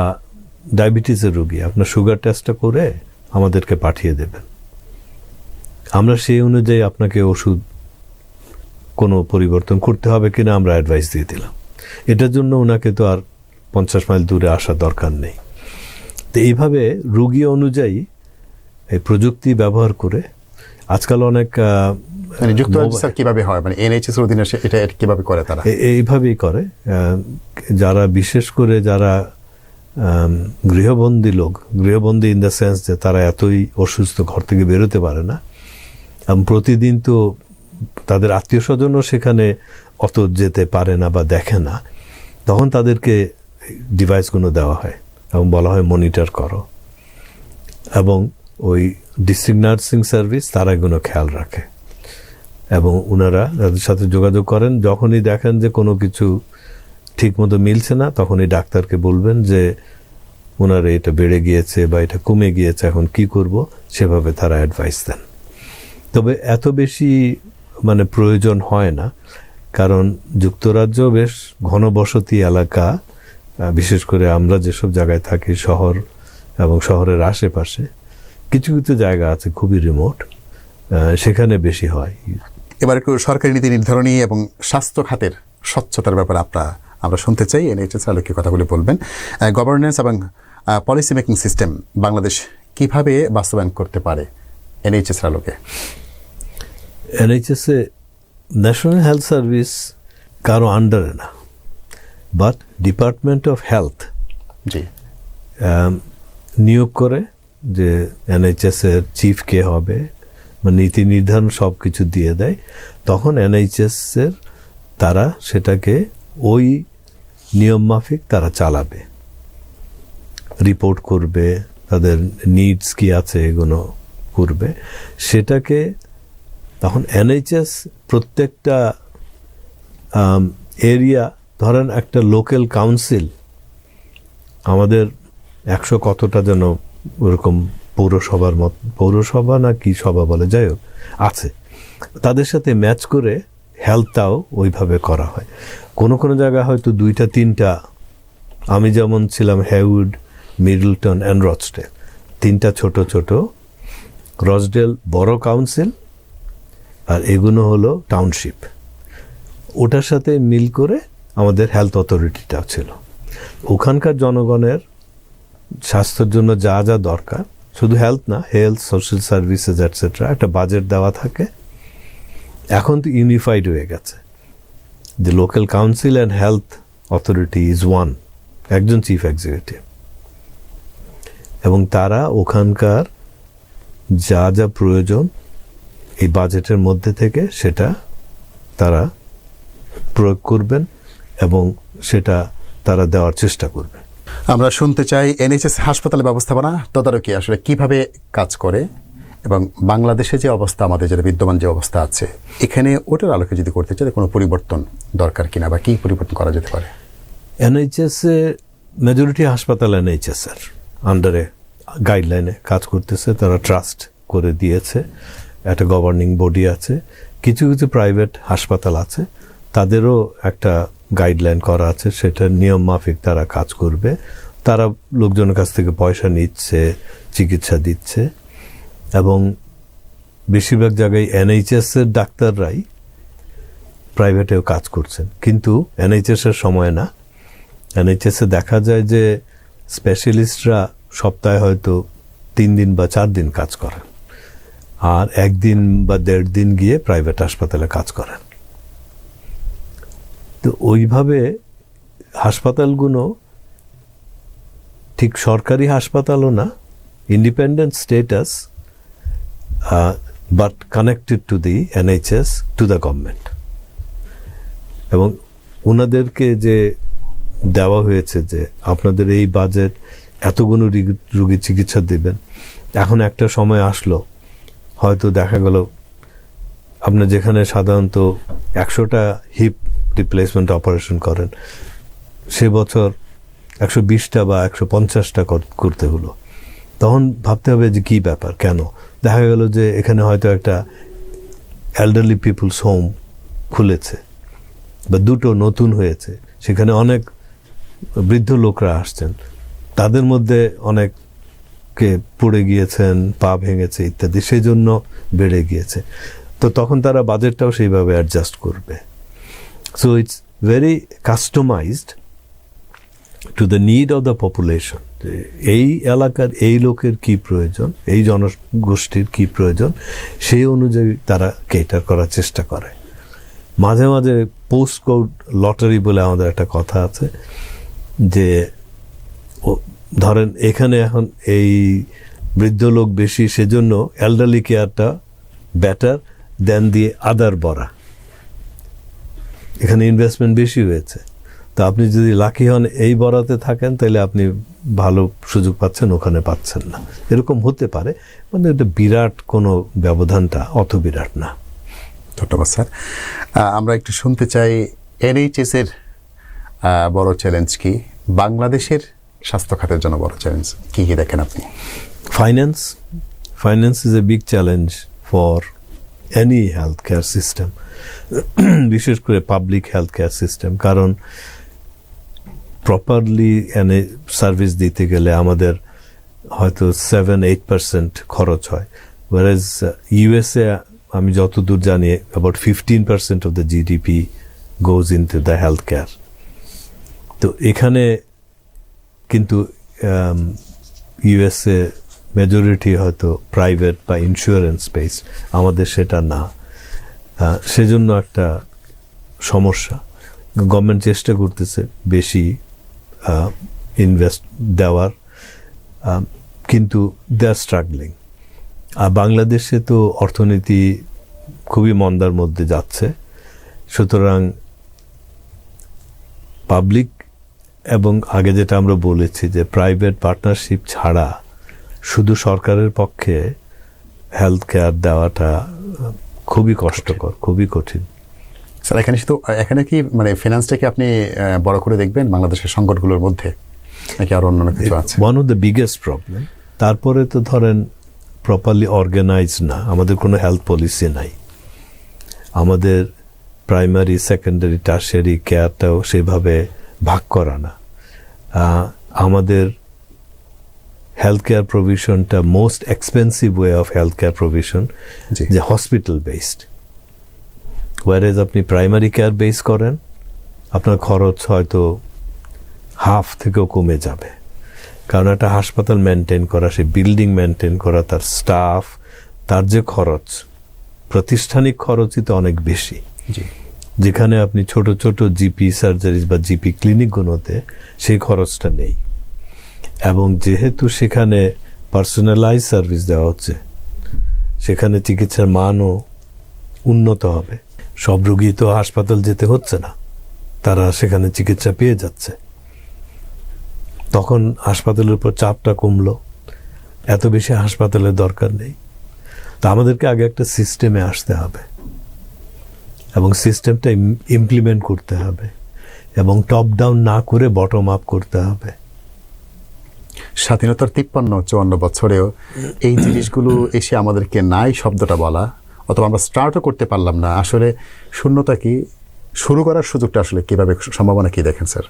ডায়াবেটিসের রোগী আপনার সুগার টেস্টটা করে আমাদেরকে পাঠিয়ে দেবেন, আমরা সেই অনুযায়ী আপনাকে ওষুধ কোনো পরিবর্তন করতে হবে কিনা আমরা অ্যাডভাইস দিয়ে দিলাম। এটার জন্য ওনাকে তো আর 50 মাইল দূরে আসার দরকার নেই। তো এইভাবে রুগী অনুযায়ী এই প্রযুক্তি ব্যবহার করে আজকাল অনেক যুক্তরাজ্য স্যার কিভাবে হয়, মানে এনএইচএস এর অধীনে এটা কিভাবে করে তারা? এইভাবেই করে। যারা বিশেষ করে যারা গৃহবন্দী লোক, গৃহবন্দী ইন দ্য সেন্স যে তারা এতই অসুস্থ, ঘর থেকে বেরোতে পারে না, এবং প্রতিদিন তো তাদের আত্মীয় স্বজনও সেখানে অত যেতে পারে না বা দেখে না, তখন তাদেরকে ডিভাইসগুলো দেওয়া হয় এবং বলা হয় মনিটর করো, এবং ওই ডিস্ট্রিক্ট নার্সিং সার্ভিস তারা এগুলো খেয়াল রাখে, এবং ওনারা তাদের সাথে যোগাযোগ করেন। যখনই দেখেন যে কোনো কিছু ঠিক মতো মিলছে না, তখনই ডাক্তারকে বলবেন যে ওনার এটা বেড়ে গিয়েছে বা এটা কমে গিয়েছে, এখন কি করব, সেভাবে তারা অ্যাডভাইস দেন। তবে এত বেশি মানে প্রয়োজন হয় না, কারণ যুক্তরাজ্য বেশ ঘনবসতি এলাকা, বিশেষ করে আমরা যেসব জায়গায় থাকি শহর এবং শহরের আশেপাশে কিছু কিছু জায়গা আছে খুবই রিমোট, সেখানে বেশি হয়। এবার একটু সরকারি নীতি নির্ধারণী এবং স্বাস্থ্য খাতের স্বচ্ছতার ব্যাপারে আমরা শুনতে চাই, এনএইচএস আলোকে কথাগুলি বলবেন। গভর্নেন্স এবং পলিসি মেকিং সিস্টেম বাংলাদেশ কিভাবে বাস্তবায়ন করতে পারে এনএইচএস আলোকে? এনএইচএসে ন্যাশনাল হেলথ সার্ভিস কারো আন্ডারে না, বাট ডিপার্টমেন্ট অফ হেলথ জি নিয়োগ করে যে এনএইচএসের চিফ কে হবে, মানে নীতি নির্ধারণ সব কিছু দিয়ে দেয়। তখন এনএইচএসের তারা সেটাকে ওই নিয়ম মাফিক তারা চালাবে, রিপোর্ট করবে, তাদের নিডস কি আছে এগুলো করবে। সেটাকে তখন এনএইচএস প্রত্যেকটা এরিয়া, ধরেন একটা লোকাল কাউন্সিল, আমাদের 100 কতটা যেন ওরকম পৌরসভার মত, পৌরসভা না কি সভা বলে, যাই হোক আছে, তাদের সাথে ম্যাচ করে হেলথটাও ওইভাবে করা হয়। কোনো কোনো জায়গায় হয়তো 2টা 3টা, আমি যেমন ছিলাম হ্যাউড, মিডলটন অ্যান্ড রচডেল, 3টা ছোট ছোট, রচডেল বড় কাউন্সিল আর এগুলো হলো টাউনশিপ, ওটার সাথে মিল করে আমাদের হেলথ অথরিটিটাও ছিল। ওখানকার জনগণের স্বাস্থ্যের জন্য যা যা দরকার, শুধু হেলথ না, হেলথ, সোশ্যাল সার্ভিসেস এটসেট্রা, একটা বাজেট দেওয়া থাকে। এখন তো ইউনিফাইড হয়ে গেছে, যে local council and health authority is one, একজন চিফ এক্সিকিউটিভ, এবং তারা ওখানকার যা যা প্রয়োজন এই বাজেটের মধ্যে থেকে সেটা তারা প্রয়োগ করবেন এবং সেটা তারা দেওয়ার চেষ্টা করবে। আমরা শুনতে চাই এনএইচএস হাসপাতালের ব্যবস্থাপনা তদারকি আসলে কিভাবে কাজ করে, এবং বাংলাদেশে যে অবস্থা, আমাদের যেটা বিদ্যমান যে অবস্থা আছে, এখানে ওটার আলোকে যদি করতে চাই কোনো পরিবর্তন দরকার কিনা বা কি পরিবর্তন করা যেতে পারে? এনএইচএস এ মেজরিটি হাসপাতাল এনএইচএস এর আন্ডারে গাইডলাইনে কাজ করতেছে, তারা ট্রাস্ট করে দিয়েছে, একটা গভর্নিং বডি আছে। কিছু কিছু প্রাইভেট হাসপাতাল আছে, তাদেরও একটা গাইডলাইন করা আছে, সেটা নিয়ম মাফিক তারা কাজ করবে। তারা লোকজনের কাছ থেকে পয়সা নিচ্ছে, চিকিৎসা দিচ্ছে, এবং বেশিরভাগ জায়গায় এনএইচএস এর ডাক্তাররাই প্রাইভেটেও কাজ করছেন, কিন্তু এনএইচএস এর সময় না। এনএইচএস এ দেখা যায় যে স্পেশালিস্টরা সপ্তাহে হয়তো 3 দিন বা 4 দিন কাজ করেন, আর 1 দিন বা 1.5 দিন গিয়ে প্রাইভেট হাসপাতালে কাজ করেন। তো ওইভাবে হাসপাতালগুলো ঠিক সরকারি হাসপাতালও না, independent status, but connected to the NHS, to the government. এবং ওনাদেরকে যে দেওয়া হয়েছে যে আপনাদের এই বাজেট এতগুলো রোগী চিকিৎসা দেবেন, এখন একটা সময় আসলো হয়তো দেখা গেল আপনার যেখানে সাধারণত 100টা হিপ রিপ্লেসমেন্ট অপারেশন করেন, সে বছর 120টা বা 150টা করতে হলো। তখন ভাবতে হবে যে কী ব্যাপার, কেন? দেখা গেল যে এখানে হয়তো একটা এল্ডারলি পিপুলস হোম খুলেছে বা 2টো নতুন হয়েছে, সেখানে অনেক বৃদ্ধ লোকরা আসছেন, তাদের মধ্যে অনেকে পড়ে গিয়েছেন, পা ভেঙেছে ইত্যাদি, সেই জন্য বেড়ে গিয়েছে। তো তখন তারা বাজেটটাও সেইভাবে অ্যাডজাস্ট করবে। So it's very customised to the need of the population. এই এলাকার এই লোকের কি প্রয়োজন, এই জনগোষ্ঠীর কি প্রয়োজন, সেই অনুযায়ী তারা কেটার করার চেষ্টা করে। মাঝে মাঝে পোস্ট কোড লটারি বলে আমাদের একটা কথা আছে, যে ধরেন এখানে এখন এই বৃদ্ধ লোক বেশি, সেজন্য এল্ডারলি কেয়ারটা বেটার দেন দি আদার বড়া, এখানে ইনভেস্টমেন্ট বেশি হয়েছে। তো আপনি যদি লাকি হন এই বরাতে থাকেন, তাহলে আপনি ভালো সুযোগ পাচ্ছেন, ওখানে পাচ্ছেন না, এরকম হতে পারে। মানে এটা বিরাট কোনো ব্যবধানটা অত বিরাট না। ধন্যবাদ স্যার। আমরা একটু শুনতে চাই এনএইচএস এর বড় চ্যালেঞ্জ কি, বাংলাদেশের স্বাস্থ্য খাতের জন্য বড় চ্যালেঞ্জ কি কি দেখেন আপনি? Finance is a big challenge for any health care system, বিশেষ করে পাবলিক হেলথ কেয়ার সিস্টেম। কারণ প্রপারলি সার্ভিস দিতে গেলে আমাদের হয়তো 7-8% খরচ হয়, whereas ইউএসএ আমি যতদূর জানি about 15% of the GDP goes into the healthcare. তো এখানে কিন্তু ইউএসএ মেজরিটি হয়তো প্রাইভেট বা ইন্স্যুরেন্স বেস, আমাদের সেটা না। সেজন্য একটা সমস্যা। গভর্নমেন্ট চেষ্টা করতেছে বেশি ইনভেস্ট দেওয়ার, কিন্তু দে আর স্ট্রাগলিং। আর বাংলাদেশে তো অর্থনীতি খুবই মন্দার মধ্যে যাচ্ছে, সুতরাং পাবলিক এবং আগে যেটা আমরা বলেছি যে প্রাইভেট পার্টনারশিপ ছাড়া শুধু সরকারের পক্ষে হেলথ কেয়ার দেওয়াটা খুবই কষ্টকর, খুবই কঠিন। স্যার এখানে কি মানে ফিনান্সটাকে আপনি বড় করে দেখবেন বাংলাদেশের সংকটগুলোর মধ্যে, নাকি আরো অন্য কিছু আছে? One of the biggest problem. তারপরে তো ধরেন প্রপারলি অর্গানাইজ না, আমাদের কোনো হেলথ পলিসি নাই, আমাদের প্রাইমারি, সেকেন্ডারি, টার্সিয়ারি কেয়ারটাও সেভাবে ভাগ করা না। আমাদের হেলথ কেয়ার প্রভিশনটা most expensive way of health care provision যে হসপিটাল বেসড, ওয়ারেজ আপনি প্রাইমারি কেয়ার বেস করেন, আপনার খরচ হয়তো হাফ থেকেও কমে যাবে। কারণ একটা হাসপাতাল মেনটেন করা, সেই বিল্ডিং মেনটেন করা, তার স্টাফ, তার যে খরচ, প্রাতিষ্ঠানিক খরচই তো অনেক বেশি। জি, যেখানে আপনি ছোট ছোট জিপি সার্জারিজ বা জিপি ক্লিনিকগুলোতে সেই খরচটা নেই। এবং যেহেতু সেখানে পার্সোনালাইজ সার্ভিস দেওয়া হচ্ছে, সেখানে চিকিৎসার মানও উন্নত হবে। সব রোগী তো হাসপাতাল যেতে হচ্ছে না, তারা সেখানে চিকিৎসা পেয়ে যাচ্ছে। তখন হাসপাতালের উপর চাপটা কমলো, এত বেশি হাসপাতালের দরকার নেই। তা আমাদেরকে আগে একটা সিস্টেমে আসতে হবে এবং সিস্টেমটা ইমপ্লিমেন্ট করতে হবে এবং টপ ডাউন না করে বটম আপ করতে হবে। স্বাধীনতার 53-54 বছরেও এই জিনিসগুলো এসে আমাদেরকে নাই শব্দটা বলা, অথবা আমরা স্টার্টও করতে পারলাম না। আসলে শূন্যতা কি, শুরু করার সুযোগটা আসলে কিভাবে, সম্ভাবনা কি দেখেন স্যার?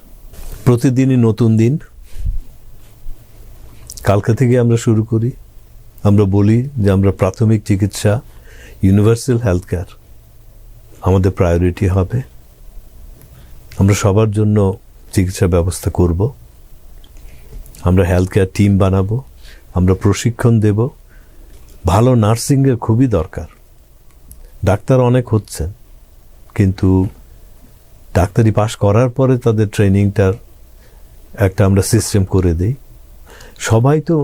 প্রতিদিনই নতুন দিন। কালকে থেকে আমরা শুরু করি। আমরা বলি যে আমরা প্রাথমিক চিকিৎসা, ইউনিভার্সাল হেলথ কেয়ার আমাদের প্রায়োরিটি হবে। আমরা সবার জন্য চিকিৎসা ব্যবস্থা করব। আমরা হেলথ কেয়ার টিম বানাবো, আমরা প্রশিক্ষণ দেব। ভালো নার্সিংয়ের খুবই দরকার। ডাক্তার অনেক হচ্ছেন, কিন্তু ডাক্তারি পাশ করার পরে তাদের ট্রেনিংটার একটা আমরা সিস্টেম করে দিই। সবাই তো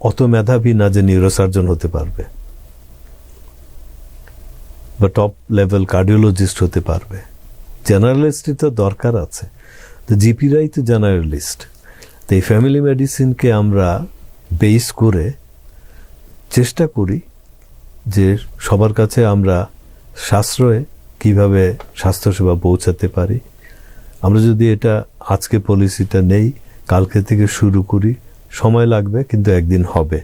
অত মেধাবী না যে নিউরোসার্জন হতে পারবে বা টপ লেভেল কার্ডিওলজিস্ট হতে পারবে। জেনারেলিস্টই তো দরকার আছে, তো জিপিরাই তো জেনারেলিস্ট। তো এই ফ্যামিলি মেডিসিনকে আমরা বেস করে চেষ্টা করি যে সবার কাছে আমরা সাশ্রয়ে কিভাবে স্বাস্থ্যসেবা পৌঁছাতে পারি। আমরা যদি এটা আজকে পলিসিটা নেই, কালকে থেকে শুরু করি, সময় লাগবে কিন্তু একদিন হবে।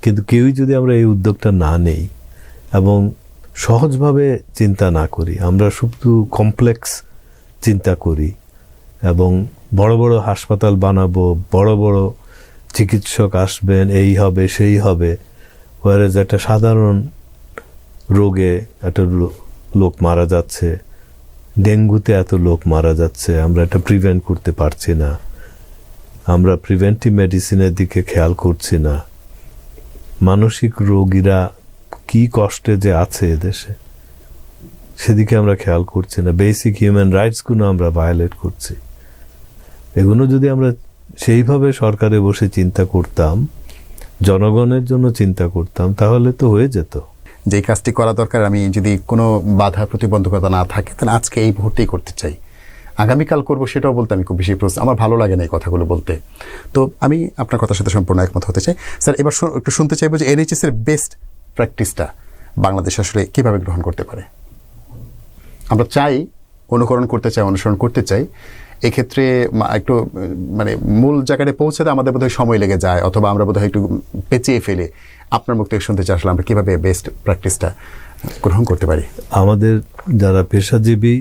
কিন্তু কেউই যদি আমরা এই উদ্যোগটা না নেই এবং সহজভাবে চিন্তা না করি, আমরা শুধু কমপ্লেক্স চিন্তা করি এবং বড় বড় হাসপাতাল বানাবো, বড় বড় চিকিৎসক আসবেন, এই হবে সেই হবে, ওয়ারেজ একটা সাধারণ রোগে একটা লোক মারা যাচ্ছে, ডেঙ্গুতে এত লোক মারা যাচ্ছে, আমরা এটা প্রিভেন্ট করতে পারছি না, আমরা প্রিভেন্টিভ মেডিসিনের দিকে খেয়াল করছি না। মানসিক রোগীরা কি কষ্টে যে আছে এদেশে, সেদিকে আমরা খেয়াল করছি না। বেসিক হিউম্যান রাইটসগুলো আমরা ভায়োলেট করছি। এগুলো যদি আমরা সেইভাবে সরকারে বসে চিন্তা করতাম, জনগণের জন্য চিন্তা করতাম, তাহলে তো হয়ে যেত। যেই কাজটি করা দরকার, আমি যদি কোনো বাধা প্রতিবন্ধকতা না থাকে, তাহলে আজকে এই মুহূর্তেই করতে চাই। আগামীকাল করবো সেটাও বলতে আমি খুব বেশি আমার ভালো লাগে না এই কথাগুলো বলতে। তো আমি আপনার কথার সাথে সম্পূর্ণ একমত হতে চাই। স্যার, এবার একটু শুনতে চাইবো যে এনএইচএস এর বেস্ট প্র্যাকটিসটা বাংলাদেশ আসলে কিভাবে গ্রহণ করতে পারে। আমরা চাই, অনুকরণ করতে চাই, অনুসরণ করতে চাই। এক্ষেত্রে একটু মানে মূল জায়গায় পৌঁছাতে আমাদের বোধহয় সময় লেগে যায়, অথবা আমরা বোধহয় একটু পেঁচিয়ে ফেলে। আপনার মুখ থেকে শুনতে চাই আসলে আমরা কিভাবে বেস্ট প্র্যাকটিসটা গ্রহণ করতে পারি। আমাদের যারা পেশাজীবী,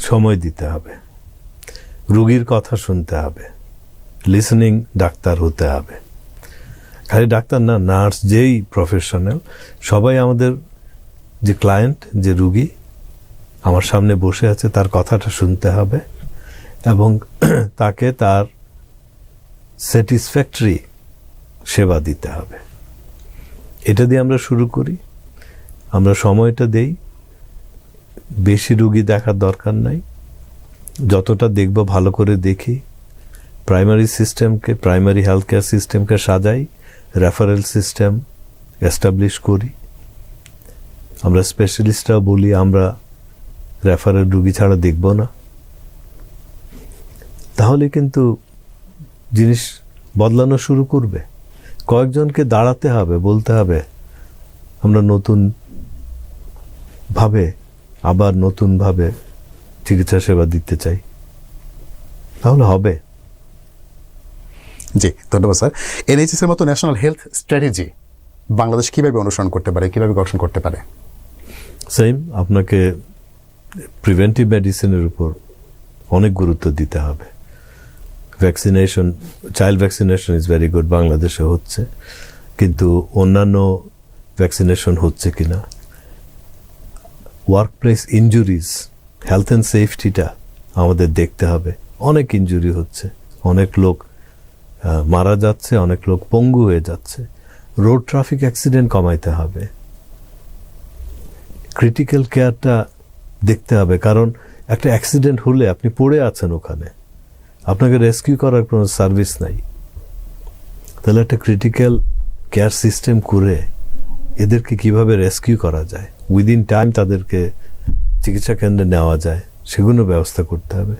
সময় দিতে হবে, রোগীর কথা শুনতে হবে, লিসনিং ডাক্তার হতে হবে। খালি ডাক্তার না, নার্স, যেই প্রফেশনাল, সবাই আমাদের যে ক্লায়েন্ট, যে রোগী আমার সামনে বসে আছে, তার কথাটা শুনতে হবে এবং তাকে তার স্যাটিসফ্যাক্টরি সেবা দিতে হবে। এটা দিয়ে আমরা শুরু করি, আমরা সময়টা দেই। বেশি রুগী দেখার দরকার নাই, যতটা দেখব ভালো করে দেখি। প্রাইমারি সিস্টেমকে, প্রাইমারি হেলথ কেয়ার সিস্টেমকে সাজাই, রেফারেল সিস্টেম এস্টাবলিশ করি। আমরা স্পেশালিস্টরাও বলি আমরা রেফারেল রুগী ছাড়া দেখব না। তাহলে কিন্তু জিনিস বদলানো শুরু করবে। কয়েকজনকে দাঁড়াতে হবে, বলতে হবে আমরা নতুনভাবে চিকিৎসা সেবা দিতে চাই, তাহলে হবে। জি, ধন্যবাদ স্যার। এনএইচএস এর মতো ন্যাশনাল হেলথ স্ট্র্যাটেজি বাংলাদেশ কিভাবে অনুসরণ করতে পারে, কিভাবে গঠন করতে পারে? সেম, আপনাকে প্রিভেন্টিভ মেডিসিনের উপর অনেক গুরুত্ব দিতে হবে। Vaccination, child vaccination is very good, বাংলাদেশে হচ্ছে, কিন্তু অন্যান্য ভ্যাকসিনেশন হচ্ছে কিনা। Workplace injuries, health and সেফটিটা আমাদের দেখতে হবে। অনেক ইনজুরি হচ্ছে, অনেক লোক মারা যাচ্ছে, অনেক লোক পঙ্গু হয়ে যাচ্ছে। রোড ট্রাফিক অ্যাক্সিডেন্ট কমাইতে হবে, ক্রিটিক্যাল কেয়ারটা দেখতে হবে, কারণ একটা অ্যাক্সিডেন্ট হলে আপনি পড়ে আছেন ওখানে, আপনাকে রেস্কিউ করার কোনো সার্ভিস নাই। তাহলে একটা ক্রিটিক্যাল কেয়ার সিস্টেম করে এদেরকে কিভাবে রেস্কিউ করা যায়, উইদিন টাইম তাদেরকে চিকিৎসা কেন্দ্রে নেওয়া যায়, সেগুলো ব্যবস্থা করতে হবে।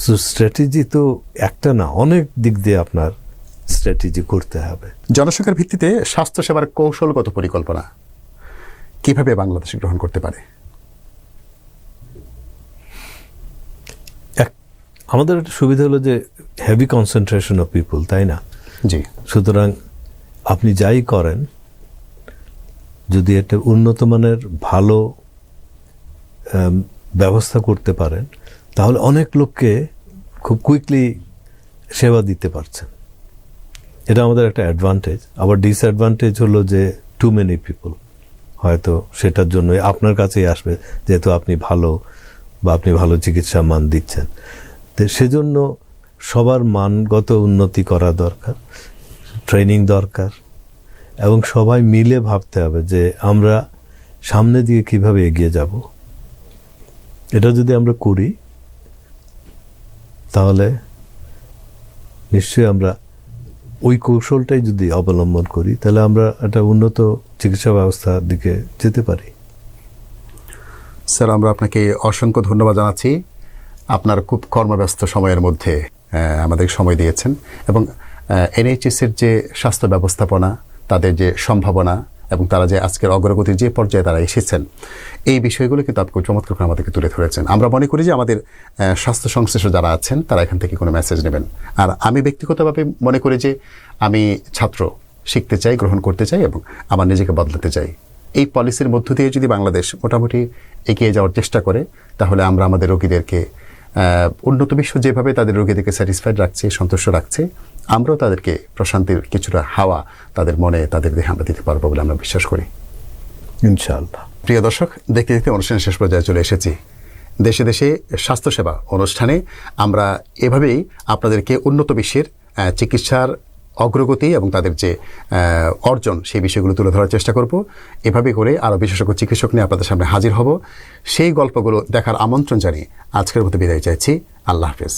সো স্ট্র্যাটেজি তো একটা না, অনেক দিক দিয়ে আপনার স্ট্র্যাটেজি করতে হবে। জনসংখ্যার ভিত্তিতে স্বাস্থ্যসেবার কৌশলগত পরিকল্পনা কিভাবে বাংলাদেশ গ্রহণ করতে পারে? আমাদের একটা সুবিধা হলো যে হেভি কনসেন্ট্রেশন অফ পিপল, তাই না? জি। সুতরাং আপনি যাই করেন, যদি একটা উন্নত মানের ভালো ব্যবস্থা করতে পারেন, তাহলে অনেক লোককে খুব কুইকলি সেবা দিতে পারছেন। এটা আমাদের একটা অ্যাডভান্টেজ। আবার ডিসঅ্যাডভান্টেজ হলো যে টু মেনি পিপল হয়তো সেটার জন্য আপনার কাছেই আসবে, যেহেতু আপনি ভালো বা আপনি ভালো চিকিৎসা মান দিচ্ছেন। তো সেজন্য সবার মানগত উন্নতি করা দরকার, ট্রেনিং দরকার, এবং সবাই মিলে ভাবতে হবে যে আমরা সামনে দিয়ে কিভাবে এগিয়ে যাব। এটা যদি আমরা করি তাহলে নিশ্চয়ই আমরা ওই কৌশলটাই যদি অবলম্বন করি, তাহলে আমরা একটা উন্নত চিকিৎসা ব্যবস্থার দিকে যেতে পারি। স্যার, আমরা আপনাকে অসংখ্য ধন্যবাদ জানাচ্ছি। আপনার খুব কর্মব্যস্ত সময়ের মধ্যে আমাদের সময় দিয়েছেন, এবং এনএইচএসের যে স্বাস্থ্য ব্যবস্থাপনা, তাদের যে সম্ভাবনা এবং তারা যে আজকের অগ্রগতির যে পর্যায়ে তারা এসেছেন, এই বিষয়গুলো কিন্তু আপনি চমৎকার করে আমাদেরকে তুলে ধরেছেন। আমরা মনে করি যে আমাদের স্বাস্থ্য সংশ্লিষ্ট যারা আছেন তারা এখান থেকে কোনো মেসেজ নেবেন। আর আমি ব্যক্তিগতভাবে মনে করি যে আমি ছাত্র, শিখতে চাই, গ্রহণ করতে চাই এবং আমার নিজেকে বদলাতে চাই। এই পলিসির মধ্য দিয়ে যদি বাংলাদেশ মোটামুটি এগিয়ে যাওয়ার চেষ্টা করে, তাহলে আমরা আমাদের রোগীদেরকে উন্নত বিশ্ব যেভাবে তাদের রোগীদেরকে স্যাটিসফাইড রাখছে, সন্তুষ্ট রাখছে, আমরাও তাদেরকে প্রশান্তির কিছুটা হাওয়া তাদের মনে, তাদের দেহে আমরা দিতে পারবো বলে আমরা বিশ্বাস করি, ইনশাআল্লাহ। প্রিয় দর্শক, দেখতে দেখতে অনুষ্ঠানের শেষ পর্যায়ে চলে এসেছি। দেশে দেশে স্বাস্থ্যসেবা অনুষ্ঠানে আমরা এভাবেই আপনাদেরকে উন্নত বিশ্বের চিকিৎসার অগ্রগতি এবং তাদের যে অর্জন, সেই বিষয়গুলো তুলে ধরার চেষ্টা করব। এভাবে করে আরও বিশেষজ্ঞ চিকিৎসক নিয়ে আপনাদের সামনে হাজির হব। সেই গল্পগুলো দেখার আমন্ত্রণ জানিয়ে আজকের মতো বিদায় চাইছি। আল্লাহ হাফেজ।